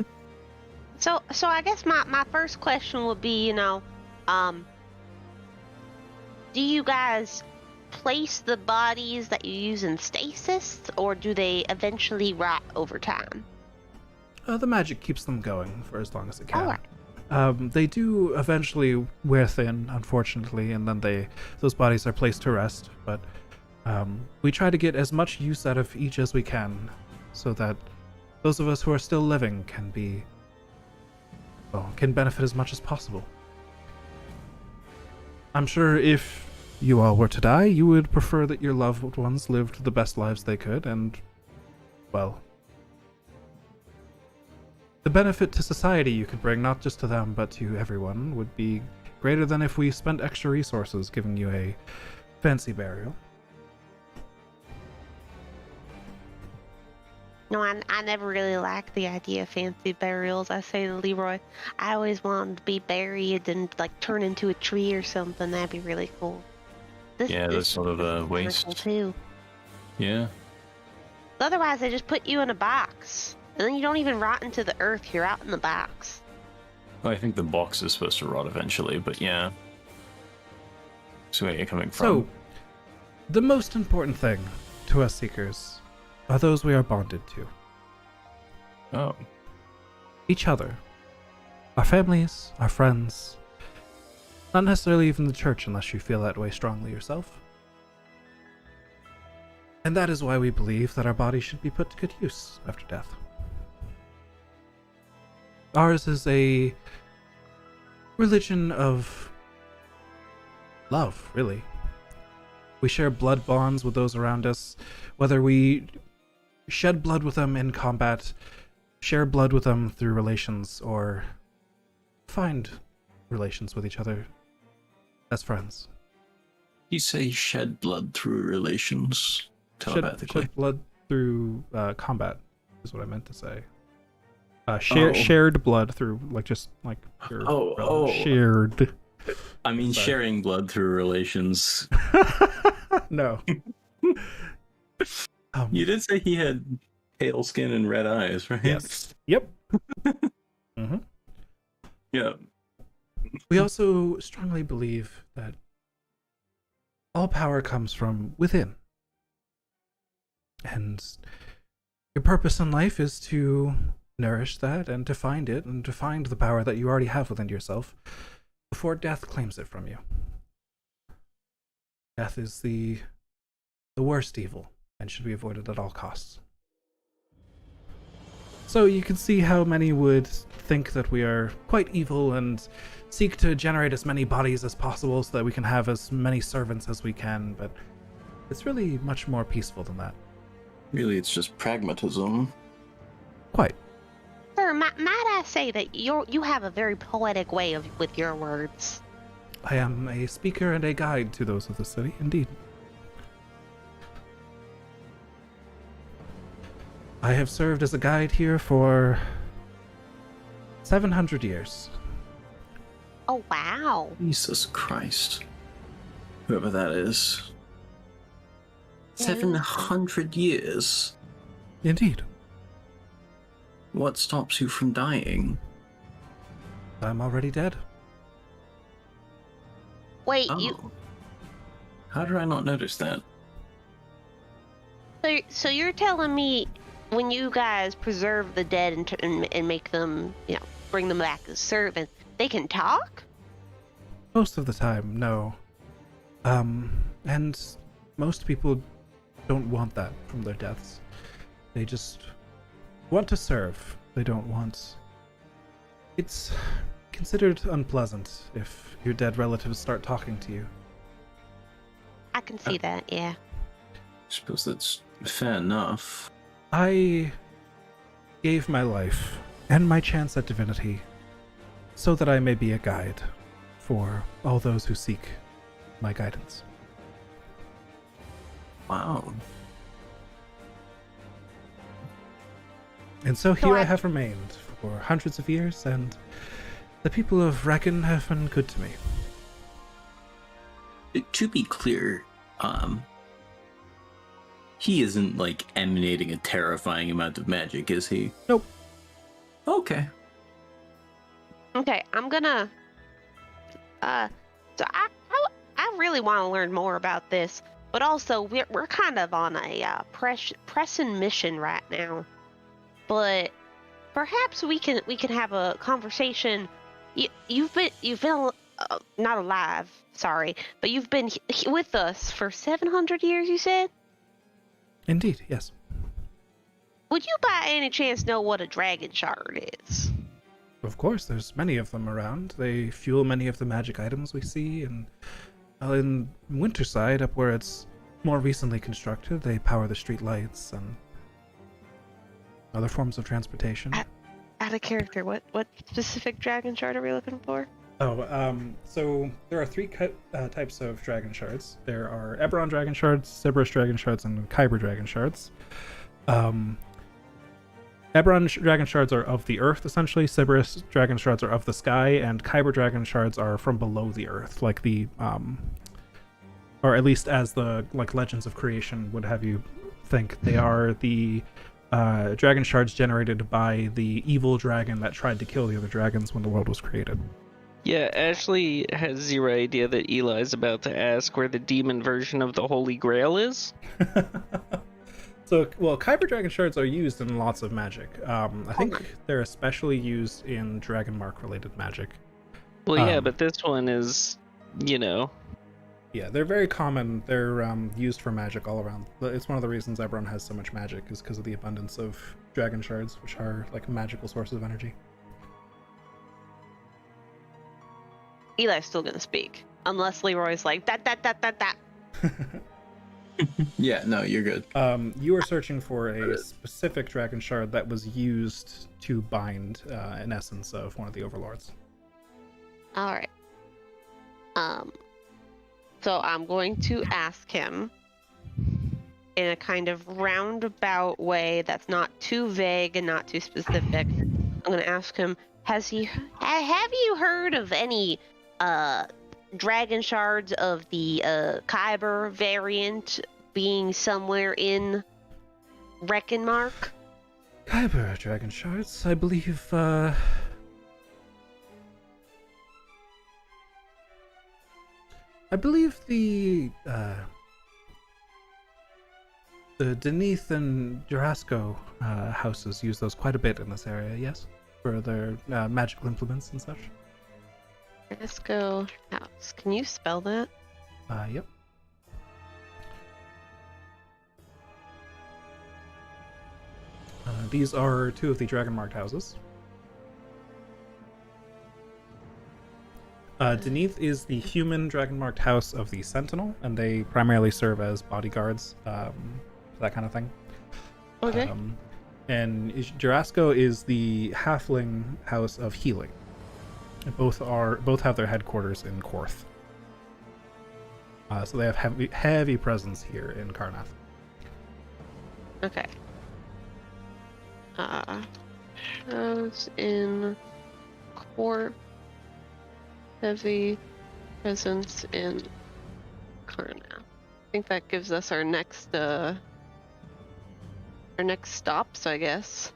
So I guess my first question would be, do you guys place the bodies that you use in stasis, or do they eventually rot over time? The magic keeps them going for as long as it can. Alright. They do eventually wear thin, unfortunately, and then those bodies are placed to rest. But we try to get as much use out of each as we can, so that those of us who are still living can benefit as much as possible. I'm sure if you all were to die, you would prefer that your loved ones lived the best lives they could, and, well, the benefit to society you could bring, not just to them, but to everyone, would be greater than if we spent extra resources giving you a fancy burial. No, I never really liked the idea of fancy burials. I say to Leroy, I always wanted to be buried and like turn into a tree or something. That'd be really cool. This That's sort of a is kinda waste. cool too. Yeah. Otherwise, they just put you in a box, and then you don't even rot into the earth. You're out in the box. Well, I think the box is supposed to rot eventually, but yeah. So where you're coming So, from. The most important thing to us Seekers are those we are bonded to. Oh. Each other. Our families, our friends. Not necessarily even the church unless you feel that way strongly yourself. And that is why we believe that our bodies should be put to good use after death. Ours is a religion of love, really. We share blood bonds with those around us, whether we shed blood with them in combat, share blood with them through relations, or find relations with each other as friends. You say shed blood through relations telepathically. Shed blood through combat is what I meant to say. Oh. Shared blood through, like, just like your shared. I mean, Sorry. sharing blood through relations. No. You did say he had pale skin and red eyes, right? Yes. Yep. Mm-hmm. Yeah. We also strongly believe that all power comes from within. And your purpose in life is to nourish that and to find it and to find the power that you already have within yourself before death claims it from you. Death is the worst evil and should be avoided at all costs. So you can see how many would think that we are quite evil and seek to generate as many bodies as possible so that we can have as many servants as we can, but it's really much more peaceful than that. Really, it's just pragmatism. Quite. Sir, might I say that you have a very poetic way with your words. I am a speaker and a guide to those of the city, indeed. I have served as a guide here for 700 years. Oh, wow. Jesus Christ. Whoever that is. 700 years? Indeed. What stops you from dying? I'm already dead. Wait, Oh. How did I not notice that? So you're telling me when you guys preserve the dead and make them, bring them back as servants, they can talk? Most of the time, no. And most people don't want that from their deaths. They just want to serve. They don't want... It's considered unpleasant if your dead relatives start talking to you. I can see that, yeah. I suppose that's fair enough. I gave my life and my chance at divinity so that I may be a guide for all those who seek my guidance. Wow. And so here I I- have remained for hundreds of years, and the people of Reckon have been good to me. To be clear, he isn't, like, emanating a terrifying amount of magic, is he? Nope. Okay. Okay, I'm gonna. So I really want to learn more about this, but also we're kind of on a pressing mission right now. But perhaps we can have a conversation. You've been not alive, sorry, but you've been with us for 700 years. You said. Indeed, yes. Would you by any chance know what a dragon shard is? Of course, there's many of them around. They fuel many of the magic items we see, and in Winterside, up where it's more recently constructed, they power the street lights and other forms of transportation. Out of character, what specific dragon shard are we looking for? So there are three types of dragon shards. There are Eberron dragon shards, Cerberus dragon shards, and Kyber dragon shards. Eberron dragon shards are of the earth, essentially. Cerberus dragon shards are of the sky, and Kyber dragon shards are from below the earth, like the or at least as the legends of creation would have you think. They are the dragon shards generated by the evil dragon that tried to kill the other dragons when the world was created. Yeah, Ashley has zero idea that Eli's about to ask where the demon version of the Holy Grail is. So, well, Kyber Dragon Shards are used in lots of magic. I think they're especially used in Dragon Mark related magic. Well, yeah, but this one is, you know. Yeah, they're very common. They're used for magic all around. It's one of the reasons Eberron has so much magic, is because of the abundance of Dragon Shards, which are like magical sources of energy. Eli's still gonna speak, unless Leroy's like that. Yeah, no, you're good. You are searching for a specific Dragon Shard that was used to bind an essence of one of the Overlords. All right. So I'm going to ask him in a kind of roundabout way that's not too vague and not too specific. I'm going to ask him, have you heard of any dragon shards of the Kyber variant being somewhere in Reckonmark? Kyber Dragon Shards, I believe, the Deneth and Jurasco houses use those quite a bit in this area, yes? For their magical implements and such. Jurasco house. Can you spell that? Yep. These are two of the dragon marked houses. Deneth is the human dragon marked house of the Sentinel, and they primarily serve as bodyguards, that kind of thing. Okay. And Jurasco is the halfling house of healing. Both have their headquarters in Korth. So they have heavy presence here in Karnath. Okay. House in Korth. Heavy presence in Karnath. I think that gives us our next stops, I guess.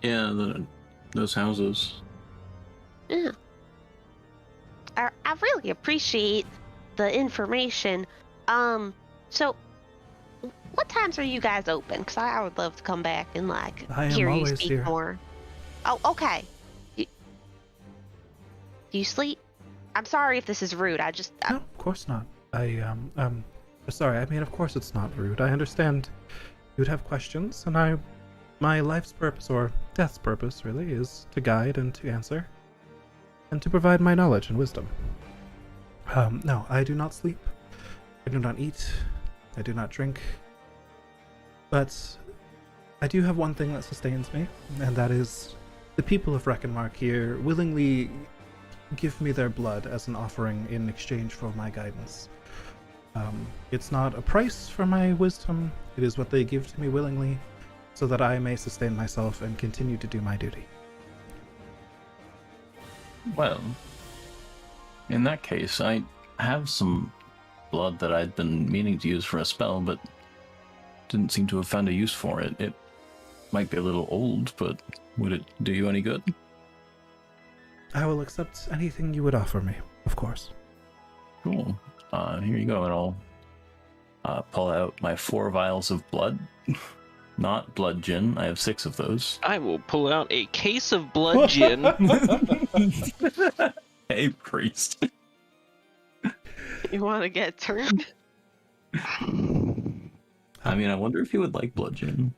Yeah, those houses. Yeah. I really appreciate the information. So what times are you guys open? Because I would love to come back and I am hear you always speak here. more. Oh, okay. Do you sleep? I'm sorry if this is rude. No, of course not. Sorry, I mean, of course it's not rude. I understand you'd have questions, and my life's purpose, or death's purpose, really, is to guide and to answer, and to provide my knowledge and wisdom. No, I do not sleep. I do not eat. I do not drink. But I do have one thing that sustains me, and that is the people of Reckonmark here willingly give me their blood as an offering in exchange for my guidance. It's not a price for my wisdom, it is what they give to me willingly, so that I may sustain myself and continue to do my duty. Well, in that case, I have some blood that I'd been meaning to use for a spell, but didn't seem to have found a use for it. It might be a little old, but would it do you any good? I will accept anything you would offer me, of course. Cool. Here you go, and I'll pull out my 4 vials of blood. Not blood gin. I have 6 of those. I will pull out a case of blood gin. Hey, priest. You want to get turned? I mean, I wonder if you would like blood gin.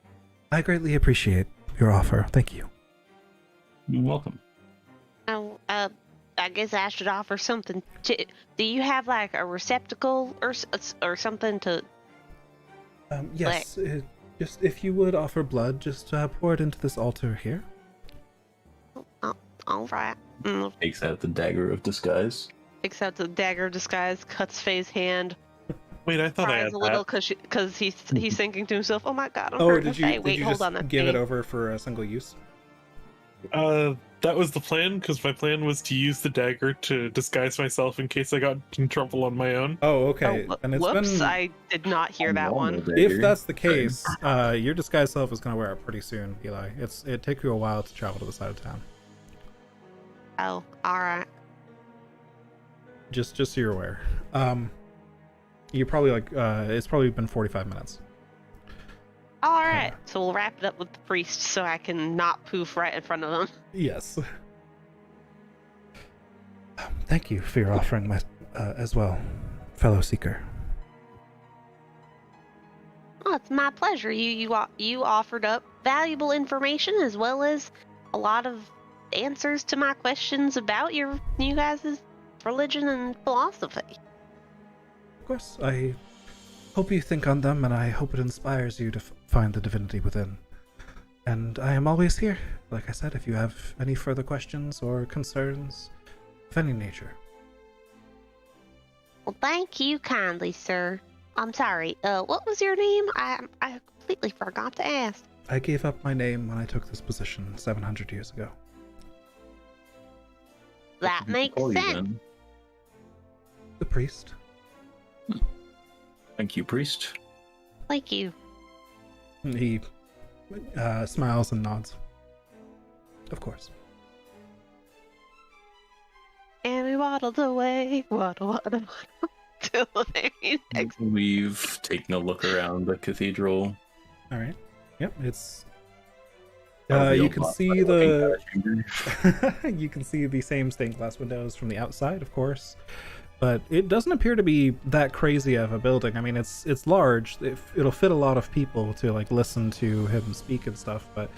I greatly appreciate your offer. Thank you. You're welcome. Oh, I guess I should offer something. Do you have like a receptacle or something to? Yes. Just if you would offer blood, just pour it into this altar here. Oh, all right. Takes out the dagger of disguise. Takes out the dagger of disguise, cuts Faye's hand. Wait, I thought I Cries had a little that. because he's thinking to himself, "Oh my God, I'm Oh, hurting did you, Faye. did Wait, you hold just on, that's give it Faye." over for a single use? That was the plan, because my plan was to use the dagger to disguise myself in case I got in trouble on my own. Oh, okay. Oh, And it's whoops, been... I did not hear that one. If that's the case, your disguised self is going to wear it pretty soon, Eli. It takes you a while to travel to the side of town. Oh, all right. just so you're aware. You probably it's probably been 45 minutes. All right, so we'll wrap it up with the priest so I can not poof right in front of them. Yes. Thank you for your offering, as well, fellow seeker. Oh, it's my pleasure. You offered up valuable information as well as a lot of answers to my questions about you guys' religion and philosophy. Of course, I hope you think on them, and I hope it inspires you to find the divinity within. And I am always here, like I said, if you have any further questions or concerns of any nature. Well, thank you kindly, sir. I'm sorry, what was your name? I completely forgot to ask. I gave up my name when I took this position 700 years ago. That makes Call you sense. then. The priest. Thank you, priest. Thank you. He smiles and nods. Of course. And we waddled away, waddle, till the very next. We've taken a look around the cathedral. All right. Yep. It's. A You real can boss see fight the. looking at you. You can see the same stained glass windows from the outside, of course, but it doesn't appear to be that crazy of a building. I mean, it's large. It'll fit a lot of people to like listen to him speak and stuff, but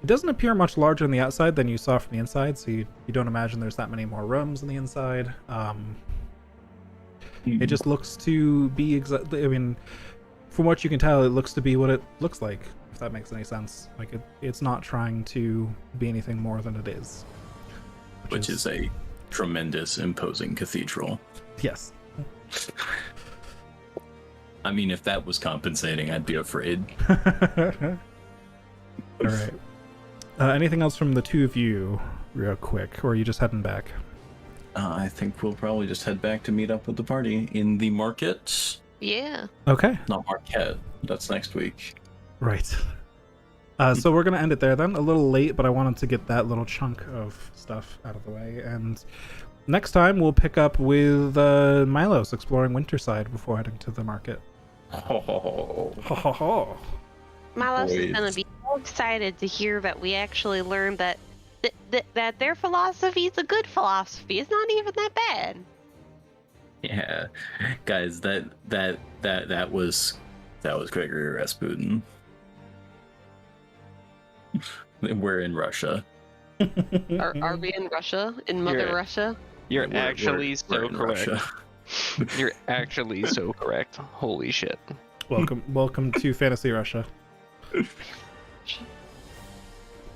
it doesn't appear much larger on the outside than you saw from the inside. So you don't imagine there's that many more rooms on the inside. It just looks to be exactly. I mean, from what you can tell, it looks to be what it looks like. If that makes any sense. Like it's not trying to be anything more than it is. Which is a tremendous, imposing cathedral. Yes. I mean, if that was compensating, I'd be afraid. All right. Anything else from the two of you, real quick, or are you just heading back? I think we'll probably just head back to meet up with the party in the market. Yeah. Okay. Not Marquette. That's next week. Right. So we're gonna end it there then. A little late, but I wanted to get that little chunk of stuff out of the way. And next time we'll pick up with Milos exploring Winterside before heading to the market. Oh, Ho ho ho. Milos is Boys. gonna be so excited to hear that we actually learned that that their philosophy is a good philosophy. It's not even that bad. yeah, guys, that was Gregory Rasputin. We're in Russia. Are we in Russia? In Mother You're- Russia? You're We're- actually we're so in correct. Russia. You're actually so correct. Holy shit. Welcome to Fantasy Russia.